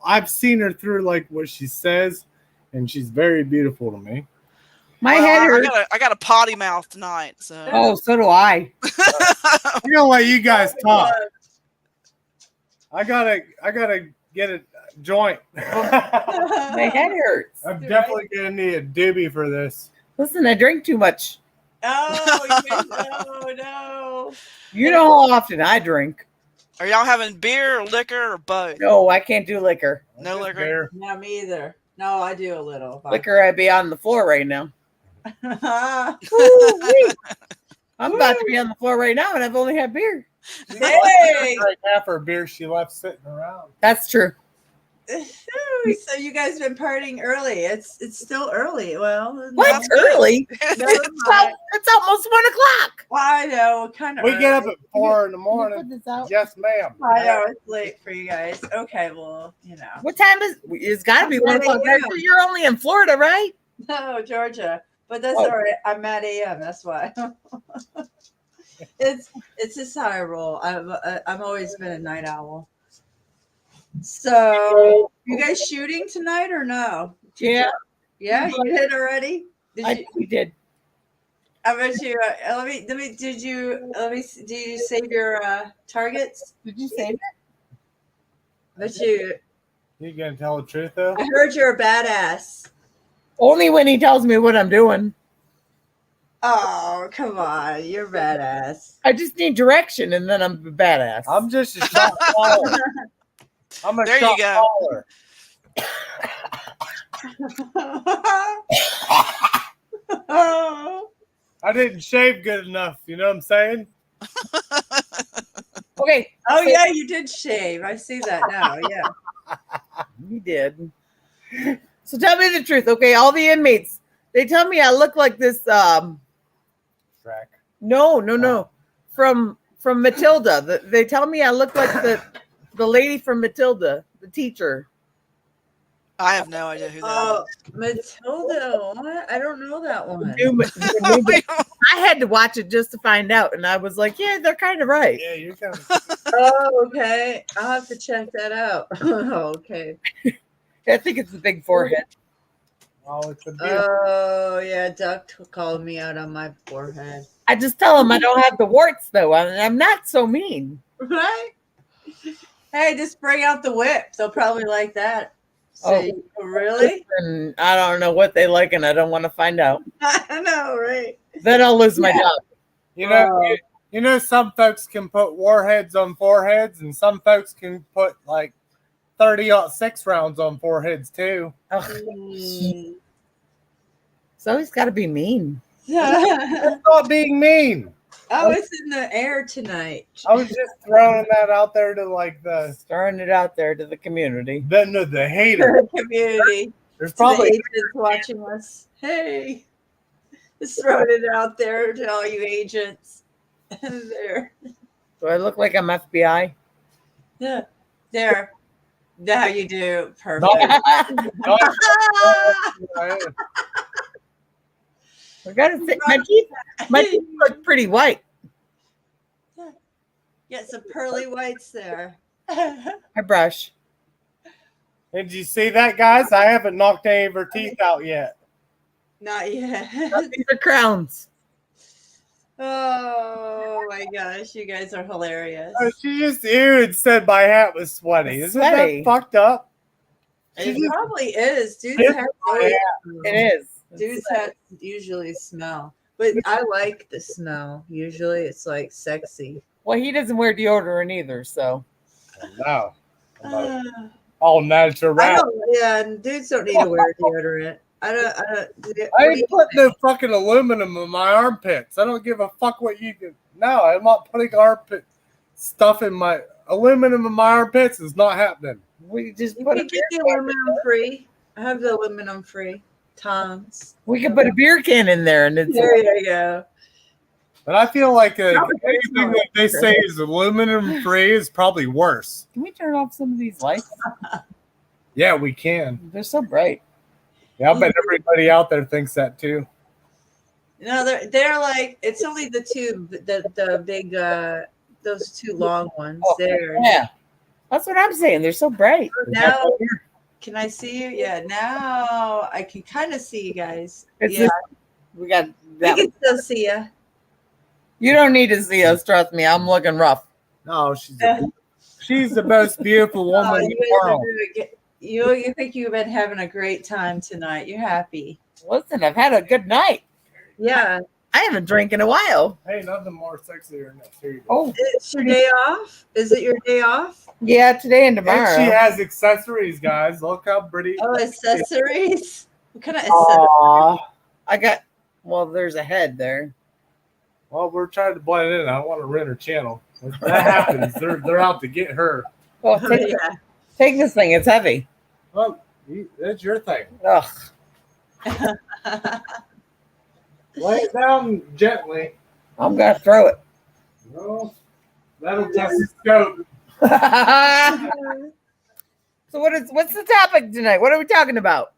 I've seen her through like what she says, and she's very beautiful to me. My head hurts. I got a potty mouth tonight, so. Oh, so do I. I'm gonna let you guys talk. I gotta get a joint. My head hurts. I'm definitely gonna need a doobie for this. Listen, I drink too much. Oh, no. You know how often I drink. Are y'all having beer or liquor or both? No, I can't do liquor. No liquor? No, me either. No, I do a little. Liquor, I'd be on the floor right now. Woo-wee. I'm about to be on the floor right now, and I've only had beer. Hey! Right now for a beer she left sitting around. That's true. So you guys been partying early. It's still early. Well, What's early? It's almost 1 o'clock. Well, I know, kind of. We get up at 4 in the morning. Yes, ma'am. I know it's late for you guys. Okay, well, What time is it's gotta be 1 o'clock. 9 a.m. You're only in Florida, right? No, Georgia. But that's Oh. all right. I'm at AM. That's why. It's just how I roll. I've always been a night owl. So, you guys shooting tonight or no? Yeah. Yeah, you did already. We did. I bet you. Did you save your targets? Did you save it? Bet you. You gonna tell the truth though? I heard you're a badass. Only when he tells me what I'm doing. Oh, come on. You're badass. I just need direction, and then I'm a badass. I'm just a shot caller. I'm a There you shot go. caller. I didn't shave good enough. You know what I'm saying? Okay. Oh so- yeah, you did shave. I see that now. Yeah. You did. So tell me the truth, okay? All the inmates, they tell me I look like this. Shrek. No. From Matilda. They tell me I look like the lady from Matilda, the teacher. I have no idea who that Oh, is. Matilda. What? I don't know that one. I had to watch it just to find out, and I was like, yeah, they're kind of right. Yeah, you're kind of. Oh, okay. I'll have to check that out. Oh, okay. I think it's the big forehead. Oh, it's a Oh, yeah. Duck called me out on my forehead. I just tell them I don't have the warts, though. I'm not so mean. Right? Hey, just bring out the whip. They'll probably like that. Say, oh, really? And I don't know what they like, and I don't want to find out. I know, right? Then I'll lose my job. You know, some folks can put warheads on foreheads, and some folks can put like 30-06 rounds on foreheads too. So he's got to be mean. That's not being mean. Oh, it's in the air tonight. I was just throwing that out there to like throwing it out there to the community. The hater community. There's To probably the agents watching us. Hey, just throwing it out there to all you agents. There. Do I look like I'm FBI? Yeah. There. Now you do. Perfect. I gotta say, my teeth look pretty white. Get some pearly whites there. I brush. Did you see that, guys? I haven't knocked any of her teeth out yet. Not yet. These are crowns. Oh my gosh, you guys are hilarious. Oh, she just ew and said my hat was sweaty. Isn't Sweaty. that fucked up? It probably is. Dudes It's have my hat. It is. Dudes have usually smell. But I like the smell. Usually it's like sexy. Well, he doesn't wear deodorant either, so. No. All natural. I don't, yeah, and dudes don't need to wear deodorant. I ain't putting no fucking aluminum in my armpits. I don't give a fuck what you do. No, I'm not putting armpit stuff in my aluminum in my armpits. Is not happening. We just You can get the aluminum free. I have the aluminum free tongs. We can put a beer can in there, and it's There you go. But I feel like anything smell. that they say is aluminum free is probably worse. Can we turn off some of these lights? Yeah, we can. They're so bright. Yeah, I bet everybody out there thinks that too. No, they're like it's only the two, the big those two long ones there. Yeah, that's what I'm saying. They're so bright. Now, can I see you? Yeah, now I can kind of see you guys. It's Yeah, we got I that. can still see you. You don't need to see us. Trust me. I'm looking rough. No, she's the most beautiful woman in the world. You think you've been having a great time tonight. You're happy. Listen, I've had a good night. Yeah. I haven't drank in a while. Hey, nothing more sexier than that. Here you go. Oh, It's your day off? Is it your day off? yeah, today and tomorrow. And she has accessories, guys. Look how pretty. Oh, accessories? What kind of accessories? Aw, I got. Well, there's a head there. Well, we're trying to blend in. I don't want to rent her channel. If that happens, they're out to get her. Well, take this thing. It's heavy. Well, that's your thing. Ugh. Lay it down gently. I'm gonna throw it. No, that'll test the scope. So what's the topic tonight? What are we talking about?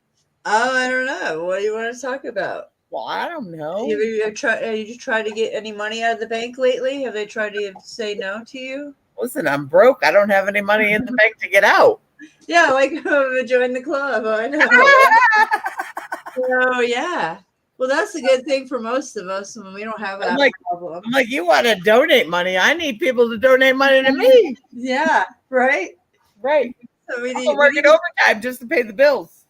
Oh, I don't know. What do you want to talk about? Well, I don't know. Have you tried to get any money out of the bank lately? Have they tried to say no to you? Listen, I'm broke. I don't have any money in the bank to get out. Yeah, like join the club. Oh, I know. Oh, yeah. Well, that's a good thing for most of us when we don't have that problem. I'm like, you want to donate money? I need people to donate money to me. Yeah, right? Right. So we I'm working overtime just to pay the bills.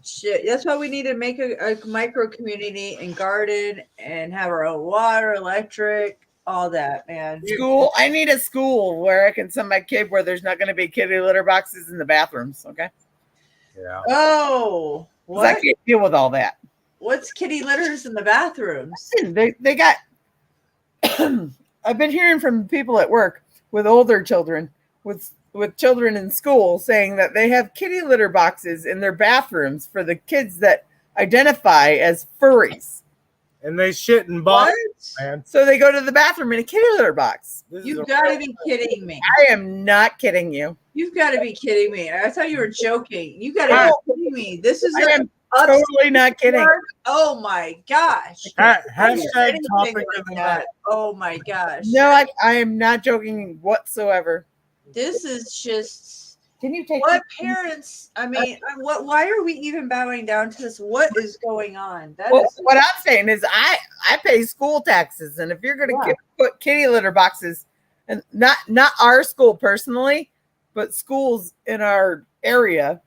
Shit, that's why we need to make a micro community and garden and have our own water, electric, all that, man. School. I need a school where I can send my kid where there's not going to be kitty litter boxes in the bathrooms. Okay. Yeah. Oh, 'Cause I can't deal with all that. What's kitty litters in the bathrooms? They got. I've been hearing from people at work with older children, with children in school, saying that they have kitty litter boxes in their bathrooms for the kids that identify as furries. And they shit in boxes, man. So they go to the bathroom in a kitty litter box. You've got to be kidding me. I am not kidding you. You've got to be kidding me. I thought you were joking. You got to be kidding me. This is I am totally not kidding. Oh my gosh. Hashtag topic of the night. Oh my gosh. No, I am not joking whatsoever. This is just. Can you take what parents? I mean, what? Why are we even bowing down to this? What is going on? What I'm saying is, I pay school taxes, and if you're going to put kitty litter boxes, and not our school personally, but schools in our area,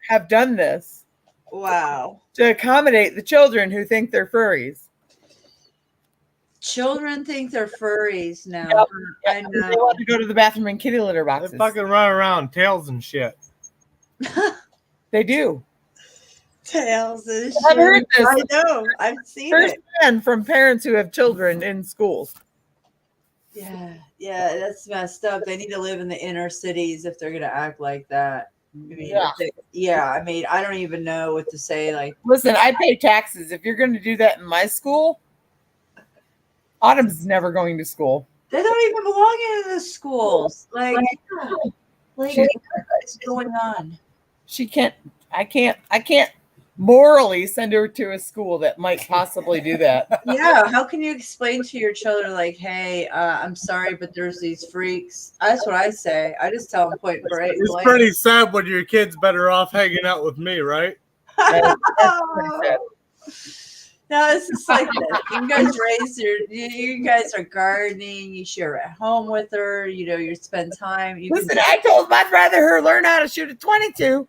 have done this. Wow. To accommodate the children who think they're furries. Children think they're furries now. Yep. I know. They want to go to the bathroom in kitty litter boxes. They fucking run around tails and shit. They do. Tails and I've heard this. I know. I've seen it. Firsthand from parents who have children in schools. Yeah, that's messed up. They need to live in the inner cities if they're gonna act like that. I mean, I mean, I don't even know what to say. Like, listen, I pay taxes. If you're going to do that in my school, Autumn's never going to school. They don't even belong in the schools. Like what is going on? I can't morally send her to a school that might possibly do that. Yeah, how can you explain to your children, like, hey, I'm sorry, but there's these freaks? That's what I say. I just tell them point blank. It's pretty sad when your kid's better off hanging out with me, right? No, it's just like that. You guys you guys are gardening. You share at home with her. You know, you spend time. Listen, I told them I'd rather her learn how to shoot a 22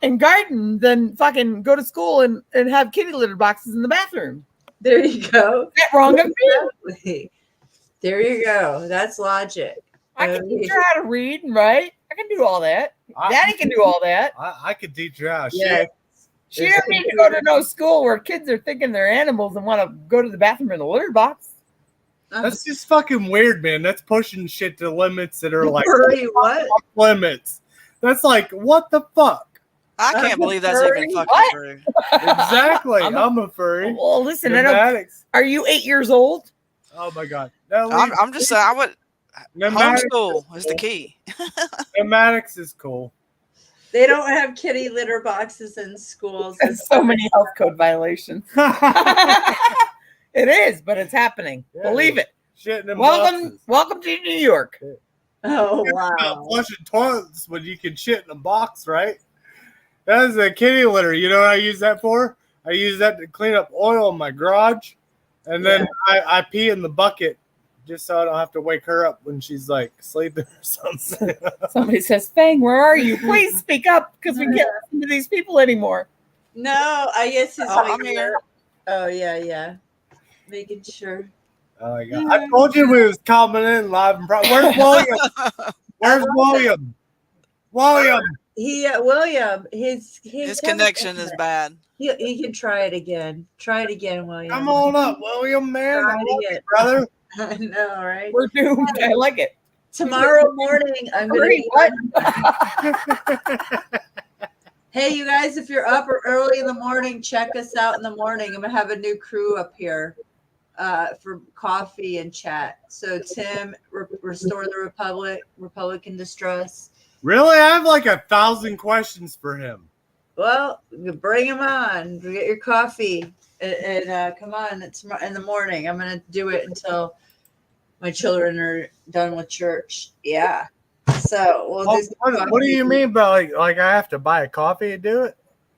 and garden than fucking go to school and have kitty litter boxes in the bathroom. There you go. Is that wrong of me? There you go. That's logic. I can teach her how to read and write. I can do all that. Daddy can do all that. I could teach her how to Yeah. shit. She doesn't need to go to no school where kids are thinking they're animals and want to go to the bathroom in a litter box. That's just fucking weird, man. That's pushing shit to limits that are like what? Limits. That's like, what the fuck? I can't believe that's even fucking What? true. Exactly. I'm a furry. Well, listen, Pneumatics. are you 8 years old? Oh my god. I'm just saying, I would Pneumatics homeschool is the key. Pneumatics is cool. They don't have kitty litter boxes in schools. There's so many health code violations. It is, but it's happening. Believe it. Shitting in Welcome to New York. Oh You're wow! not flushing toilets when you can shit in a box, right? That is a kitty litter. You know what I use that for? I use that to clean up oil in my garage, and then I pee in the bucket just so I don't have to wake her up when she's like sleeping or something. Somebody says, "Fang, where are you? Please speak up because we can't listen to these people anymore." No, I guess it's I'm here. Oh yeah. Making sure. Oh my god! I told you we was coming in live and proud. Where's William? Where's William? William. William. His connection is bad. He can try it again. Try it again, William. Come on up, William, man. Try I it love again. you, brother. I know, right? We're doomed. I like it. Tomorrow morning, I'm gonna be Hey, you guys, if you're up early in the morning, check us out in the morning. I'm gonna have a new crew up here for coffee and chat. So Tim, Restore the Republic, Republican Distress. Really? I have like 1,000 questions for him. Well, bring him on. Get your coffee and come on. It's in the morning. I'm gonna do it until my children are done with church. Yeah. So we'll do What do you mean by like I have to buy a coffee to do it?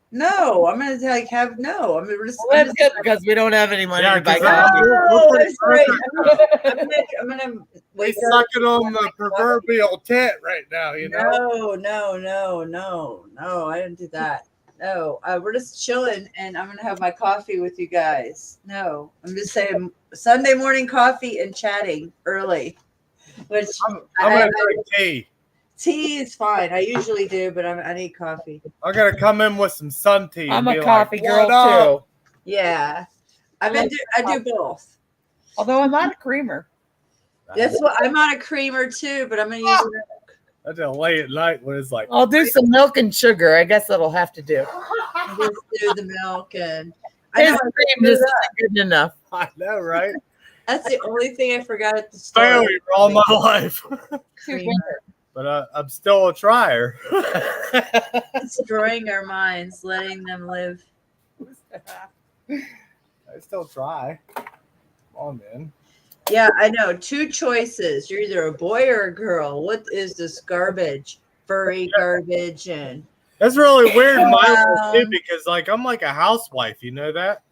No, I'm gonna That's good because we don't have any money to buy Oh, that's right. I'm gonna We're sucking on the proverbial tent right now, you know. No, I didn't do that. No, we're just chilling, and I'm gonna have my coffee with you guys. No, I'm just saying Sunday morning coffee and chatting early. Which I'm gonna drink tea. Tea is fine. I usually do, but I need coffee. I gotta come in with some sun tea. I'm and a be coffee like, girl "What up?" too. Yeah, I do both. Although I'm not a creamer. That's what I'm on a creamer too, but I'm gonna use it. I just late at night when it's like, I'll do some milk and sugar. I guess that'll have to do. Just do the milk and I His know I cream can do just that. isn't good enough. I know, right? That's the only thing I forgot at the store. Failure all my life. Creamer. But I'm still a trier. Destroying our minds, letting them live. I still try. Come on, man. Yeah, I know. Two choices. You're either a boy or a girl. What is this garbage? Furry garbage and That's really weird in my world too, Brown. because like I'm like a housewife, you know that?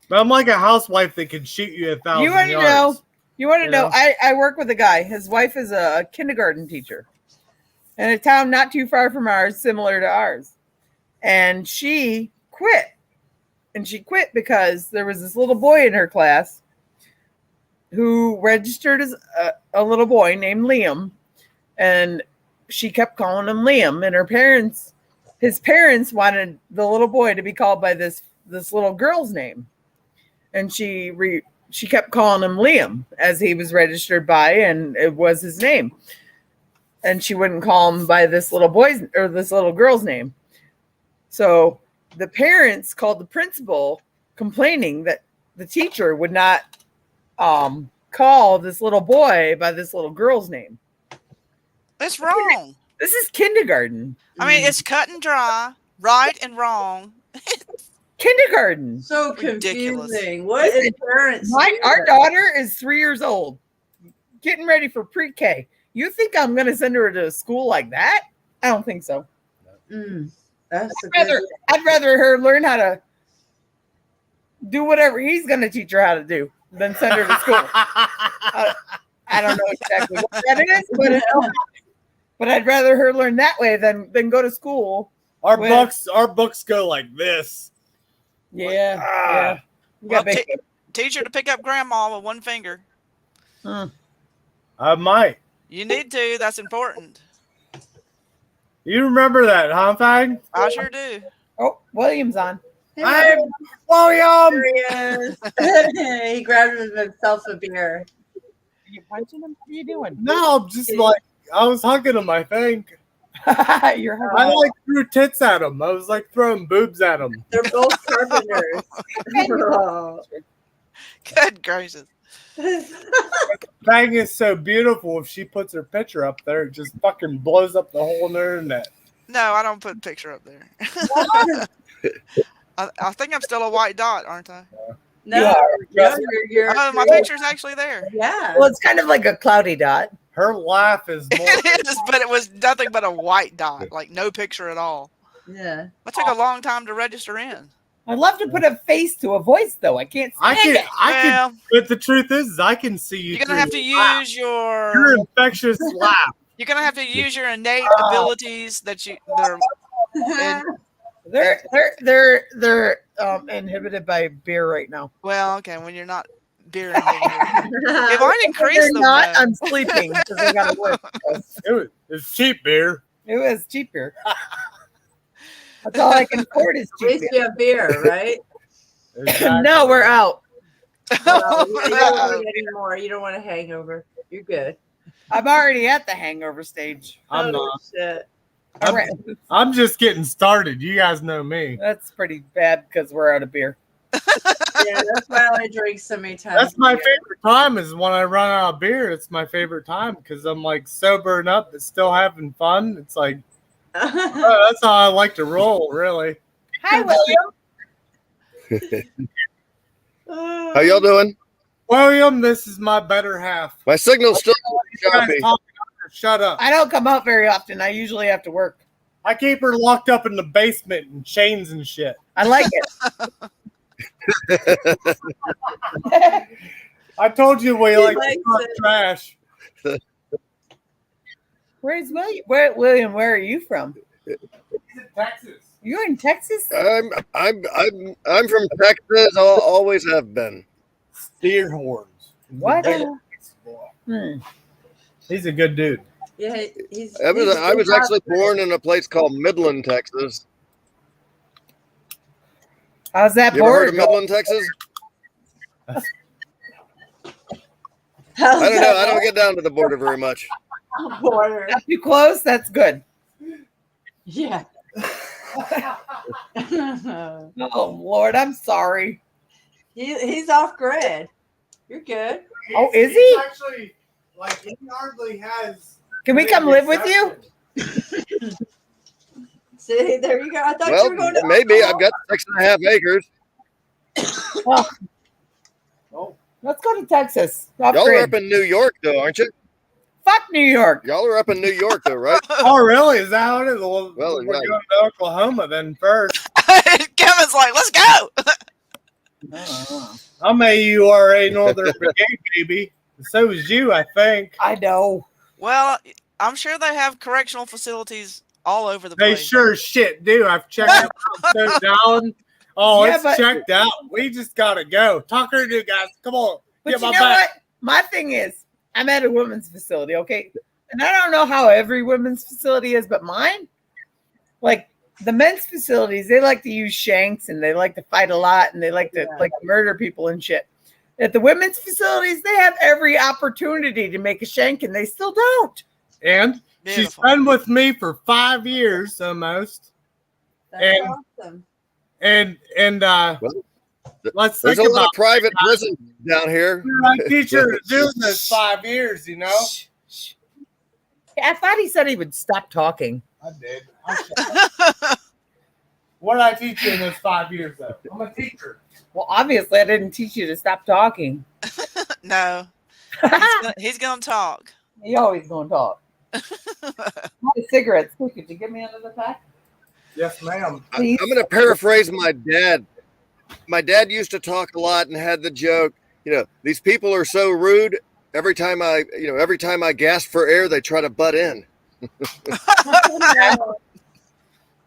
But I'm like a housewife that can shoot you 1,000 You want to know? yards. You want to You know? know? I work with a guy. His wife is a kindergarten teacher in a town not too far from ours, similar to ours. And she quit. And she quit because there was this little boy in her class who registered as a little boy named Liam. And she kept calling him Liam. And his parents wanted the little boy to be called by this little girl's name. And she kept calling him Liam as he was registered by, and it was his name. And she wouldn't call him by this little boy's or this little girl's name. So the parents called the principal complaining that the teacher would not call this little boy by this little girl's name. It's wrong. This is kindergarten. I mean, it's cut and dry, right and wrong. Kindergarten. So Ridiculous. confusing. What is parents? Our daughter is 3 years old, getting ready for pre-K. You think I'm going to send her to a school like that? I don't think so. That's a I'd rather her learn how to do whatever he's going to teach her how to do than send her to school. I don't know exactly what that is, but I'd rather her learn that way than go to school. Our with- books go like this. Yeah. Yeah. You Well, got big- teach her to pick up grandma with one finger. I might. You need to. That's important. You remember that, huh, Fag? I sure do. Oh, William's on. I'm William. There he is. He grabbed himself a beer. Are you punching him? What are you doing? No, just like I was hugging him, I think. You're I like threw tits at him. I was like throwing boobs at him. They're both carpenters. Oh. Good gracious. Fang is so beautiful. If she puts her picture up there, it just fucking blows up the whole internet. No, I don't put a picture up there. I think I'm still a white dot, aren't I? No, you're Oh, my picture's actually there. Yeah. Well, it's kind of like a cloudy dot. Her laugh is more. It is, but it was nothing but a white dot, like no picture at all. Yeah. It took a long time to register in. I'd love to put a face to a voice, though. I can't I stand can, it. I Well, can, but the truth is, I can see you. You're gonna through have to your laugh. use your. Your infectious laugh. You're gonna have to use your innate abilities that you. And, They're inhibited by beer right now. well, okay, when you're not beer inhibited. If I increase They're them, not. though. I'm sleeping because I got to work. It's cheap beer. It was cheaper. That's all I can afford is At least cheap you have beer, right? beer. No, we're out. Well, you don't want it anymore. You don't want a hangover. You're good. I'm already at the hangover stage. I'm Oh, not. shit. All right. I'm just getting started. You guys know me. That's pretty bad because we're out of beer. Yeah, that's why I only drink so many times. That's my a year. favorite time is when I run out of beer. It's my favorite time because I'm like sobering up but still having fun. It's like that's how I like to roll, really. Hi, William. How y'all doing? William, this is my better half. My signal's still You guys choppy. talk- Shut up. I don't come out very often. I usually have to work. I keep her locked up in the basement in chains and shit. I like it. I told you we He like to likes talk it. trash. Where's William? William, where are you from? He's in Texas. You're in Texas? I'm from Texas. Always have been. Steer horns. What? Hmm. He's a good dude. Yeah, he's. I was he's good actually doctor. born in a place called Midland, Texas. How's that You ever heard border of going? Midland, Texas? How's I don't know. that I don't get down to the border very much. border? Not too close. That's good. Yeah. Oh Lord, I'm sorry. He's off grid. You're good. Oh, is He's he? actually like he hardly has. Can we come live with you? See, there you go. I thought you Well, were going to maybe. I've got 6.5 acres. Oh, let's go to Texas. Off Y'all are grid. up in New York, though, aren't you? Fuck New York. Y'all are up in New York, though, right? Oh, really? Is that how it is? Well, Well, we're yeah. going to Oklahoma then first. Kevin's like, let's go. I'm a URA Northern Brigade, baby. So is you, I think. I know. Well, I'm sure they have correctional facilities all over the They place. sure as shit do. I've checked it out down. Oh, Yeah, it's but- checked out. We just gotta go. Talker to guys. Come on. But Get you my know back. what? My thing is, I'm at a women's facility, okay? And I don't know how every women's facility is, but mine, like the men's facilities, they like to use shanks and they like to fight a lot and they like to like murder people and shit. At the women's facilities, they have every opportunity to make a shank and they still don't. And she's been with me for 5 years almost. That's and awesome. and let's There's think a lot about of private prisons down here. my teacher doing this 5 years, you know. I thought he said he would stop talking. I did. What did I teach you in those 5 years, though? I'm a teacher. Well, obviously, I didn't teach you to stop talking. No. He's gonna talk. He always going to talk. My cigarettes. Could you give me another pack? Yes, ma'am. I'm going to paraphrase my dad. My dad used to talk a lot and had the joke, you know, these people are so rude. Every time I gasp for air, they try to butt in.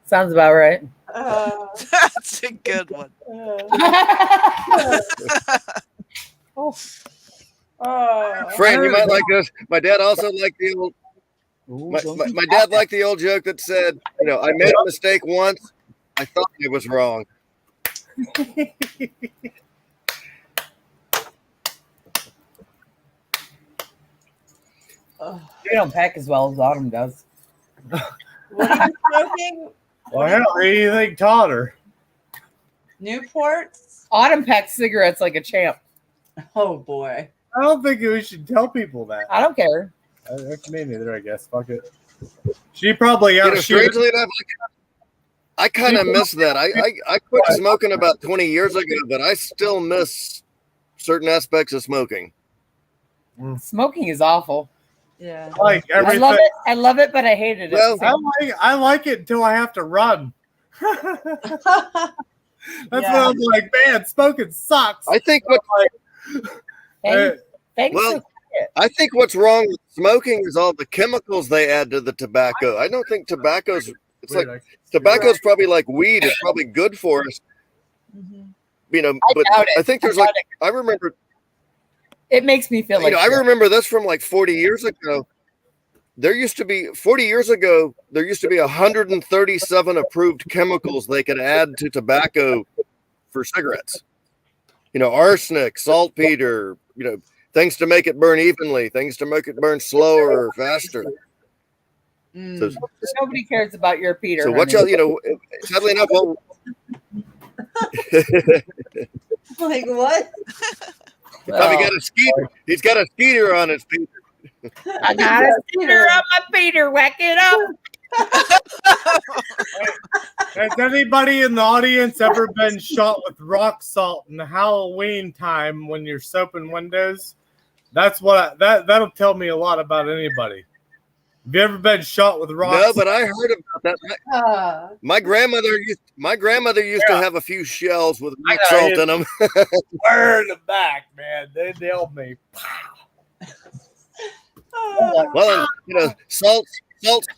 Sounds about right. That's a good one. Fran, you might like this. My dad also liked the old. My dad liked the old joke that said, you know, I made a mistake once. I thought it was wrong. You don't pack as well as Autumn does. What are you smoking? Well, hell, what do you think taught her? Newports? Autumn packs cigarettes like a champ. Oh boy. I don't think we should tell people that. I don't care. Me neither, I guess. Fuck it. She probably You got know, strangely enough, I kind of miss that. I quit smoking about 20 years ago, but I still miss certain aspects of smoking. Smoking is awful. Yeah. Like I everything. love it. I love it, but I hate it. Well, I like it until I have to run. That's when I'm like, man, smoking sucks. I think what I think what's wrong with smoking is all the chemicals they add to the tobacco. I don't think tobacco's tobacco's probably like weed. It's probably good for us. You know, but doubt it. I think there's I like doubt it. I remember It makes me feel like I remember this from like 40 years ago. There used to be 40 years ago, there used to be 137 approved chemicals they could add to tobacco for cigarettes. You know, arsenic, saltpeter, you know, things to make it burn evenly, things to make it burn slower or faster. So, nobody cares about your Peter. so what honey. y'all, you know, sadly enough, well, Like what? Tommy got a skeeter. He's got a skeeter on his Peter. I got a Peter on my Peter. Whack it up. Has anybody in the audience ever been shot with rock salt in the Halloween time when you're soaping windows? That's what that'll tell me a lot about anybody. Have you ever been shot with rock No, salt? but I heard about that. My grandmother used to have a few shells with rock I know, salt you- in them. Where in the back, man? They nailed me. Well, and, you know, salt's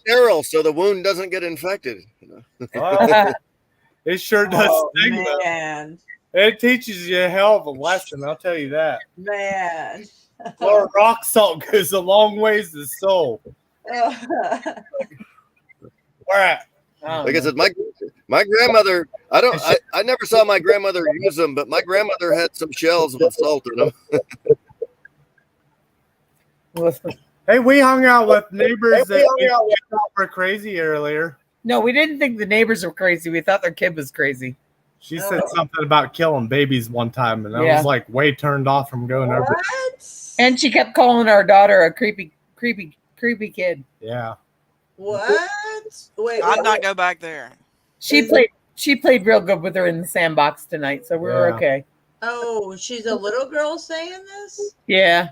sterile, so the wound doesn't get infected. You know? It sure does sting, though. Man. It teaches you a hell of a lesson, I'll tell you that. Man. Or rock salt goes a long ways to the soul. Where at? Like I said, my grandmother. I never saw my grandmother use them, but my grandmother had some shells with salt in them. Hey, we hung out with neighbors that were crazy earlier. No, we didn't think the neighbors were crazy. We thought their kid was crazy. She said something about killing babies one time, and I Yeah. was like way turned off from going over. And she kept calling our daughter a creepy kid. Yeah. What? Wait, I'd not go back there. She played real good with her in the sandbox tonight, so we were Yeah. okay. Oh, she's a little girl saying this? Yeah.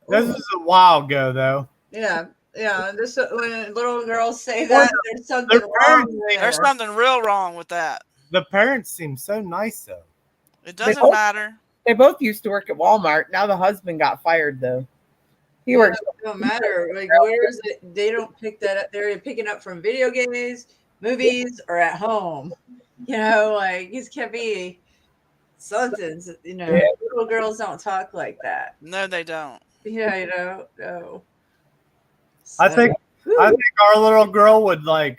This is a while ago, though. Yeah. Yeah. This when little girls say that, there's something Their wrong parents- there. There's something real wrong with that. The parents seem so nice, though. It doesn't both- matter. They both used to work at Walmart. Now the husband got fired, though. He works. It don't matter. Like, where is it? They don't pick that up. They're picking up from video games, movies, or at home. You know, like he's can't be something. You know, Yeah. little girls don't talk like that. No, they don't. Yeah, you know, no. I think our little girl would like.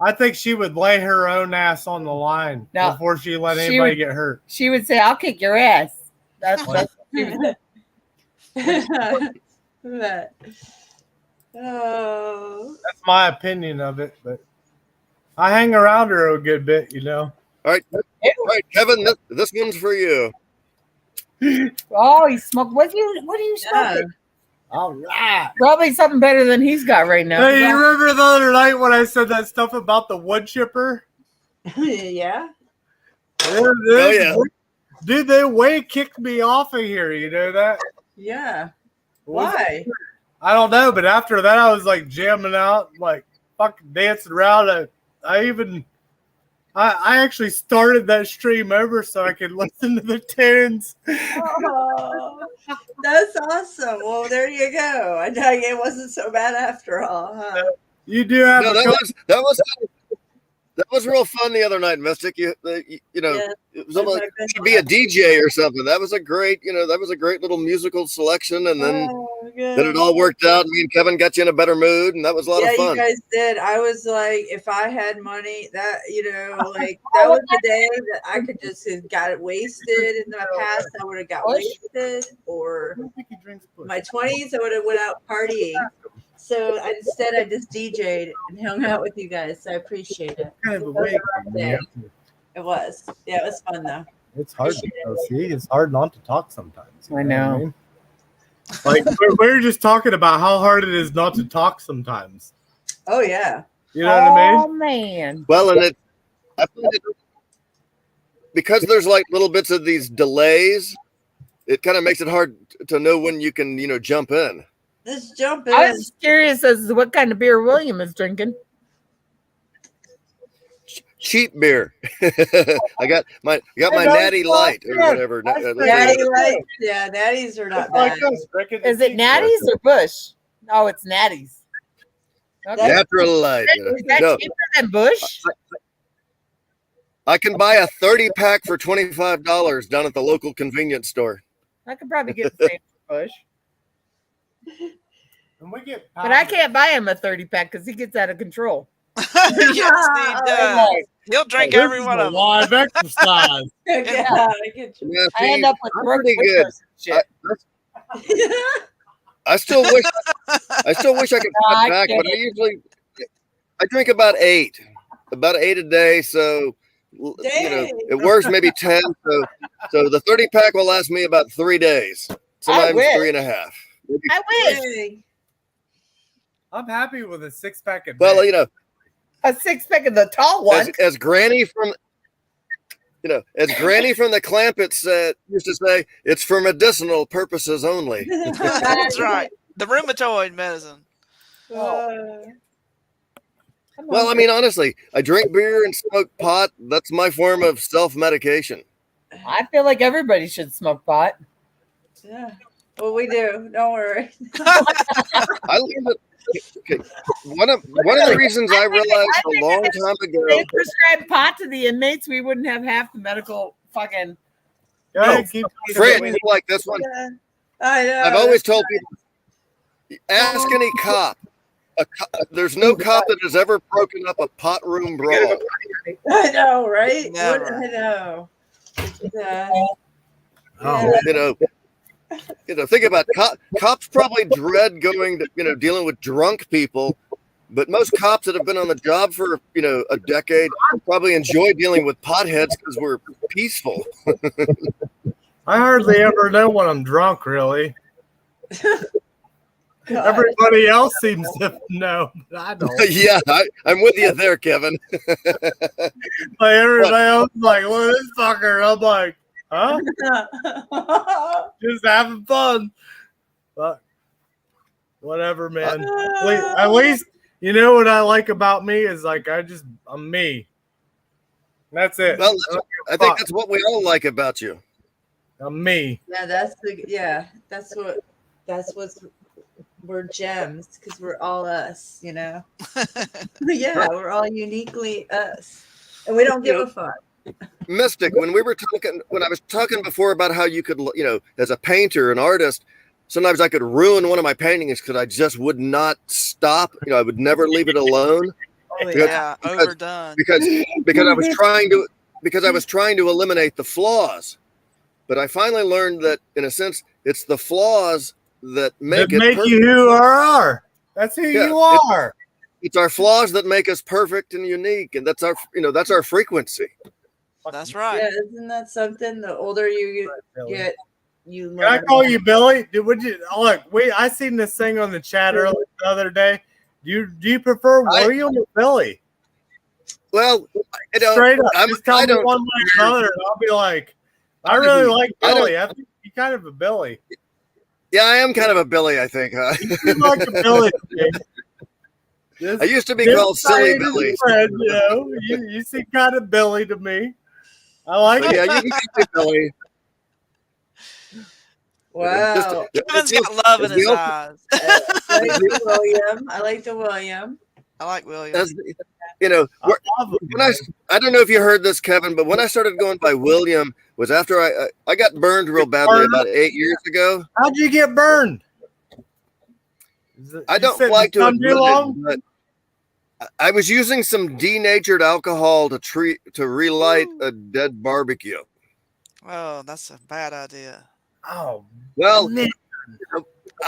I think she would lay her own ass on the line No, before she let she anybody would- get hurt. She would say, "I'll kick your ass." That's what she would say. But, oh, That's my opinion of it, but I hang around her a good bit, you know. All right, Kevin, this one's for you. Oh, he smoked. What are you smoking? All right. Probably something better than he's got right now. Hey, you remember the other night when I said that stuff about the wood chipper? yeah. Oh, yeah. Dude, they way kicked me off of here. You know that? Yeah. Why? I don't know, but after that, I was like jamming out, like fucking dancing around. I actually started that stream over so I could listen to the tunes. Oh, that's awesome. Well, there you go. I tell you, it wasn't so bad after all, huh? You do have No, that was real fun the other night, Mystic. You know, it was almost like you should be a DJ or something. That was a great, little musical selection, and then it all worked out. Me and Kevin got you in a better mood, and that was a lot of fun. You guys did. I was like, if I had money, that like that was the day that I could just have got it wasted in the past. I would have got wasted, or my 20s, I would have went out partying. So instead, I just DJ'd and hung out with you guys. So I appreciate it. Kind of a way. It was. Yeah, it was fun though. It's hard to go see. It's hard not to talk sometimes. I know. mean? Like we were just talking about how hard it is not to talk sometimes. Oh yeah. You know what I mean? Oh man. Well, and I find it because there's like little bits of these delays. It kind of makes it hard to know when you can, jump in. Let's jump in. I was curious as to what kind of beer William is drinking. Cheap beer. I got my Natty Light or whatever. Natty Lights. Yeah, Natties are not bad. Is it Natty's or Bush? No, it's Natty's. Okay. Natural Light. Is that No, cheaper than Bush? I can buy a 30-pack for $25 down at the local convenience store. I could probably get the same for Bush. And we get But I can't buy him a 30-pack because he gets out of control. Yes, he does. He'll drink every one of them. live exercise. Yeah, I get you. Yeah, I end up with I'm Brooke pretty good. Shit. I still wish I could No, I cut back, get but I drink about 8 a day. So it works maybe 10. So the 30-pack will last me about 3 days, sometimes wish. 3.5. I wish. I'm happy with a 6-pack of Well, A 6-pack of the tall one. as Granny from the Clampets used to say, it's for medicinal purposes only. That's right. The rheumatoid medicine. Well, I mean, honestly, I drink beer and smoke pot. That's my form of self-medication. I feel like everybody should smoke pot. Yeah. Well, we do. Don't worry. I learned it. Okay. One of the reasons I realized a long time ago. If they prescribed pot to the inmates, we wouldn't have half the medical fucking. No, Fred, you like this one? I know. I've always told people, Ask any cop. There's no cop that has ever broken up a pot room brawl. I know, right? Never. I know. Think about cops probably dread going to, dealing with drunk people, but most cops that have been on the job for, a decade probably enjoy dealing with potheads because we're peaceful. I hardly ever know when I'm drunk, really. Everybody else seems to know, but I don't. Yeah, I'm with you there, Kevin. Like everybody else is like, look at this fucker. I'm like, huh? Just having fun. But whatever, man. At least you know what I like about me is like I'm me. That's it. Well, I think that's what we all like about you. I'm me. Yeah, that's what's we're gems because we're all us, Yeah, we're all uniquely us, and we don't give a fuck. Mystic, when I was talking before about how you could, as a painter, an artist, sometimes I could ruin one of my paintings because I just would not stop. I would never leave it alone. Overdone. Because I was trying to eliminate the flaws. But I finally learned that, in a sense, it's the flaws that make you who you are. That's who you are. It's our flaws that make us perfect and unique, and that's our frequency. That's right. Yeah, isn't that something? The older you get, you learn. Can I call you Billy? Would you look? I seen this thing on the chat earlier the other day. Do you prefer William or Billy? Well, straight up, just tell me one way or another, and I'll be like, I really like Billy. I think you're kind of a Billy. Yeah, I am kind of a Billy, I think. Huh? You seem like a Billy. I used to be called Silly Billy. Friend, you seem kind of Billy to me. I like it. Yeah, you can call me Billy. Wow. Kevin's got love in his eyes. I like the William. I like William. I don't know if you heard this, Kevin, but when I started going by William was after I got burned real badly about 8 years ago. How'd you get burned? I don't like to admit it, but I was using some denatured alcohol to relight a dead barbecue. Oh, that's a bad idea. Oh, well,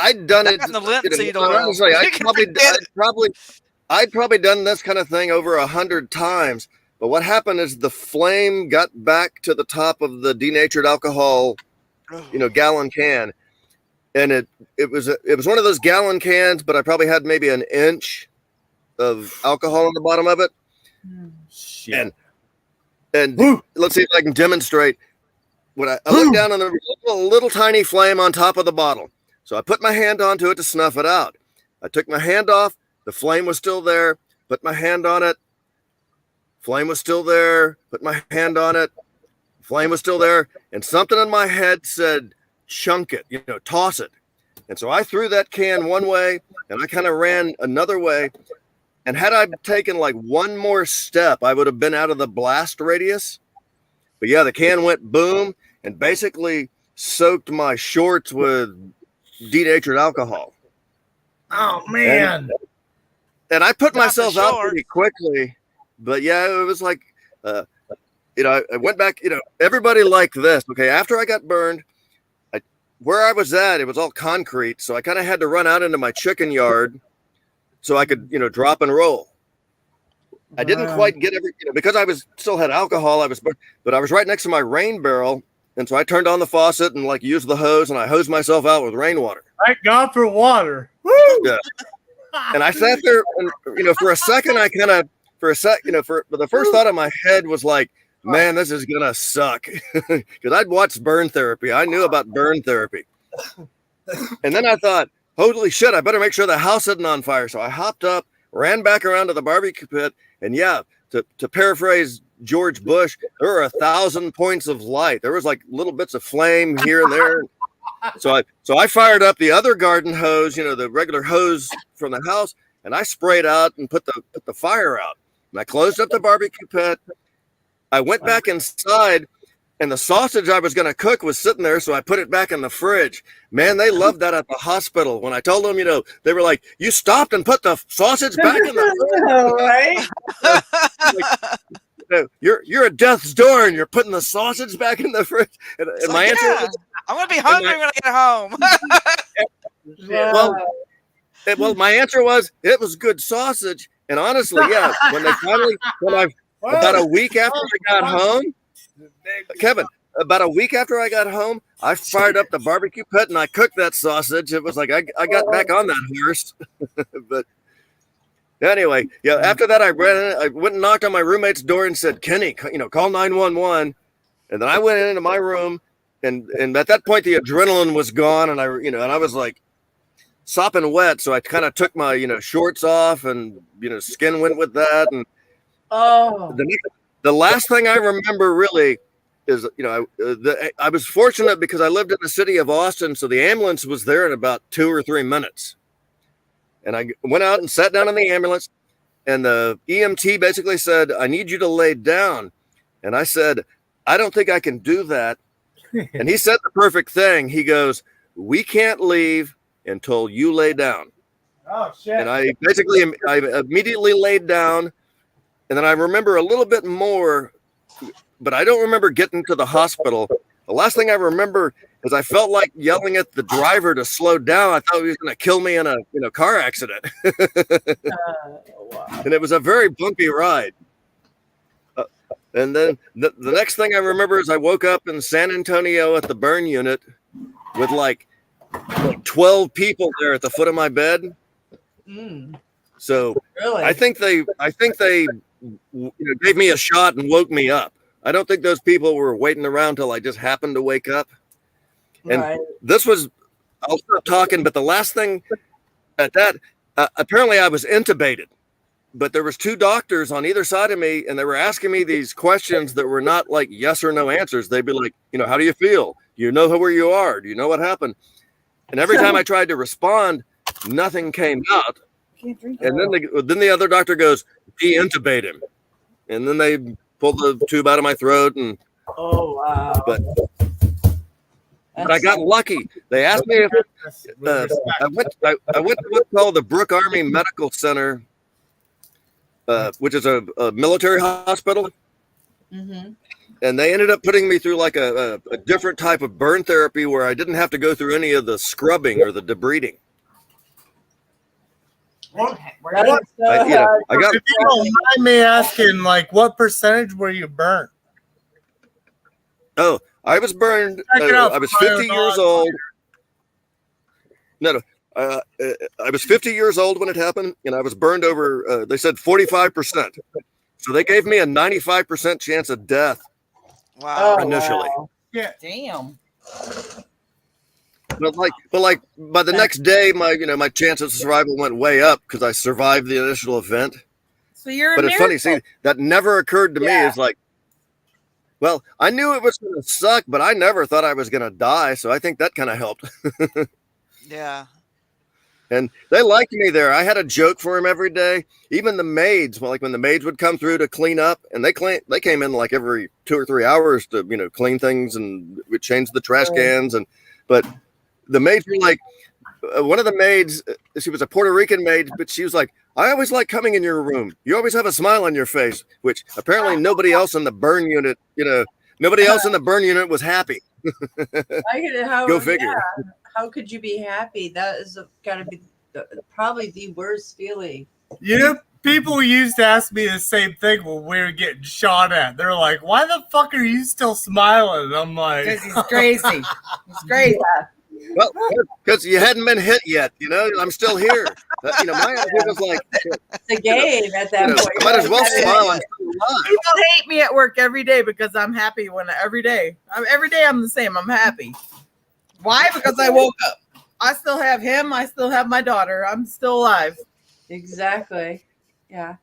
I'd done it. The linseed oil. Honestly, I'd probably done this kind of thing over 100 times. But what happened is the flame got back to the top of the denatured alcohol, gallon can, and it was one of those gallon cans, but I probably had maybe an inch of alcohol on the bottom of it. Shit. And let's see if I can demonstrate. When I looked down on the little tiny flame on top of the bottle, so I put my hand onto it to snuff it out. I took my hand off. The flame was still there. Put my hand on it. Flame was still there. Put my hand on it. Flame was still there. And something in my head said, chunk it, toss it. And so I threw that can one way and I kind of ran another way. And had I taken like one more step, I would have been out of the blast radius. But yeah, the can went boom and basically soaked my shorts with denatured alcohol. Oh, man. And I put myself out pretty quickly. But yeah, it was like, I went back, everybody liked this. Okay, after I got burned, where I was at, it was all concrete. So I kind of had to run out into my chicken yard so I could, drop and roll. I didn't quite get because I still had alcohol. But I was right next to my rain barrel. And so I turned on the faucet and used the hose and I hosed myself out with rainwater. Thank God for water. Woo! Yeah. And I sat there and, for a second, the first thought in my head was like, man, this is going to suck. Because I'd watched Burn Therapy. I knew about Burn Therapy. And then I thought, holy shit, I better make sure the house isn't on fire. So I hopped up, ran back around to the barbecue pit. And yeah, to paraphrase George Bush, there were 1,000 points of light. There was little bits of flame here and there. So I fired up the other garden hose, the regular hose from the house, and I sprayed out and put the fire out. And I closed up the barbecue pit. I went back inside, and the sausage I was going to cook was sitting there, so I put it back in the fridge. Man, they loved that at the hospital. When I told them, they were like, "You stopped and put the sausage back in the fridge." Right? You're at death's door, and you're putting the sausage back in the fridge. And my answer was, I'm gonna be hungry when I get home. well, my answer was, it was good sausage. And honestly, yeah, about a week after I got home, Kevin, about a week after I got home, I fired up the barbecue pit and I cooked that sausage. It was like I got back on that horse. But anyway, yeah, after that I went and knocked on my roommate's door and said, "Kenny, call 911." And then I went into my room, and at that point the adrenaline was gone, and I was like sopping wet, so I kind of took my shorts off, and skin went with that. And the last thing I remember really is I was fortunate because I lived in the city of Austin, so the ambulance was there in about 2 or 3 minutes, and I went out and sat down in the ambulance, and the EMT basically said, "I need you to lay down," and I said, "I don't think I can do that." And he said the perfect thing. He goes, "We can't leave until you lay down." Oh shit! And I immediately laid down, and then I remember a little bit more, but I don't remember getting to the hospital. The last thing I remember is I felt like yelling at the driver to slow down. I thought he was going to kill me in a car accident. And it was a very bumpy ride. And then the next thing I remember is I woke up in San Antonio at the burn unit with like 12 people there at the foot of my bed. So Really? I think they gave me a shot and woke me up. I don't think those people were waiting around till I just happened to wake up. And Right. I'll stop talking, but the last thing at that, apparently I was intubated, but there was 2 doctors on either side of me, and they were asking me these questions that were not like yes or no answers. They'd be like, how do you feel? Do you know where you are? Do you know what happened? And every time I tried to respond, nothing came out. And then the other doctor goes, "De-intubate him." And then they pulled the tube out of my throat. And Oh wow. but I got lucky. They asked me if I went to what's called the Brooke Army Medical Center, which is a military hospital. Mm-hmm. And they ended up putting me through like a different type of burn therapy where I didn't have to go through any of the scrubbing or the debriding. I got. If you don't mind me asking, like, what percentage were you burnt? Oh, I was burned. I was 50 years old. No. I was 50 years old when it happened, and I was burned over. They said 45%. So they gave me a 95% chance of death. Wow. Initially. Wow. Yeah. Damn. But by the next day, my chance of survival went way up because I survived the initial event. So you're a But it's funny, miracle. see, that never occurred to me. It's like, well, I knew it was going to suck, but I never thought I was going to die. So I think that kind of helped. Yeah. And they liked me there. I had a joke for them every day. Even the maids, like when the maids would come through to clean up, and they came in like every 2 or 3 hours to clean things, and we'd change the trash cans. But the maids were like, one of the maids, she was a Puerto Rican maid, but she was like, "I always like coming in your room. You always have a smile on your face," which apparently nobody else in the burn unit, nobody else in the burn unit was happy. Go figure. Yeah. How could you be happy? That is got to be probably the worst feeling. People used to ask me the same thing when we were getting shot at. They're like, "Why the fuck are you still smiling?" And I'm like, Because he's crazy. He's crazy. Well, because you hadn't been hit yet, I'm still here. My attitude was like, It's a game at that point. I might as well smile. I'm still alive. People hate me at work every day because I'm happy every day I'm the same. I'm happy. Why? Because I woke up. I still have him. I still have my daughter. I'm still alive. Exactly. Yeah.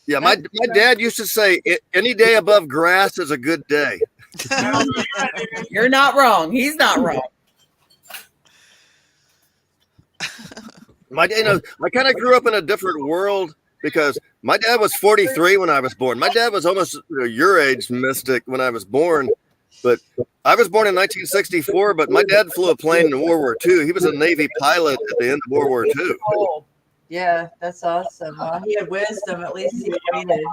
Yeah, my dad used to say, "Any day above grass is a good day." You're not wrong. He's not wrong. I kind of grew up in a different world because my dad was 43 when I was born. My dad was almost your age, Mystic, when I was born. But I was born in 1964, but my dad flew a plane in World War II. He was a Navy pilot at the end of World War II. Yeah, that's awesome. Well, he had wisdom. At least he waited.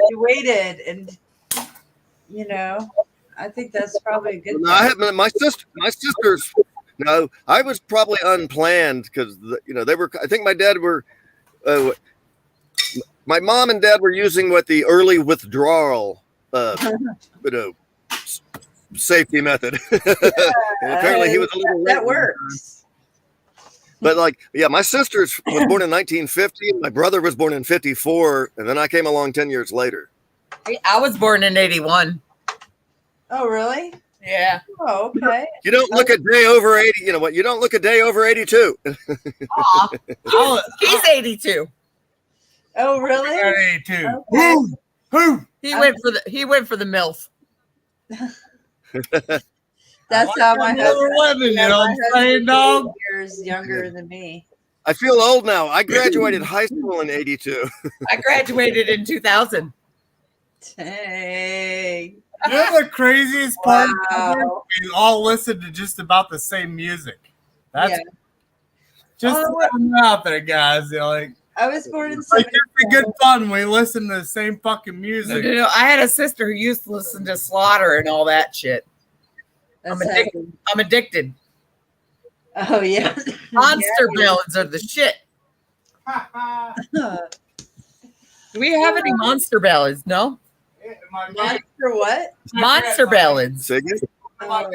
He waited, and I think that's probably a good. No, I have my sisters. No, I was probably unplanned because they were. I think my dad were. My mom and dad were using the early withdrawal, safety method. And apparently, he was a little late. That works. But my sister was born in 1950, and my brother was born in 54, and then I came along 10 years later. I was born in 81. Oh, really? Yeah. Oh, okay. You don't look a day over 80. You know what? You don't look a day over 82. Aw. He's 82. Oh, really? 82. Okay. Who? He went for the MILF. That's how my husband. 11, you know what I'm saying, dog? Years younger than me. I feel old now. I graduated high school in 82. I graduated in 2000. Dang. You know the craziest part? Wow. We all listen to just about the same music. That's just putting it out there, guys. I was born in It's 74. good fun. We listen to the same fucking music. No, I had a sister who used to listen to Slaughter and all that shit. I'm addicted. Oh, yeah. Monster ballads are the shit. Do we have any monster ballads? No? Monster what? Monster ballads. Oh,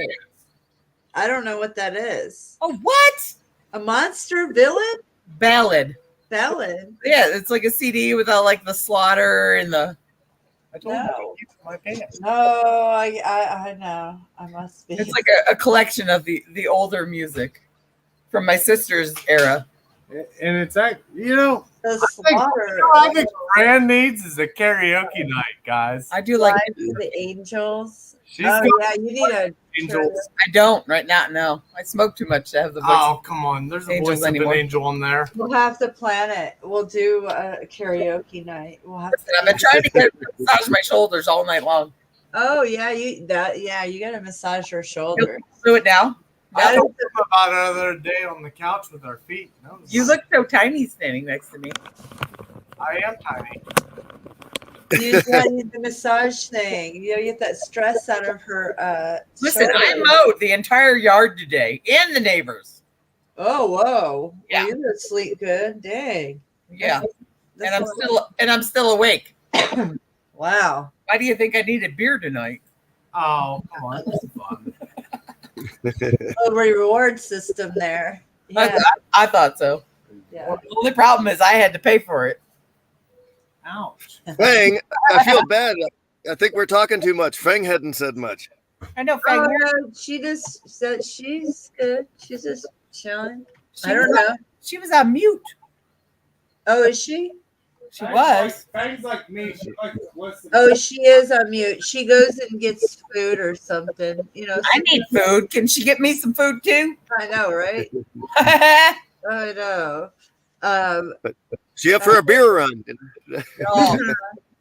I don't know what that is. Oh, what? A monster villain? Ballad. Ballad? Yeah, it's like a CD with all the Slaughter and the. I told you my pants. No, I know. I must be. It's like a collection of the older music from my sister's era. And it's like, The Slaughter. I think Fran needs is a karaoke night, guys. I do like Live to the Angels. She's Oh, got yeah, you need a. angels. I don't right now. No, I smoke too much to have the voice. Oh, come on. There's a Angels voice of anymore. an angel on there. We'll have to plan it. We'll do a karaoke night. We'll have I've been trying to massage my shoulders all night long. Oh yeah, you gotta massage your shoulder. Do it now. I told them about another day on the couch with our feet. You look so tiny standing next to me. I am tiny. You need the massage thing. You get that stress out of her. Listen, I shoulders. mowed the entire yard today and the neighbors. Oh whoa! Yeah. Well, you're gonna sleep good. Dang. Yeah, and I'm still awake. Wow. Why do you think I needed beer tonight? Oh, come on. This is fun. A reward system there. Yeah. I thought so. Yeah. The only problem is I had to pay for it. Ouch. Fang, I feel bad. I think we're talking too much. Fang hadn't said much. I know, Fang. She just said she's good. She's just chilling. She I don't was know. on- She was on mute. Oh, is she? She was. Fang's like me. She likes to listen. Oh, she is on mute. She goes and gets food or something. I need food. Can she get me some food too? I know, right? I know. She up for a beer run.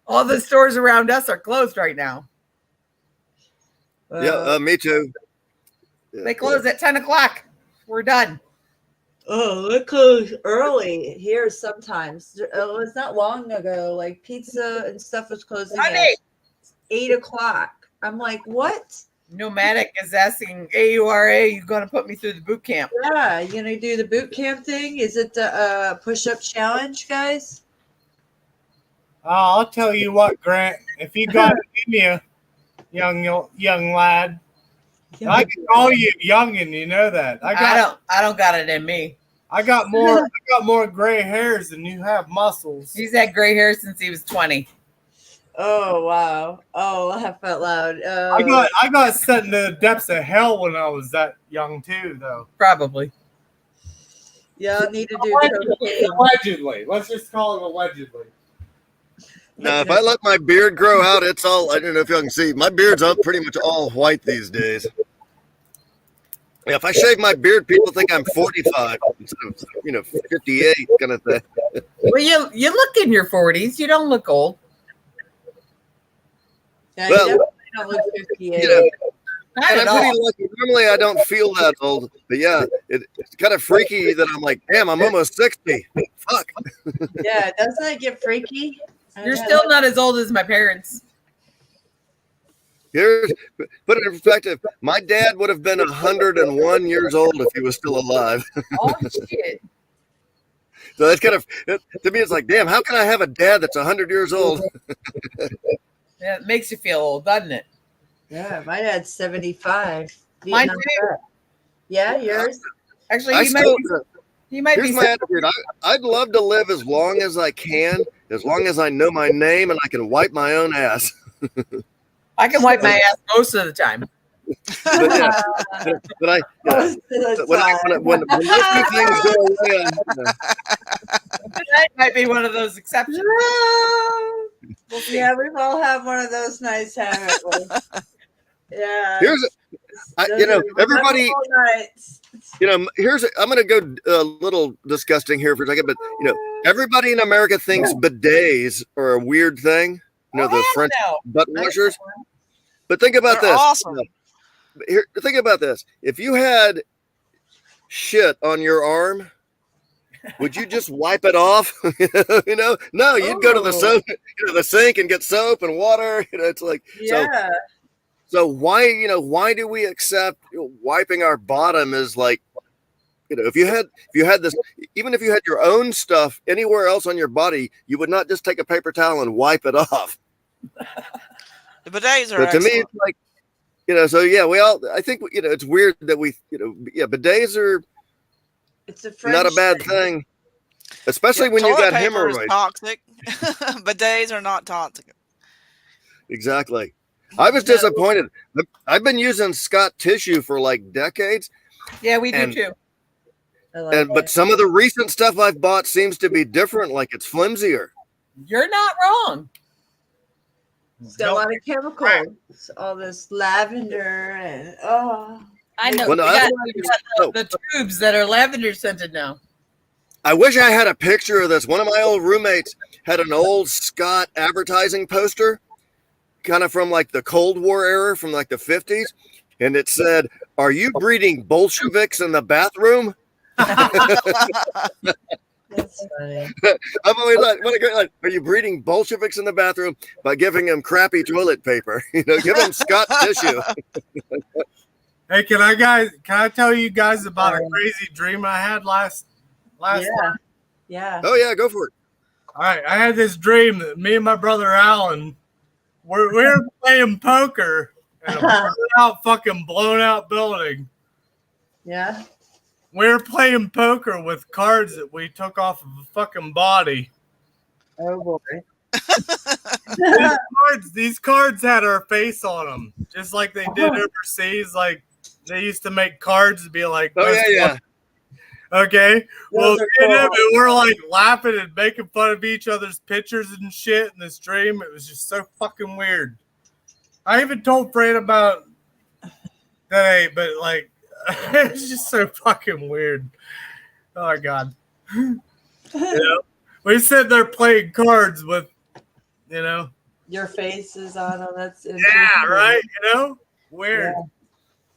All the stores around us are closed right now. Yeah, me too. They close at 10 o'clock. We're done. Oh, it closed early here sometimes. It was not long ago. Like pizza and stuff was closing at Honey. 8 o'clock. I'm like, what? Nomadic is asking AURA, you going to put me through the boot camp? Yeah, you gonna do the boot camp thing? Is it the push-up challenge, guys? I'll tell you what, Grant. If you got it in you, young lad, I can call you youngin. You know that. I don't got it in me. I got more gray hairs than you have muscles. He's had gray hair since he was 20. Oh wow! Oh, laugh out loud. I got set in the depths of hell when I was that young too, though. Probably. Yeah, I need to do Allegedly. Let's just call it allegedly. Now, if I let my beard grow out, it's all, I don't know if y'all can see, my beard's up pretty much all white these days. Yeah, if I shave my beard, people think I'm 45 instead of, 58 kind of thing. Well, you look in your 40s. You don't look old. Yeah, Well, don't look 58. You know, Not and at I'm pretty all. lucky. Normally, I don't feel that old, but yeah, it's kind of freaky that I'm like, damn, I'm almost 60. Fuck. Yeah, doesn't it get freaky? You're still not as old as my parents. Here's put it in perspective. My dad would have been 101 years old if he was still alive. Oh shit! So that's kind of to me. It's like, damn, how can I have a dad that's 100 years old? Yeah, it makes you feel old, doesn't it? Yeah, my dad's 75. Mine Vietnam too. vet. Yeah, yours. Actually, I he might. still, He might here's be. my attitude. I'd love to live as long as I can, as long as I know my name and I can wipe my own ass. I can wipe my ass most of the time. But yeah, but I, when those two things go away, That might be one of those exceptions. Yeah, we've all had one of those nights, haven't we? Yeah. here's, you know, everybody, nights. you know, I'm going to go a little disgusting here for a second, but you know, everybody in America thinks bidets are a weird thing. You know, the French butt washers. But think about They're this. awesome. Here, think about this. If you had shit on your arm, would you just wipe it off? You know, no, you'd go to the soap, the sink and get soap and water. You know, it's like, Yeah. so why do we accept wiping our bottom as like, you know, if you had this, even if you had your own stuff anywhere else on your body, you would not just take a paper towel and wipe it off. The bidets are But to excellent. me, it's like, you know, so yeah, I think, you know, it's weird that bidets are It's a not a French bad thing, especially when you Toilet got paper is hemorrhoids. toxic. Bidets are not toxic. Exactly. I was disappointed. I've been using Scott tissue for like decades. Yeah, we do And- too. But some of the recent stuff I've bought seems to be different, like it's flimsier. You're not wrong. It's got a lot of chemicals. All this lavender and I know. Well, no, we that's got the tubes that are lavender scented now. I wish I had a picture of this. One of my old roommates had an old Scott advertising poster, kind of from like the Cold War era, from like the 50s. And it said, "Are you breeding Bolsheviks in the bathroom?" That's funny. I'm always like, what a great line. Are you breeding Bolsheviks in the bathroom by giving them crappy toilet paper? You know, give them Scott tissue. Hey, can I tell you guys about a crazy dream I had last night? Yeah. Oh yeah, go for it. All right, I had this dream that me and my brother Alan we were playing poker in a blown out building. Yeah. We were playing poker with cards that we took off of a fucking body. Oh boy. These cards had our face on them, just like they did overseas. Like they used to make cards to be like, Oh yeah. Okay. Well, Those are me and him, cool. we're like laughing and making fun of each other's pictures and shit in this dream. It was just so fucking weird. I even told Fran about that, but like, it's just so fucking weird. Oh my god. You know, we sit there playing cards with, you know. Your face is on them. That's Yeah, right. You know, weird.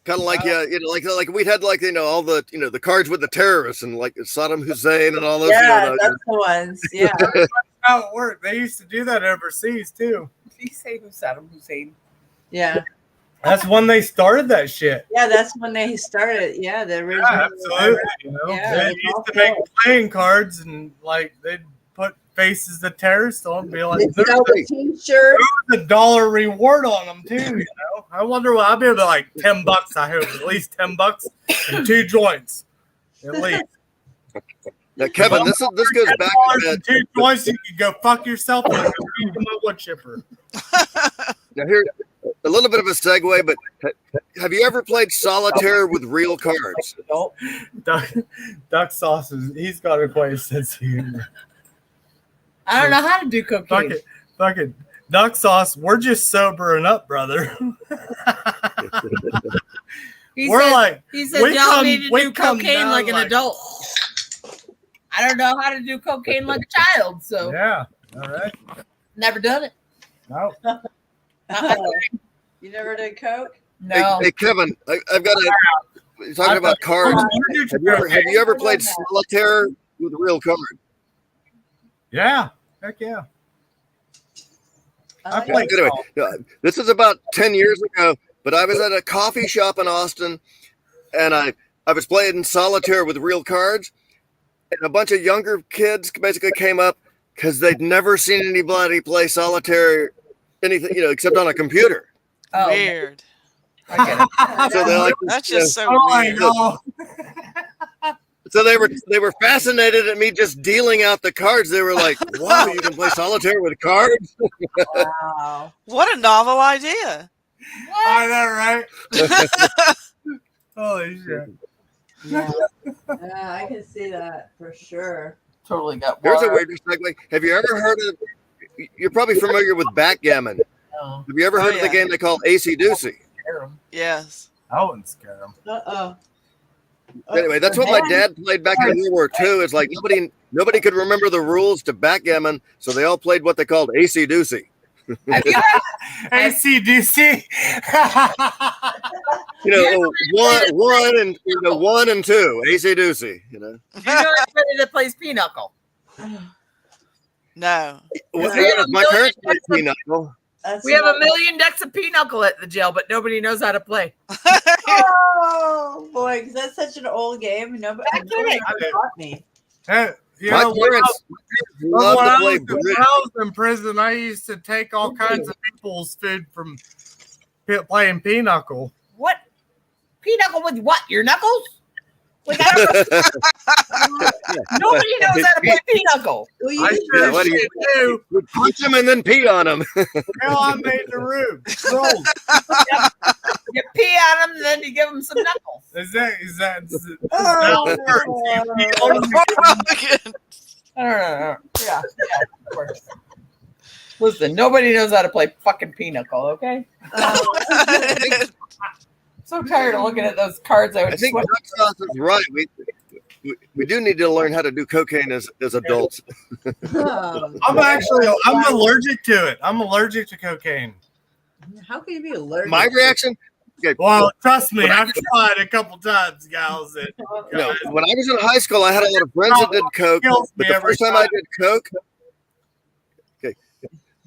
Kind of like like we had like all the the cards with the terrorists and like Saddam Hussein and all those. Yeah, that's the ones. Yeah. That's how it worked. They used to do that overseas too. Did you say Saddam Hussein? Yeah. That's when they started that shit. Yeah, that's when they started. Yeah, the original. Yeah, absolutely. You know, Yeah, they that's used all to make cool. playing cards and like they'd put faces of terrorists on, be like, They sell the T-shirt. There was a $1 reward on them too. You know, I wonder what I'll be able to like $10. I hope at least $10 and 2 joints at least. Now, Kevin, this goes back to that. $2 joints, you can go fuck yourself with my wood chipper. Now here, a little bit of a segue, but have you ever played solitaire with real cards? Duck sauce he's got a quite a sense of humor. I don't know how to do cocaine. Fucking duck sauce. We're just sobering up, brother. He We're said, like, he said we y'all come- need to we do come cocaine down like an like- adult. I don't know how to do cocaine like a child, so Yeah. All right. never done it. No. Not my thing. You never did coke? No. Hey Kevin, I've got a. You're talking about cards. Have you ever played solitaire with real cards? Yeah. Heck yeah. I like played Anyway, this is about 10 years ago, but I was at a coffee shop in Austin, and I was playing solitaire with real cards, and a bunch of younger kids basically came up because they'd never seen anybody play solitaire, anything, except on a computer. Oh, Weird. So they're like, That's just so Oh my weird. God. So they were fascinated at me just dealing out the cards. They were like, "Wow, you can play solitaire with cards!" Wow. What a novel idea. I know, right? Holy shit. Yeah. I can see that for sure. Totally got There's a water. weird segue. Have you ever heard of? You're probably familiar with backgammon. No. Have you ever heard of the game they call AC Doocy? Yes. I wouldn't scare them. Uh-oh. Anyway, that's what my dad played back in World War II. It's like nobody could remember the rules to backgammon, so they all played what they called AC Doocy. AC/DC. One and two, AC Doocy. You know anybody that plays pinochle? No. Well, my parents played pinochle. We have a million decks of pinochle at the jail, but nobody knows how to play. Oh boy, because that's such an old game. Nobody taught me. Hey, you My know, parents love when to I play was- bridge. when I was in prison, I used to take all kinds of people's food from playing pinochle. What? Pinochle with what? Your knuckles? Like, nobody knows how to play pinochle. I sure what do shit you do. would punch them and then pee on them. Hell, I made the room. Roll. You pee on them, and then you give them some knuckles. Is that Oh, how it works? I don't know. Yeah, of course. Listen, nobody knows how to play fucking pinochle, okay? So tired of looking at those cards. I would I think sweat. Duck Sauce is right. We do need to learn how to do cocaine as adults. I'm allergic to it. I'm allergic to cocaine. How can you be allergic? My reaction. Okay, Well, trust me, I've tried a couple times, gals. no, when I was in high school, I had a lot of friends that did coke. Kills me But the every first time I time. did coke,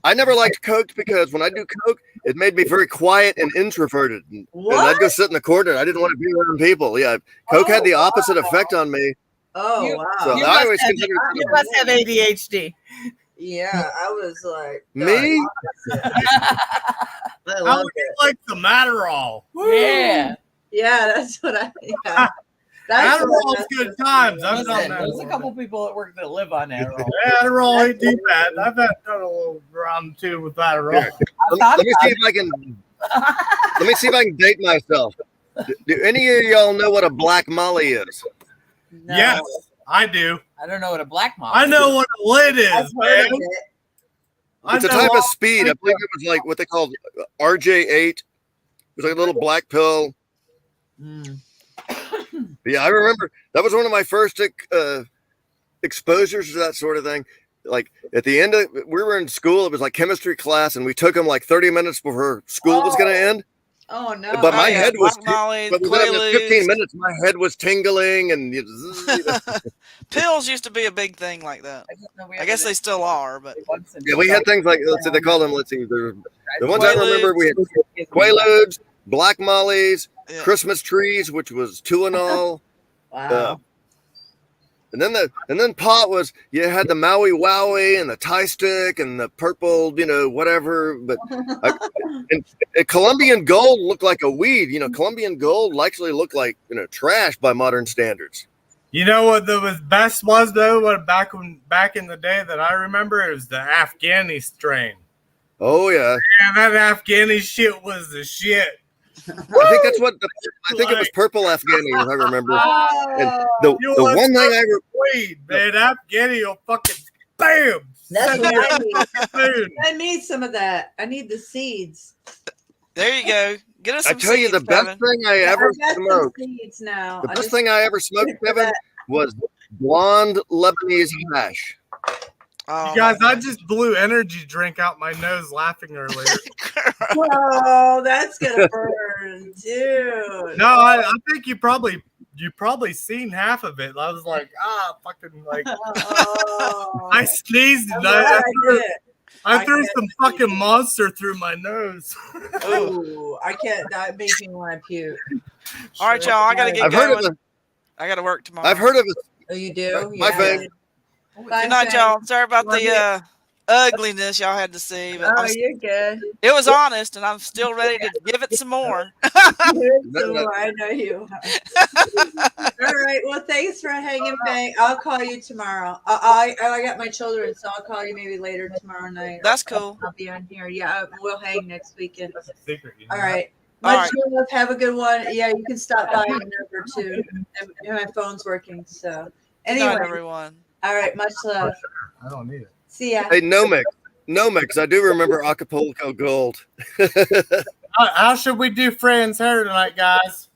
I never liked coke because when I do coke, it made me very quiet and introverted. And I'd go sit in the corner. I didn't want to be around people. Yeah, coke had the opposite effect on me. Oh You- wow. So You I must always have- considered you must have ADHD. Yeah, I was like me. I How love would you it. like some Adderall? Yeah. Yeah, that's what I. Yeah. That's what Adderall's good times. I've done Listen, that. there's a couple people at work that live on Adderall. Yeah, Adderall ain't too bad. I've done a little round two with Adderall. Let me see if I can. Let me see if I can date myself. Do any of y'all know what a black molly is? No. Yes, I do. I don't know what a black mom. I know what a lid is, I've heard man. of it. I It's a know type all- of speed. I believe it was like what they called RJ8. It was like a little black pill. Mm. Yeah, I remember that was one of my first exposures to that sort of thing. Like at the end of, we were in school. It was like chemistry class, and we took them like 30 minutes before school was going to end. Oh no. But my Oh, yeah, head was, Black Molly, but within the 15 Quaaludes. minutes, my head was tingling, and Pills used to be a big thing like that. I guess they still are, but yeah, we had things like let's see, they call them. Let's see, the ones I remember. We had Quaaludes, Black Mollies, Yeah. Christmas trees, which was Tuinol. Wow. And then pot was you had the Maui Wowie and the Thai stick and the purple, whatever. But and Colombian gold looked like a weed. Colombian gold actually looked like trash by modern standards. You know what the best was though? What back in the day that I remember, it was the Afghani strain. Oh yeah, Man, that Afghani shit was the shit. I think that's what I think it was purple Afghani, if I remember. And the You one want thing I weed, man, Afghani will fucking bam. That's what I need. Dude. I need some of that. I need the seeds. there you go. Get us I some tell you, the seeds, best Kevin. thing I ever I got some smoked. seeds now. The I best just- thing I ever smoked, for Kevin, that. was blonde Lebanese hash. Oh, You guys, my I just blew energy drink out my nose laughing earlier. Oh, that's gonna burn, dude. No, I think you probably seen half of it. I was like, fucking like, Oh, I sneezed and I threw some fucking monster through my nose. Ooh, I can't. That makes me want to puke. All right, y'all. I gotta get I've heard going. of it. I gotta work tomorrow. I've heard of it. Oh, you do? My favorite. Good night, y'all. Sorry about the ugliness y'all had to see, but Oh, you're good. it was honest, and I'm still ready to give it some more. I know you. All right. Well, thanks for hanging back. I'll call you tomorrow. I got my children, so I'll call you maybe later tomorrow night. That's cool. I'll be on here. Yeah, we'll hang next weekend. Secret, All right. All Much right. love. Have a good one. Yeah, you can stop by whenever too. And my phone's working. So Good anyway, night, everyone. all right. Much love. I don't need it. See ya. Hey, Nomex. I do remember Acapulco Gold. How should we do Fran's hair tonight, guys?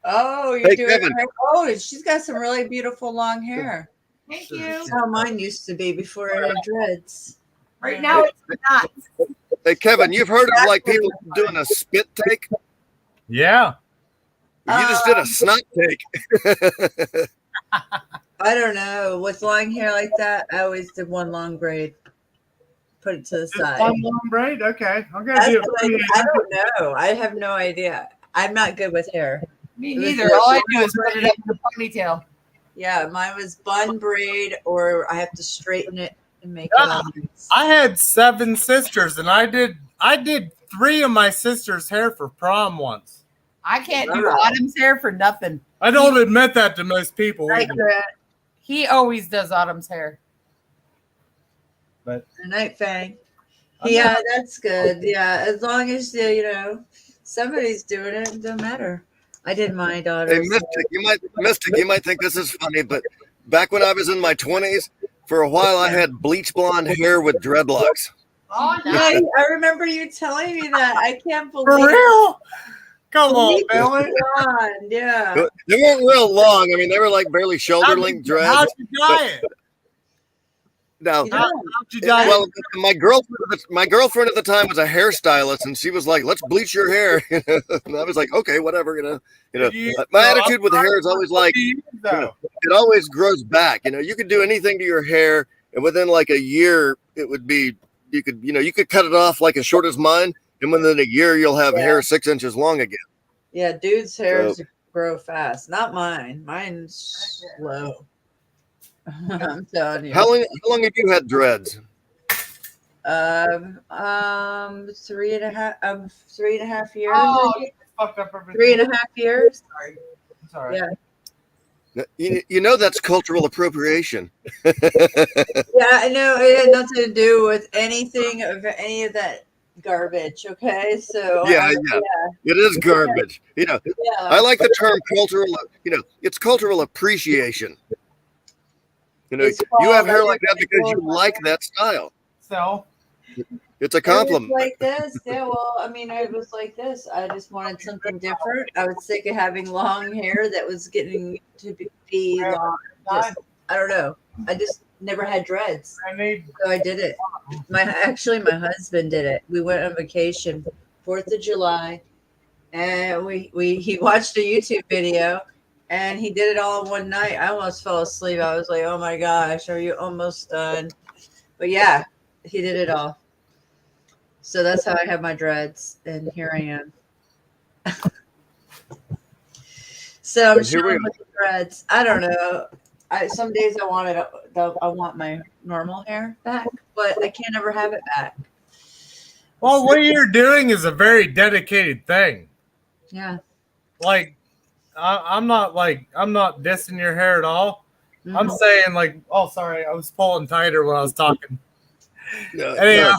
Oh, you're Hey, doing Kevin. her. Oh, she's got some really beautiful long hair. Thank you. That's how mine used to be before I had dreads. Right now it's not. Hey, Kevin, you've heard of like people doing a spit take? Yeah. You just did a snot take. I don't know. With long hair like that, I always did one long braid. Put it to the side. One long braid? Okay. I'm gonna That's do what I don't know. I have no idea. I'm not good with hair. Me It was neither. just All I do one is put it braid. up in a ponytail. Yeah, mine was bun braid, or I have to straighten it and make it all nice. I had 7 sisters, and I did 3 of my sisters' hair for prom once. I can't do Autumn's hair for nothing. I don't admit that to most people. Right, either. Grant? He always does Autumn's hair. But Good night, Fang. Yeah, that's good. Yeah, as long as somebody's doing it, it doesn't matter. I did my daughter. Hey, Mystic, you might think this is funny, but back when I was in my 20s, for a while I had bleach blonde hair with dreadlocks. Oh, I remember you telling me that. I can't believe For real? Come on, Bleach Billy. blonde, yeah. They weren't real long. I mean, they were like barely shoulder length dreads. How'd you dye it? Now, How'd you dye it? well, my girlfriend at the time was a hairstylist, and she was like, "Let's bleach your hair." And I was like, "Okay, whatever." My attitude with hair is always like, it always grows back. You could do anything to your hair, and within like a year, it would be you could cut it off like as short as mine, and within a year, you'll have hair 6 inches long again. Yeah, dudes' hairs grow fast. Not mine. Mine's slow. I'm telling you. How long have you had dreads? 3.5 years. Oh, maybe. fucked up everything. 3.5 years. Sorry. Yeah. You know that's cultural appropriation. Yeah, I know it had nothing to do with any of that garbage. Okay, so Yeah, it is garbage. Yeah. I like the term cultural. It's cultural appreciation. It's you have hair called- like that because you like that style. So It's a compliment. It was like this. Yeah, well, I mean, I was like this. I just wanted something different. I was sick of having long hair that was getting to be long. I don't know. I just never had dreads. So I did it. My husband did it. We went on vacation, 4th of July, and he watched a YouTube video, and he did it all in one night. I almost fell asleep. I was like, oh my gosh, are you almost done? But yeah, he did it all. So that's how I have my dreads, and here I am. So I'm And here we chilling with the dreads. I don't know. Some days I want my normal hair back, but I can't ever have it back. Well, what you're doing is a very dedicated thing. Yeah. Like, I'm not dissing your hair at all. I'm saying like, oh, sorry, I was pulling tighter when I was talking. Anyhow.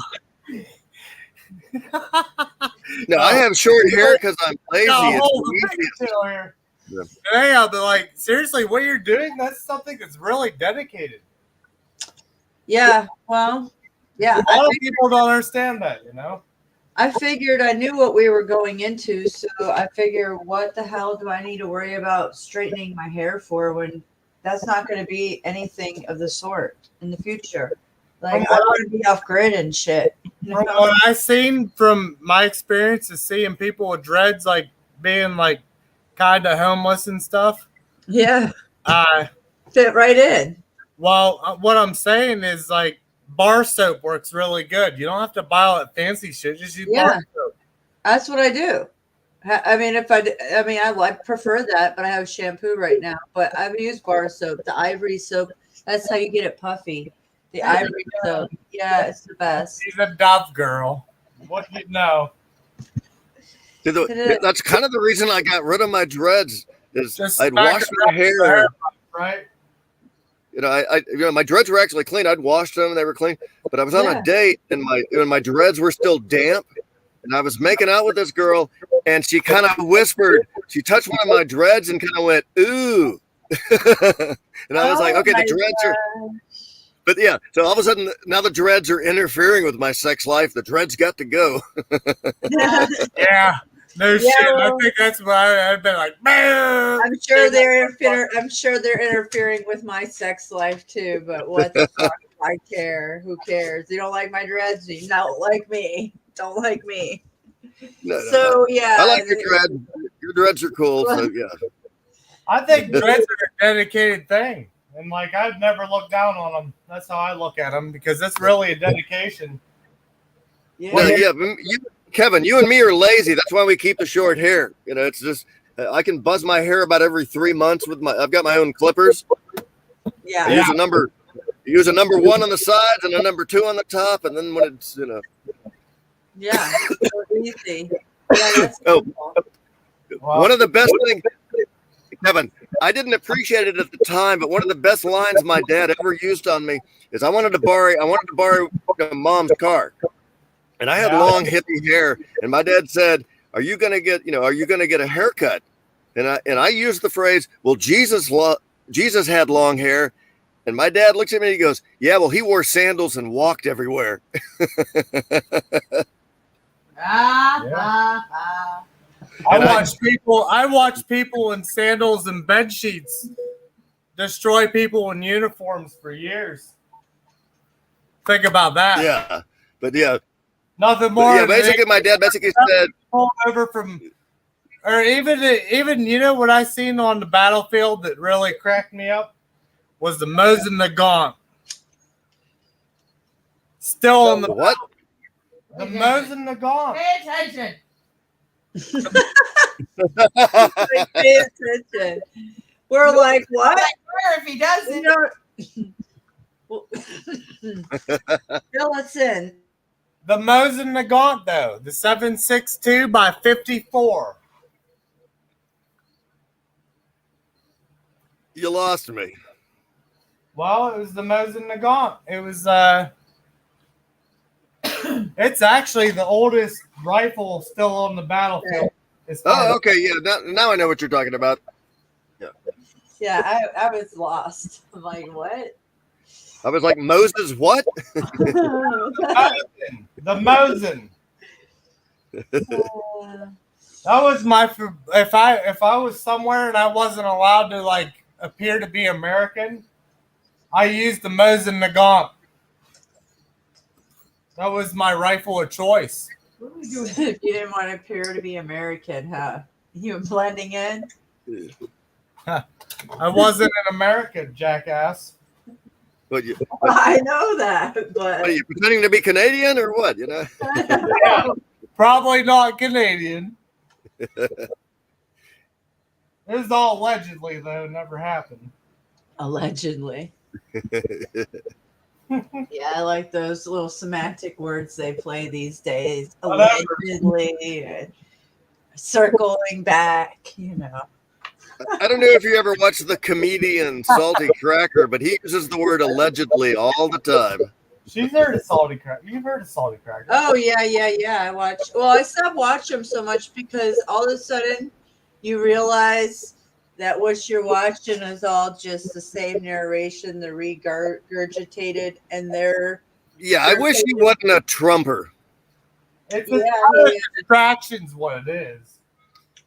No, I have short hair because I'm lazy. No, It's hold the on. easiest. Here. Anyhow, but like seriously, what you're doing, that's something that's really dedicated. Yeah. Well, yeah. A lot of people don't understand that, I figured I knew what we were going into, so I figure, what the hell do I need to worry about straightening my hair for when that's not going to be anything of the sort in the future? Like, I want to be off grid and shit. From what I've seen from my experience is seeing people with dreads like being like kind of homeless and stuff. Yeah. Uh, Fit right in. Well, what I'm saying is like bar soap works really good. You don't have to buy all that fancy shit. Just use bar soap. That's what I do. I mean, I prefer that, but I have shampoo right now. But I've used bar soap, the ivory soap. That's how you get it puffy. The ivory soap. Yeah, it's the best. She's a Dove girl. What do you know? That's kind of the reason I got rid of my dreads. Is Just I'd back wash it my up, hair. right? You know, my dreads were actually clean. I'd washed them; they were clean. But I was on a date, and my dreads were still damp. And I was making out with this girl, and she kind of whispered. She touched one of my dreads and kind of went, "Ooh," and I was like, "Okay, the dreads are." But yeah, so all of a sudden now the dreads are interfering with my sex life. The dreads got to go. Yeah. No shit. I think that's why I've been like, man. I'm sure they're interfering with my sex life too. But what the fuck? I care. Who cares? You don't like my dreads? You don't like me. Don't like me. So yeah, I like your dreads. Your dreads are cool. So yeah. I think dreads are a dedicated thing. And like, I've never looked down on them. That's how I look at them because it's really a dedication. Yeah. Kevin, you and me are lazy. That's why we keep the short hair. You know, it's just I can buzz my hair about every 3 months with I've got my own clippers. Yeah. I use a number 1 on the sides and a number 2 on the top, and then when it's Yeah. So easy. Yeah, that's cool. One of the best things, Kevin, I didn't appreciate it at the time, but one of the best lines my dad ever used on me is I wanted to borrow mom's car. And I had long hippie hair, and my dad said, "Are you gonna get a haircut?" And I used the phrase, "Well, Jesus had long hair," and my dad looks at me and he goes, "Yeah, well, he wore sandals and walked everywhere." I watch people in sandals and bed sheets destroy people in uniforms for years. Think about that. Yeah, but yeah. Nothing more. Yeah, basically, my dad basically said, over from, or even you know what I seen on the battlefield that really cracked me up was the Mosin Nagant. Still on the what? The Mosin Nagant. Pay attention. Pay attention. We're like, what? Where if he doesn't? Fill us in. The Mosin Nagant, though, the 7.62 by 54. You lost me. Well, it was the Mosin Nagant. It was it's actually the oldest rifle still on the battlefield. Okay, yeah. Now I know what you're talking about. Yeah, I was lost. I'm like, what? I was like, Moses, what? The Mosin. That was my. If I was somewhere and I wasn't allowed to like appear to be American, I used the Mosin Nagant. That was my rifle of choice. What were you doing if you didn't want to appear to be American, huh? You were blending in? I wasn't an American, jackass. But I know that, but what, are you pretending to be Canadian or what? You know? Yeah, probably not Canadian. This is all allegedly, though. Never happened. Allegedly. Yeah, I like those little semantic words they play these days. Allegedly, and circling back, you know. I don't know if you ever watched the comedian Salty Cracker, but he uses the word allegedly all the time. She's heard of Salty Cracker. You've heard of Salty Cracker. Oh, yeah. I watch. Well, I stopped watching them so much because all of a sudden you realize that what you're watching is all just the same narration, the regurgitated, and they're. Yeah, I wish he wasn't a Trumper. It's a distraction's what it is.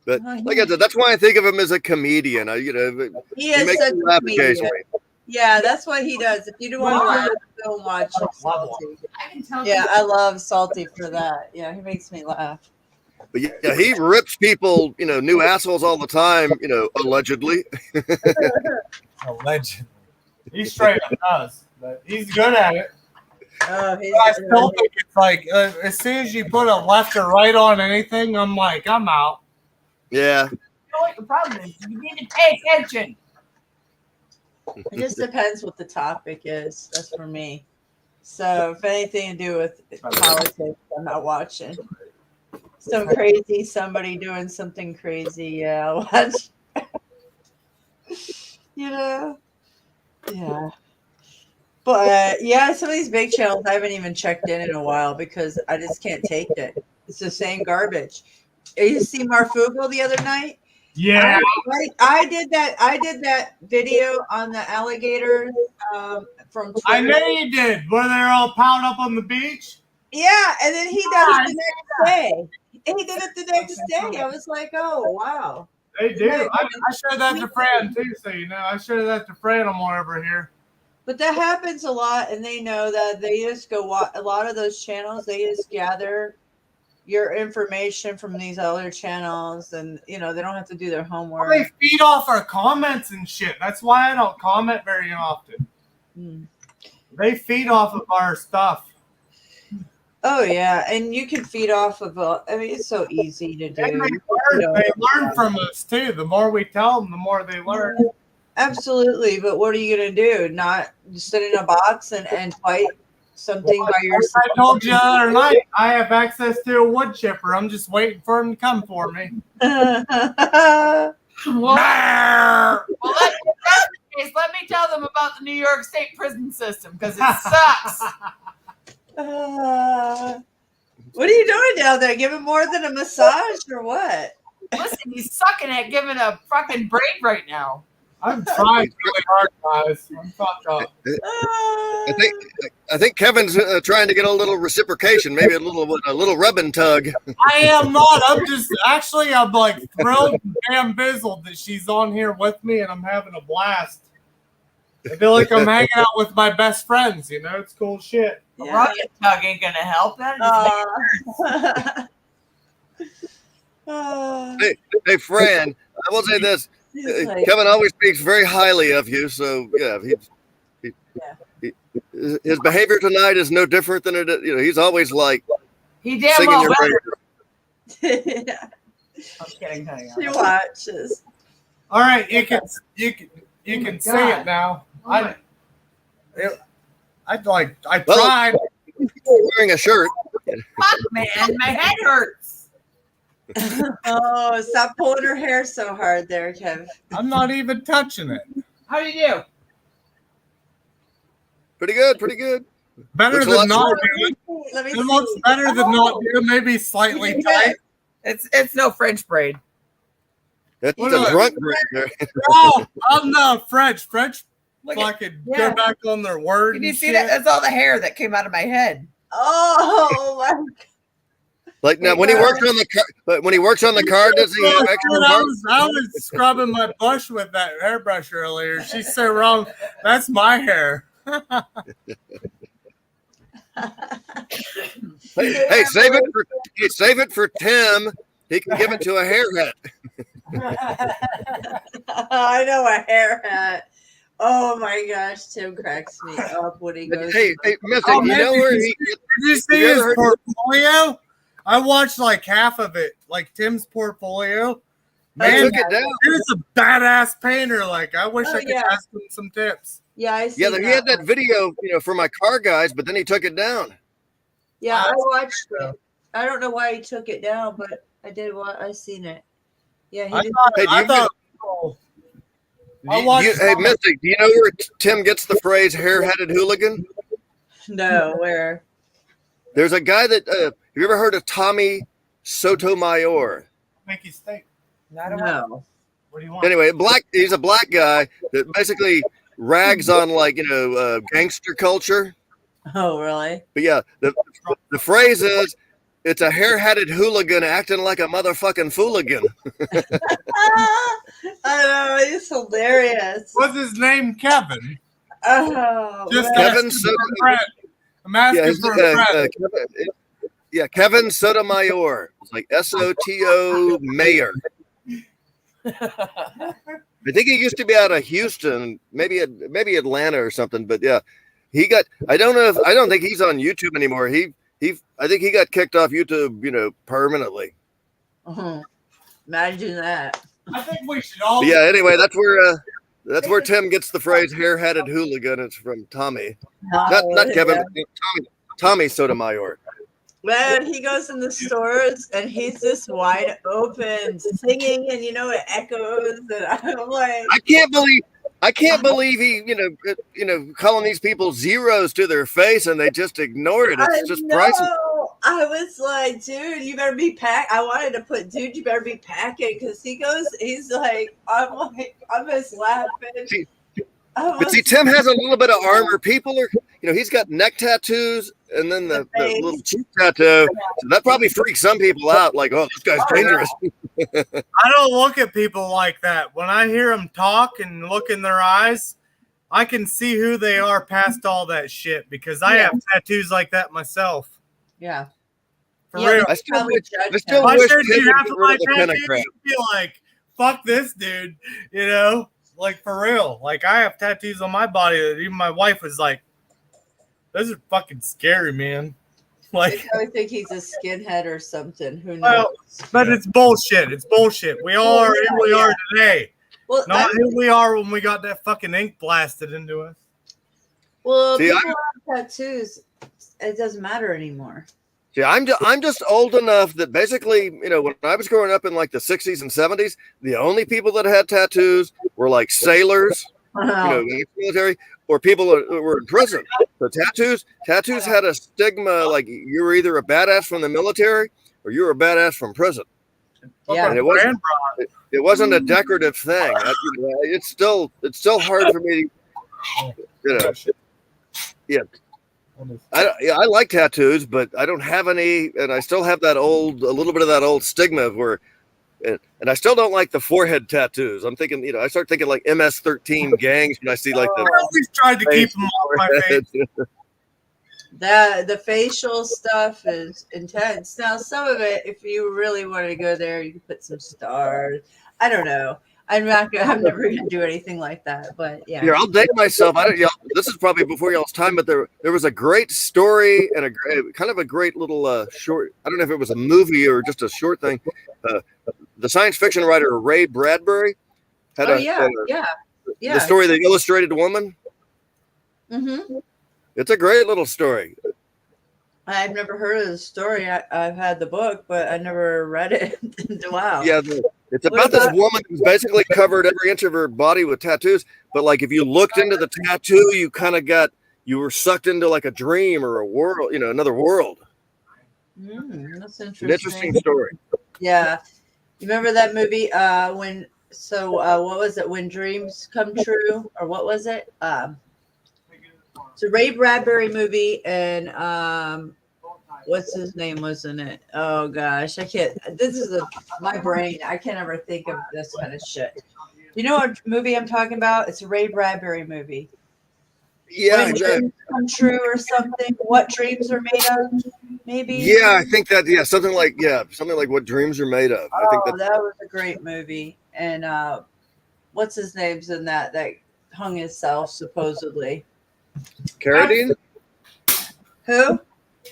But like I said, that's why I think of him as a comedian. He is makes such me a laugh comedian. occasionally. Yeah, that's what he does. If you do want to laugh, go watch Salty. I can tell. Yeah, I love Salty for that. Yeah, he makes me laugh. But yeah, he rips people, new assholes all the time, allegedly. Allegedly. He straight up does, but he's good at it. Oh, he's But I still think it's like as soon as you put a left or right on anything, I'm like, I'm out. Yeah. You know what the problem is? You need to pay attention. It just depends what the topic is. That's for me. So if anything to do with politics, I'm not watching. Some crazy somebody doing something crazy, yeah, I'll watch. Yeah. But yeah, some of these big channels I haven't even checked in a while because I just can't take it. It's the same garbage. You see Marfugo the other night? Yeah. I did that video on the alligators from Twitter. I know you did. Where they're all piled up on the beach? Yeah, and then he does it the next day. And he did it the next day. I was like, oh wow. They do. I showed that to Fran too, so you know. I showed that to Fran on more over here. But that happens a lot, and they know that they just go a lot of those channels. They just gather your information from these other channels, and they don't have to do their homework. They feed off our comments and shit. That's why I don't comment very often. They feed off of our stuff. Oh yeah, and you can feed off of. It's so easy to do. And they learn from us too. The more we tell them, the more they learn. Absolutely, but what are you gonna do? Not just sit in a box and fight something by yourself? I told you the other night, I have access to a wood chipper. I'm just waiting for him to come for me. Well, that's the case. Let me tell them about the New York State prison system because it sucks. What are you doing down there? Giving more than a massage or what? Listen, he's sucking at giving a fucking braid right now. I'm trying really hard, guys. I'm fucked up. I think Kevin's trying to get a little reciprocation, maybe a little rub and tug. I am not. I'm like thrilled and bamboozled that she's on here with me and I'm having a blast. I feel like I'm hanging out with my best friends, it's cool shit. Yeah. Rub and tug ain't gonna help that. Hey, Fran, I will say this. Kevin always speaks very highly of you, so yeah, his behavior tonight is no different than it. He's always like he damn singing well your better. Yeah. I'm kidding, honey. She watches. All right, you can say it now. I tried. Wearing a shirt. Fuck, man, my head hurts. Oh, stop pulling her hair so hard there, Kev. I'm not even touching it. How do you do? Pretty good. Better than not doing. Let me It looks better than not doing. Maybe slightly tight. It's no French braid. It's What a do I- drunk braid there. Oh, I'm not French. French Look at- fucking yeah. go back on their word. Can you and see shit. that? That's all the hair that came out of my head. Oh my! Like now, when he works on the car, does he have extra Dude, I marks? was scrubbing my bush with that hairbrush earlier. She's so wrong. That's my hair. Hey, save it for Tim. He can give it to a hair hat. I know a hair hat. Oh my gosh, Tim cracks me up when he goes. Hey, Missy, Oh, you man, know where did he? you see you his ever heard- portfolio? I watched like half of it, like Tim's portfolio. Man, took it down. he was a badass painter. Like, I wish Oh, I could yeah. ask him some tips. Yeah, I see. Yeah, he had that video, for my car guys, but then he took it down. Yeah, I watched it. I don't know why he took it down, but I did. I seen it. Yeah, he did. Hey, do I you thought. I watched. hey, Missy, do you know where Tim gets the phrase "hair-headed hooligan"? No, where? There's a guy that. Have you ever heard of Tommy Sotomayor? Make you steak. No. What do you want? Anyway, he's a black guy that basically rags on gangster culture. Oh, really? But yeah, the phrase is, it's a hair-headed hooligan acting like a motherfucking fooligan. I know, he's hilarious. What's his name? Kevin. Oh, Just man. Kevin I'm asking yeah, for a friend. Kevin Sotomayor. It's like SOTO Mayor. I think he used to be out of Houston, maybe Atlanta or something. But yeah, he got. I don't think he's on YouTube anymore. I think he got kicked off YouTube, permanently. Imagine that. I think we should all. But yeah. Anyway, that's where Tim gets the phrase "hair-hatted hooligan." It's from Tommy, not Kevin. Yeah. Tommy Sotomayor. Man, he goes in the stores and he's just wide open singing, and it echoes, and I'm like, I can't believe he, calling these people zeros to their face and they just ignore it. It's just priceless. I was like, dude, you better be packed. I wanted to put, dude, you better be packing, because he's like, I'm just laughing. But see, Tim has a little bit of armor. People are, he's got neck tattoos and then the little cheek tattoo. So that probably freaks some people out. Like, oh, this guy's dangerous. I don't look at people like that. When I hear them talk and look in their eyes, I can see who they are past all that shit, because I have tattoos like that myself. Yeah. For real. I still wish Tim Tim half would of my the tattoos, Pentacrat. you'd be like, fuck this dude, Like, for real. Like, I have tattoos on my body that even my wife was like, those are fucking scary, man. Like, I probably think he's a skinhead or something. Who knows? well, but it's bullshit. It's bullshit. We all are who we are today. Well, Not who we are when we got that fucking ink blasted into us. Well, See, people have tattoos. It doesn't matter anymore. See, I'm just old enough that basically, when I was growing up in like the 60s and 70s, the only people that had tattoos were like sailors, in the military, or people that were in prison. So tattoos had a stigma, like you were either a badass from the military or you were a badass from prison. Yeah. And it wasn't a decorative thing. It's still hard for me to, yeah. I like tattoos, but I don't have any, and I still have a little bit of that old stigma of where, and I still don't like the forehead tattoos. I'm thinking, I start thinking like MS-13 gangs when I see like the. I always tried to keep them off my face. The facial stuff is intense. Now, some of it, if you really wanted to go there, you could put some stars. I don't know. I'm never gonna do anything like that. But yeah. Here, I'll date myself. This is probably before y'all's time, but there was a great story and a great little short. I don't know if it was a movie or just a short thing. The science fiction writer Ray Bradbury had the story of the Illustrated Woman. Mm-hmm. It's a great little story. I've never heard of the story. I've had the book, but I never read it. Wow. Yeah, it's about this woman who's basically covered every inch of her body with tattoos. But like, if you looked into the tattoo, you were sucked into like a dream or a world, another world. That's interesting. An interesting story. Yeah. You remember that movie? What was it? When Dreams Come True, or what was it? It's a Ray Bradbury movie, and what's his name was in it? Oh gosh, I can't. This is my brain. I can't ever think of this kind of shit. You know what movie I'm talking about? It's a Ray Bradbury movie. Yeah, When Dreams Come True or something. What dreams are made of? Maybe. Yeah, I think that. Yeah, something like What Dreams Are Made Of. I think that was a great movie. And what's his name's in that hung himself supposedly? Carradine. Who?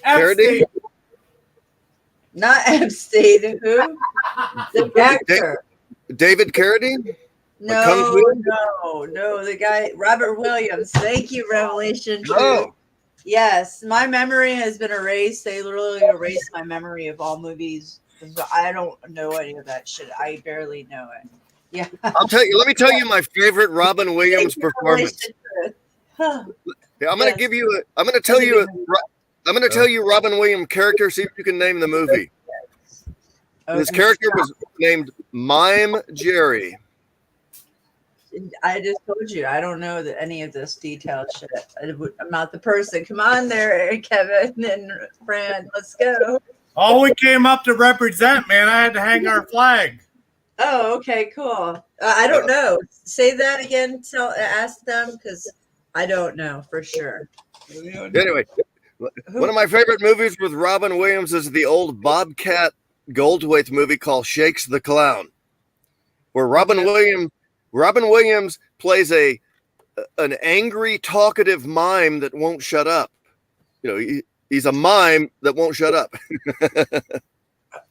Carradine. Not Epstein. Who? The actor. David Carradine. No. The guy, Robert Williams. Thank you, Revelation. Oh. Yes, my memory has been erased. They literally erased my memory of all movies. I don't know any of that shit. I barely know it. Yeah. I'll tell you. Let me tell you my favorite Robin Williams performance. Yeah, I'm going to tell you Robin Williams character. See if you can name the movie. His character was named Mime Jerry. I just told you I don't know any of this detailed shit. I'm not the person. Come on there, Kevin and Fran. Let's go. Oh, we came up to represent, man. I had to hang our flag. Oh, okay, cool. I don't know. Say that again. Ask them, because I don't know for sure. Anyway, one of my favorite movies with Robin Williams is the old Bobcat Goldthwait movie called Shakes the Clown, where Robin Williams plays an angry, talkative mime that won't shut up. You know, he's a mime that won't shut up.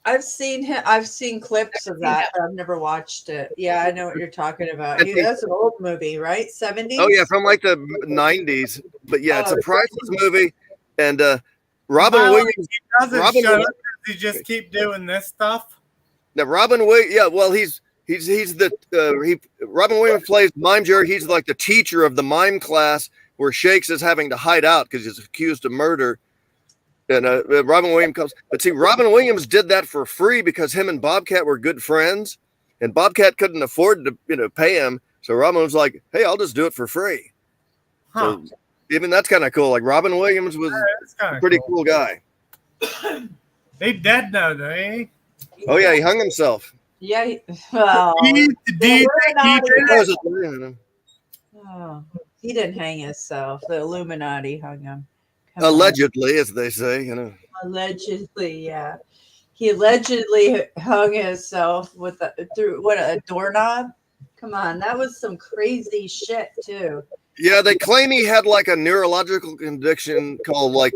I've seen him. I've seen clips of that, but I've never watched it. Yeah, I know what you're talking about. That's an old movie, right? 70s? Oh yeah, from like the 90s. But yeah, it's a priceless movie. And Robin Williams. He doesn't shut up. Does he just keep doing this stuff? Now Robin Williams. Yeah, well he's Robin Williams plays Mime Jerry. He's like the teacher of the mime class where Shakes is having to hide out because he's accused of murder. And Robin Williams comes, but see, Robin Williams did that for free because him and Bobcat were good friends, and Bobcat couldn't afford to pay him. So Robin was like, "Hey, I'll just do it for free." So even that's kind of cool. Like Robin Williams was a pretty cool guy. They dead now, they. Oh yeah, he hung himself. Yeah. Well, he didn't hang himself. The Illuminati hung him. Allegedly, as they say, you know. Allegedly, yeah. He allegedly hung himself with through a doorknob. Come on, that was some crazy shit too. Yeah, they claim he had like a neurological condition called like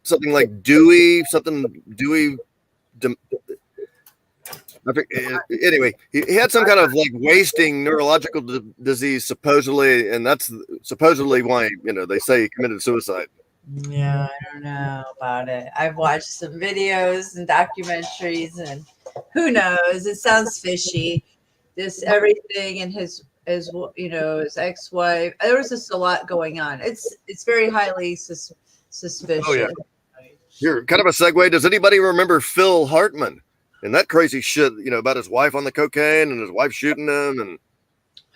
something like Dewey. Anyway, he had some kind of like wasting neurological disease supposedly, and that's supposedly why they say he committed suicide. Yeah, I don't know about it. I've watched some videos and documentaries, and who knows? It sounds fishy. This everything and his ex-wife. There was just a lot going on. It's very highly suspicious. Oh yeah. Here, kind of a segue. Does anybody remember Phil Hartman and that crazy shit? About his wife on the cocaine and his wife shooting him and.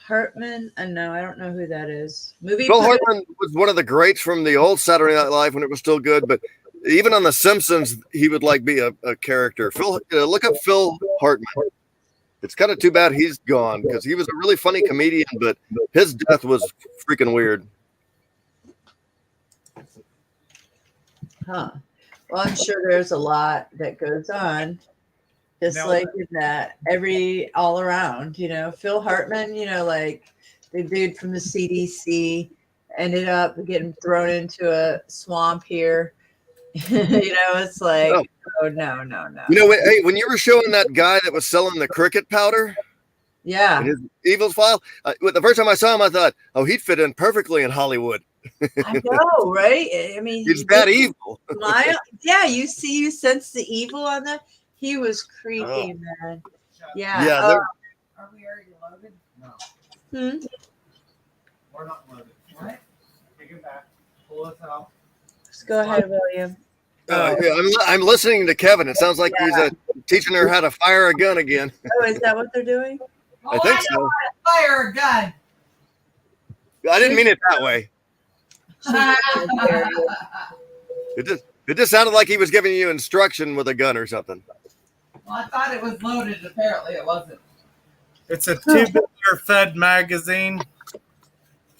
Hartman? No, I don't know who that is. Phil Hartman was one of the greats from the old Saturday Night Live when it was still good, but even on The Simpsons, he would like be a character. Look up Phil Hartman. It's kind of too bad he's gone because he was a really funny comedian, but his death was freaking weird. Huh. Well, I'm sure there's a lot that goes on. Just like in that, all around, Phil Hartman, like the dude from the CDC ended up getting thrown into a swamp here. It's like, oh no. Hey, when you were showing that guy that was selling the cricket powder, yeah, his Evil's File, the first time I saw him, I thought, oh, he'd fit in perfectly in Hollywood. I know, right? I mean, he's that evil. Yeah, you sense the evil on that. He was creepy, man. Yeah. Yeah. Are we already loaded? No. We're not loaded. What? Take it back. Pull us out. Just go ahead, William. I'm listening to Kevin. It sounds like he's teaching her how to fire a gun again. Oh, is that what they're doing? I think so. Fire a gun. I didn't mean it that way. It just sounded like he was giving you instruction with a gun or something. Well, I thought it was loaded. Apparently, it wasn't. It's a tubular fed magazine.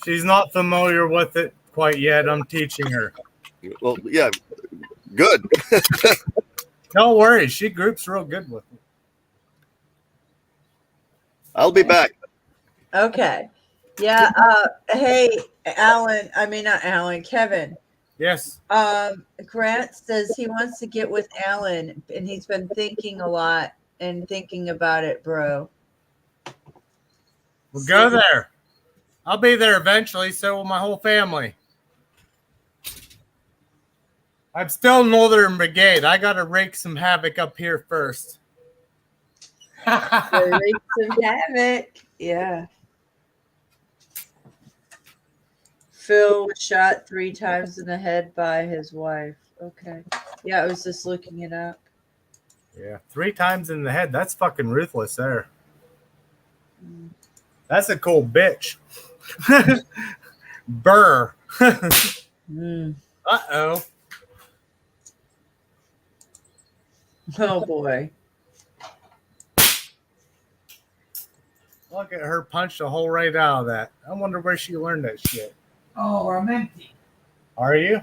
She's not familiar with it quite yet. I'm teaching her. Well, yeah, good. Don't worry. She groups real good with it. I'll be back. Okay. Yeah. Hey, Kevin. Yes. Grant says he wants to get with Alan, and he's been thinking a lot and thinking about it, bro. We'll go there. I'll be there eventually. So will my whole family. I'm still Northern Brigade. I got to rake some havoc up here first. Rake some havoc. Yeah. Phil was shot 3 times in the head by his wife. Okay. Yeah, I was just looking it up. Yeah, 3 times in the head. That's fucking ruthless there. That's a cool bitch. Burr. Uh-oh. Oh, boy. Look at her punch a hole right out of that. I wonder where she learned that shit. Oh, I'm empty. Are you?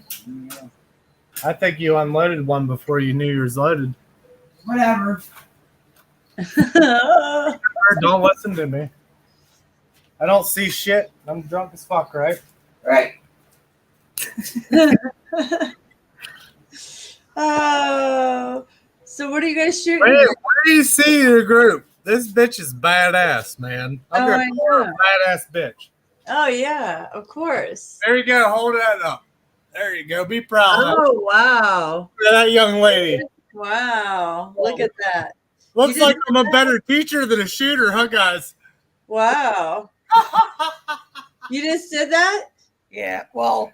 I think you unloaded one before you knew you was loaded. Whatever. Don't listen to me. I don't see shit. I'm drunk as fuck, right? Right. Oh, so what are you guys shooting? Wait, where do you see your group? This bitch is badass, man. I'm Oh, gonna I call her know. a badass bitch. Oh yeah, of course. There you go. Hold that up. There you go. Be proud. Oh wow. Look at that young lady. Wow. Look at that. Looks You like just- I'm a better teacher than a shooter, huh, guys? Wow. You just did that? Yeah. Well,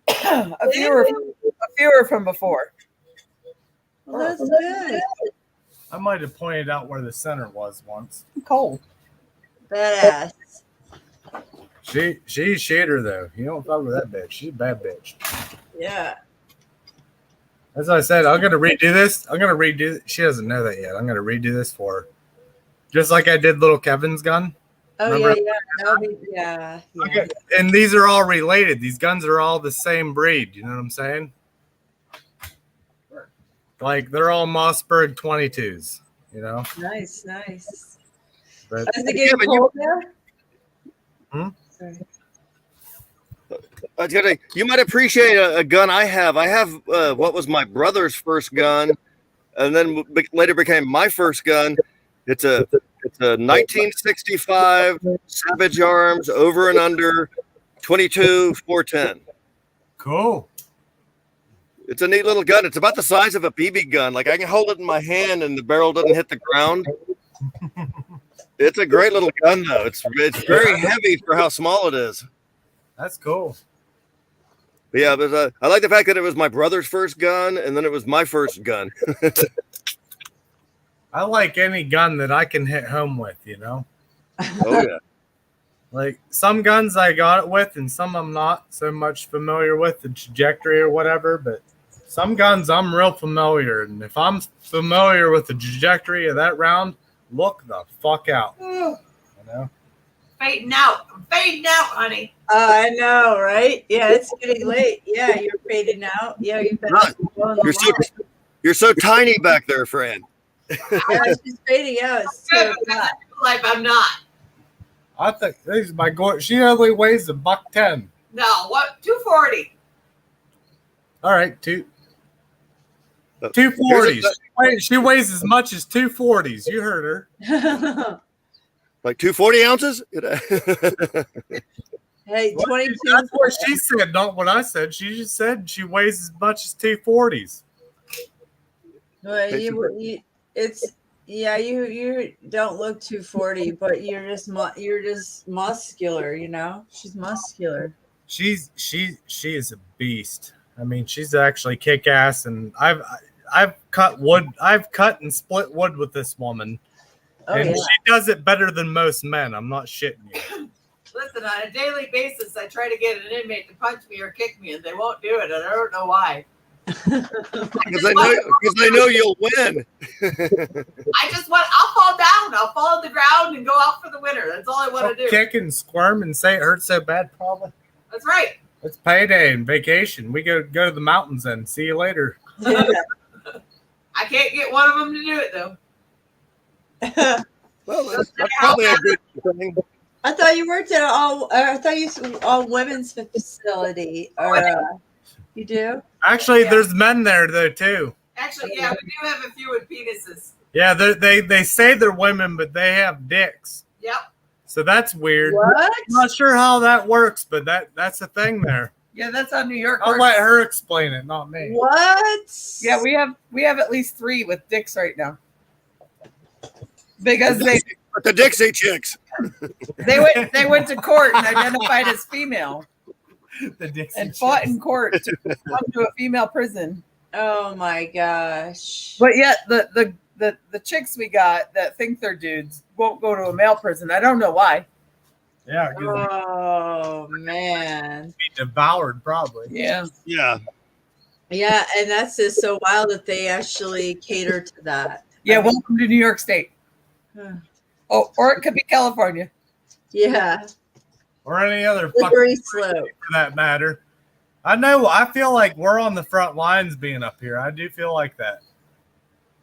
a few are from before. Well, that's good. I might have pointed out where the center was once. Cold. Badass. She's a shooter though. You don't fuck with that bitch. She's a bad bitch. Yeah. As I said, I'm gonna redo this. She doesn't know that yet. I'm gonna redo this for her. Just like I did little Kevin's gun. Oh Remember? yeah, yeah. That'll be, yeah. Okay. And these are all related. These guns are all the same breed. You know what I'm saying? Like they're all Mossberg 22s. You know. Nice, nice. But Is it getting cold there? Hmm? Sorry. I was gonna say, you might appreciate a gun I have. I have what was my brother's first gun, and then later became my first gun. It's a 1965 Savage Arms over and under 22 410. Cool. It's a neat little gun. It's about the size of a BB gun. Like I can hold it in my hand and the barrel doesn't hit the ground. It's a great little gun though. It's very heavy for how small it is. That's cool. But yeah, but I like the fact that it was my brother's first gun and then it was my first gun. I like any gun that I can hit home with, you know? Oh yeah. Like some guns I got it with and some I'm not so much familiar with the trajectory or whatever, but some guns I'm real familiar. And if I'm familiar with the trajectory of that round, look the fuck out. You know? Fading out. I'm fading out, honey. I know, right? Yeah, it's getting late. Yeah, you're fading out. Yeah, you better Right. go on the You're so tiny back there, Fran. Yeah, she's fading out. It's Good, because I feel like I'm not. I think this is my goal. She only weighs $110. No, what? 240. All right, 240s. Wait, she weighs as much as 240s. You heard her. Like 240 ounces? Hey, 22. That's what she said, not what I said. She just said she weighs as much as 240s. Well, you don't look 240, but you're just muscular. You know, she's muscular. She is a beast. I mean, she's actually kick ass, and I've cut wood. I've cut and split wood with this woman, and yeah. she does it better than most men. I'm not shitting you. Listen, on a daily basis, I try to get an inmate to punch me or kick me, and they won't do it, and I don't know why. Because they know you'll win. I'll fall down. I'll fall on the ground and go out for the winner. That's all I want to do. Kick and squirm and say it hurts so bad, probably. That's right. It's payday and vacation. We go to the mountains and see you later. I can't get one of them to do it, though. Well, that's probably a good thing. I thought you worked at all women's facility. Or you do? Actually, there's men there though too. Actually, yeah, we do have a few with penises. Yeah, they say they're women, but they have dicks. Yep. So that's weird. What? I'm not sure how that works, but that's a thing there. Yeah, that's how New York I'll works. let her explain it, not me. What? Yeah, we have at least 3 with dicks right now. Because the Dixie Chicks. they went to court and identified as female. And fought in court to come to a female prison. Oh my gosh. But yet the chicks we got that think they're dudes won't go to a male prison. I don't know why. Yeah. Oh man. Be devoured probably. Yeah. Yeah. Yeah, and that's just so wild that they actually cater to that. Yeah, welcome to New York State. Huh. Oh, or it could be California. Yeah. or any other Slippery fucking slope. for that matter. I feel like we're on the front lines being up here. I do feel like that.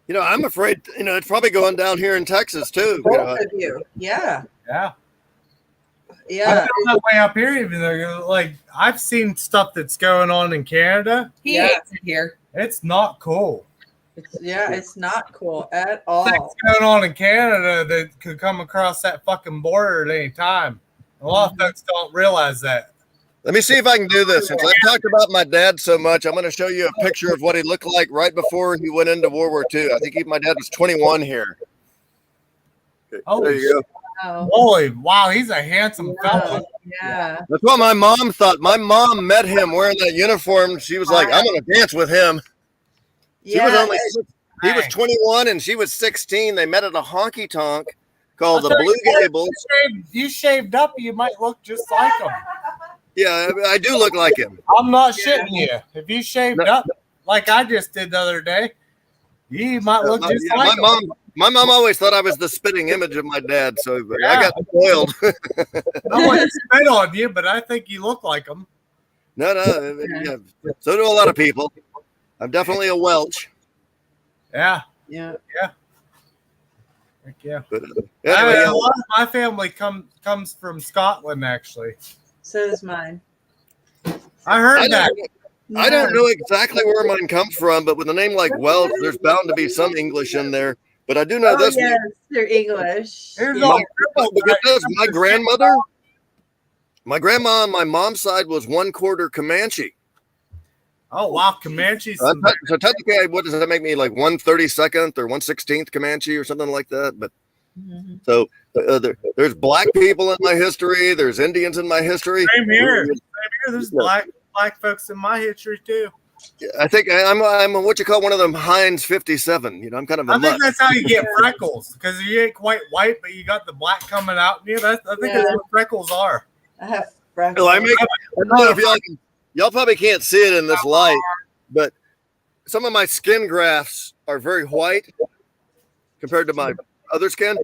You know, I'm afraid, you know, it's probably going down here in Texas too. You Both know. of you. Yeah. Yeah. I Yeah. feel that way up here, even though, like, I've seen stuff that's going on in Canada. He Yeah. hates it here. It's not cool. It's not cool at all. Things going on in Canada that could come across that fucking border at any time. A lot of folks don't realize that. Let me see if I can do this. Since I've talked about my dad so much, I'm going to show you a picture of what he looked like right before he went into World War II. I think my dad was 21 here. Okay, Oh, there you go. Oh, Holy wow, he's a handsome fella. yeah. That's what my mom thought. My mom met him wearing that uniform. She was like, I'm going to dance with him. He was 21 and she was 16. They met at a honky tonk called the Blue Gables. You shaved up, you might look just like him. Yeah, I do look like him. I'm not shitting you. If you shaved up like I just did the other day, you might look just like him. My mom always thought I was the spitting image of my dad, so I got spoiled. I wouldn't spit on you, but I think you look like him. No, yeah. So do a lot of people. I'm definitely a Welch. Yeah. Yeah. Yeah. Heck yeah. But, A lot of my family comes from Scotland, actually. So does mine. I heard that. I don't know exactly where mine comes from, but with a name like Welch, there's bound to be some English in there. But I do know this. Yes, they're English. Because my grandmother, my grandma on my mom's side was 1/4 Comanche. Oh wow, Comanche. So technically, what does that make me, like 1/32nd or 1/16th Comanche or something like that? But so there's black people in my history. There's Indians in my history. Same here. There's black folks in my history too. I think I'm what you call one of them Heinz 57. You know, I'm kind of a I think mutt. that's how you get freckles, because you ain't quite white, but you got the black coming out in you. I think that's what freckles are. I have freckles. Well, I don't know if y'all probably can't see it in this light, but some of my skin grafts are very white compared to my other skin.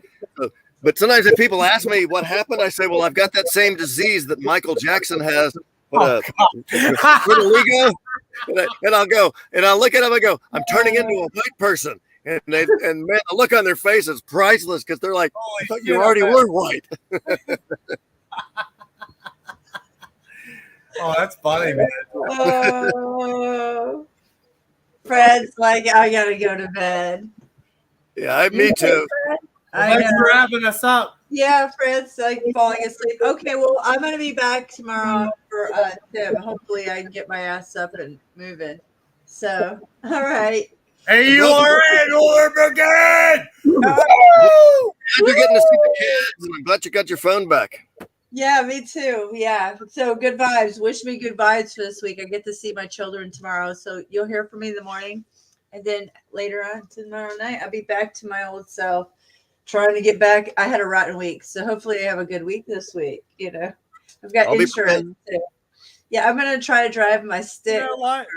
But sometimes if people ask me what happened, I say, well, I've got that same disease that Michael Jackson has. And I'll go, and I'll look at them and go, I'm turning into a white person. And man, the look on their face is priceless, because they're like, I thought you already were white. Oh, that's funny, man. Oh, Fred's like, I gotta go to bed. Yeah, me too. Thanks for having us up. Yeah, Fred's like falling asleep. Okay, well, I'm gonna be back tomorrow for Tim. Hopefully, I can get my ass up and moving. So, all right. Hey, you are in Orb again! Glad you're getting to see the kids, and I'm glad you got your phone back. Yeah, me too. Yeah. So good vibes. Wish me good vibes for this week. I get to see my children tomorrow. So you'll hear from me in the morning. And then later on tomorrow night, I'll be back to my old self. Trying to get back. I had a rotten week. So hopefully I have a good week this week. You know, I've got insurance too. Yeah, I'm gonna try to drive my stick. You know what?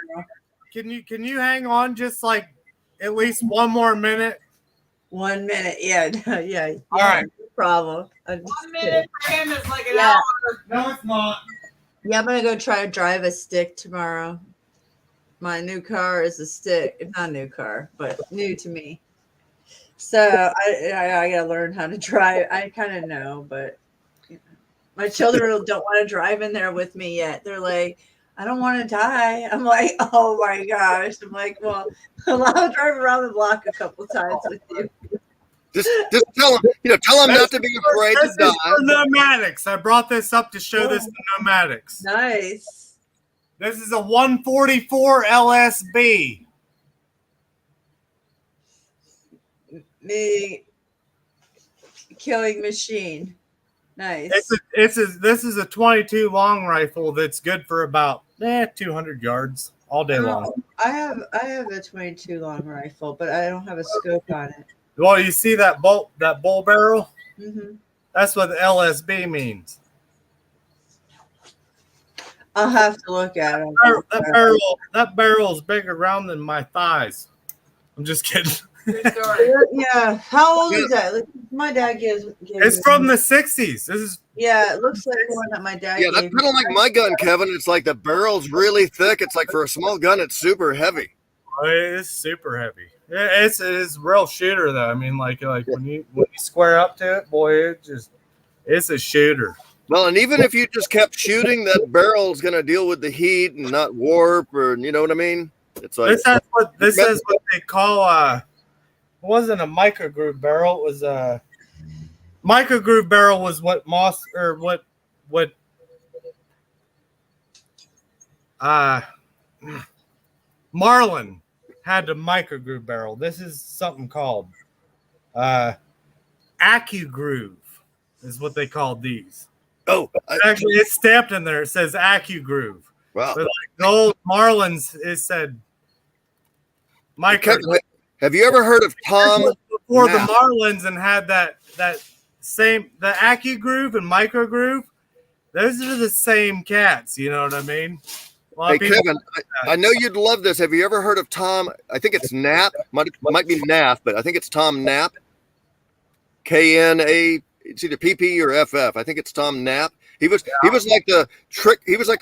Can you hang on just like at least one more minute? 1 minute. Yeah. Yeah. All right. No problem. 1 minute for him is like an hour. No, it's not. Yeah, I'm gonna go try to drive a stick tomorrow. My new car is a stick. It's not a new car, but new to me. So I gotta learn how to drive. I kind of know, but you know, my children don't want to drive in there with me yet. They're like, I don't want to die. I'm like, oh my gosh. I'm like, well, I'll drive around the block a couple times with you. Just tell them, tell them not to be afraid to die. For nomadics. I brought this up to show this to nomadics. Nice. This is a 144 LSB. The killing machine. Nice. This is a 22 long rifle that's good for about 200 yards all day long. I have a 22 long rifle, but I don't have a scope on it. Well, you see that bull barrel? Mm-hmm. That's what the LSB means. I'll have to look at it. That barrel is bigger around than my thighs. I'm just kidding. Yeah. How old is that? My dad gave It's me from one. the 60s. This is Yeah, it looks like one that my dad Yeah, that's gave me. kind of like my gun, Kevin. It's like the barrel's really thick. It's like for a small gun, it's super heavy. it's super heavy. It's a real shooter though. I mean, like when you square up to it, boy, it's a shooter. Well, and even if you just kept shooting, that barrel's gonna deal with the heat and not warp, or you know what I mean? It's like This is what they call it wasn't a microgroove barrel. It was a microgroove barrel was what Moss or what Marlin had the microgroove barrel. This is something called AccuGroove is what they called these. Oh, actually, it's stamped in there. It says AccuGroove. Wow. But like old Marlins, it said micro. Kevin, have you ever heard of Tom? Before the Knapp? Marlins and had that same the AccuGroove and microgroove. Those are the same cats. You know what I mean? A lot Hey of people- Kevin, I know you'd love this. Have you ever heard of Tom? I think it's Knapp. Might be Knapp, but I think it's Tom Knapp. KNA. It's either PP or FF. I think it's Tom Knapp. He was like the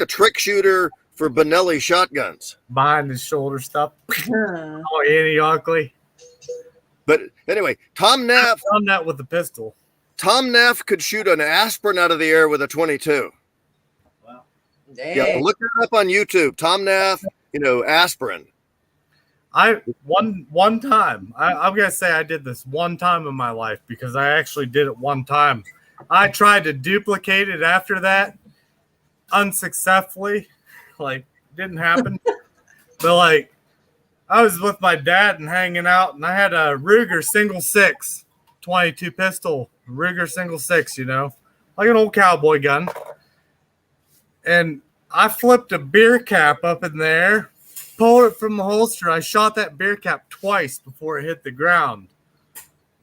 trick shooter for Benelli shotguns. behind his shoulder stuff. Oh, Annie Oakley. But anyway, Tom Knapp. Done that with the pistol. Tom Knapp could shoot an aspirin out of the air with a 22. Yeah, look it up on YouTube. Tom Knapp, aspirin. One time. I'm gonna say I did this one time in my life because I actually did it one time. I tried to duplicate it after that unsuccessfully. Like, didn't happen. But like, I was with my dad and hanging out, and I had a Ruger single 6 22 pistol, Ruger single 6, like an old cowboy gun. And I flipped a beer cap up in there, pulled it from the holster. I shot that beer cap twice before it hit the ground.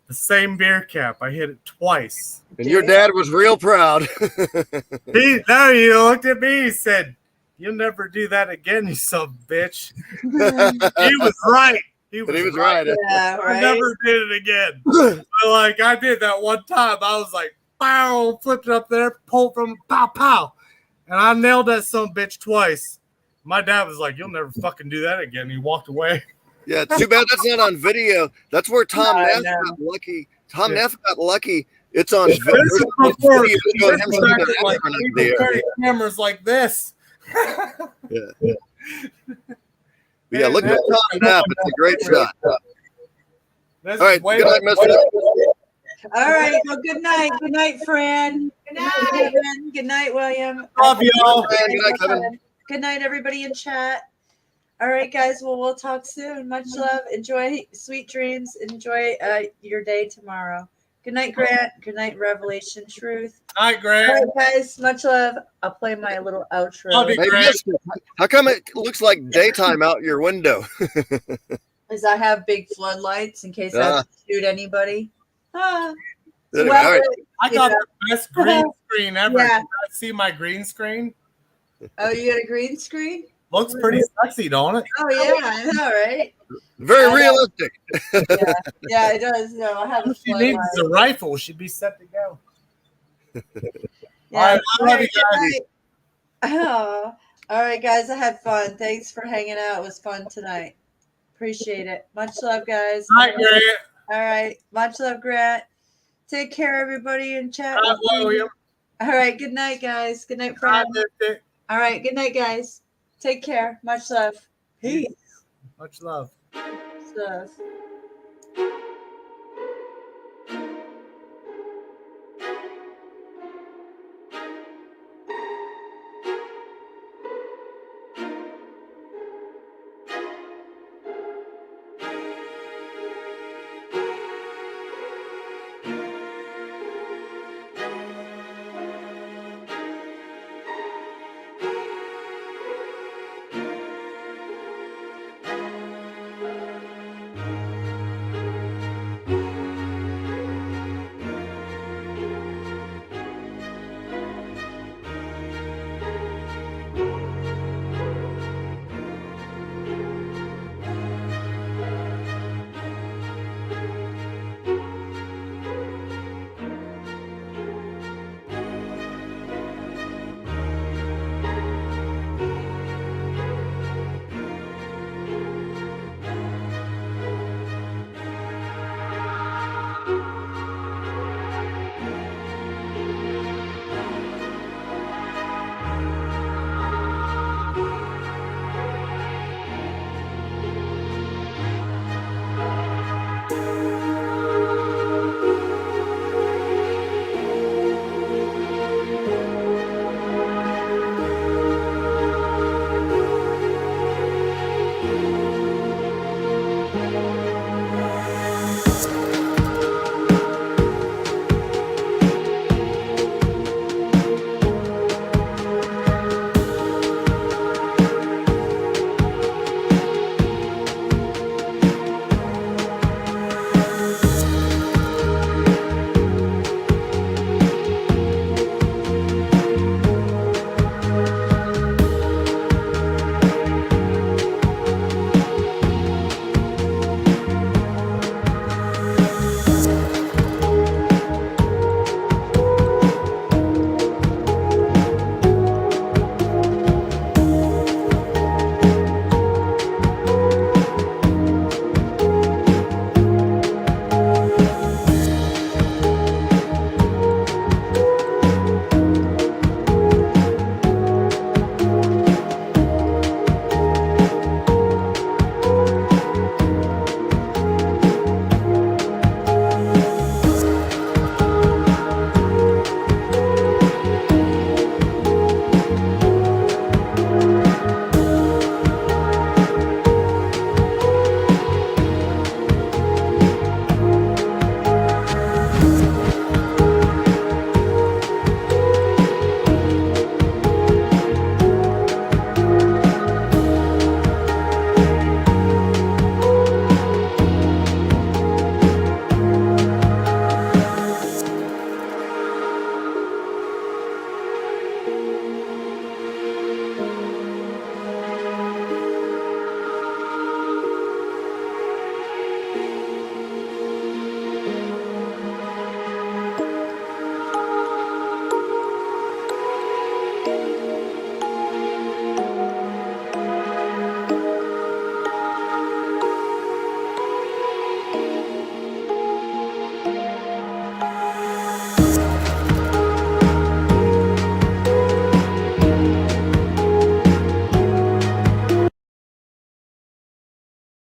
The same beer cap. I hit it twice. And your dad was real proud. He looked at me. He said, "You'll never do that again, you son of a bitch." He was right. He was right. Yeah, I right. never did it again. But like I did that one time. I was like, pow, flipped it up there, pulled from pow, pow. And I nailed that son of a bitch twice. My dad was like, "You'll never fucking do that again." He walked away. Yeah, too bad that's not on video. That's where Tom I Neff know. got lucky. Tom Neff got lucky. It's on This is before video showing him shooting an like aspirin out of people the air. carry cameras like this. Yeah. But yeah, look at Tom Neff. It's a great shot. All right, good night, Mister. All right. Well, good night. Good night, Fran. Good night, Kevin. Good night, William. Love y'all. Good night, Kevin. Good night, everybody in chat. All right, guys. Well, we'll talk soon. Much love. Enjoy sweet dreams. Enjoy your day tomorrow. Good night, Grant. Good night, Revelation Truth. Night, Grant. All right, guys. Much love. I'll play my little outro. Love you, Grant. How come it looks like daytime out your window? Is I have big floodlights in case I have to shoot anybody. Anyway, all right. I got the best green screen ever. Yeah. Can I see my green screen? Oh, you got a green screen? Looks pretty sexy, don't it? Oh yeah, I know, right? Very I know. realistic. Yeah, it does. No, I have a She needs floodlight. a rifle. She'd be set to go. Yeah. All right, I love you good guys. night. Oh, all right, guys. I had fun. Thanks for hanging out. It was fun tonight. Appreciate it. Much love, guys. Night, Grant. All right. Much love, Grant. Take care, everybody in chat. Night, William. All right. Good night, guys. Good night, friends. All right. Good night, guys. Take care. Much love. Peace. Much love. Much love.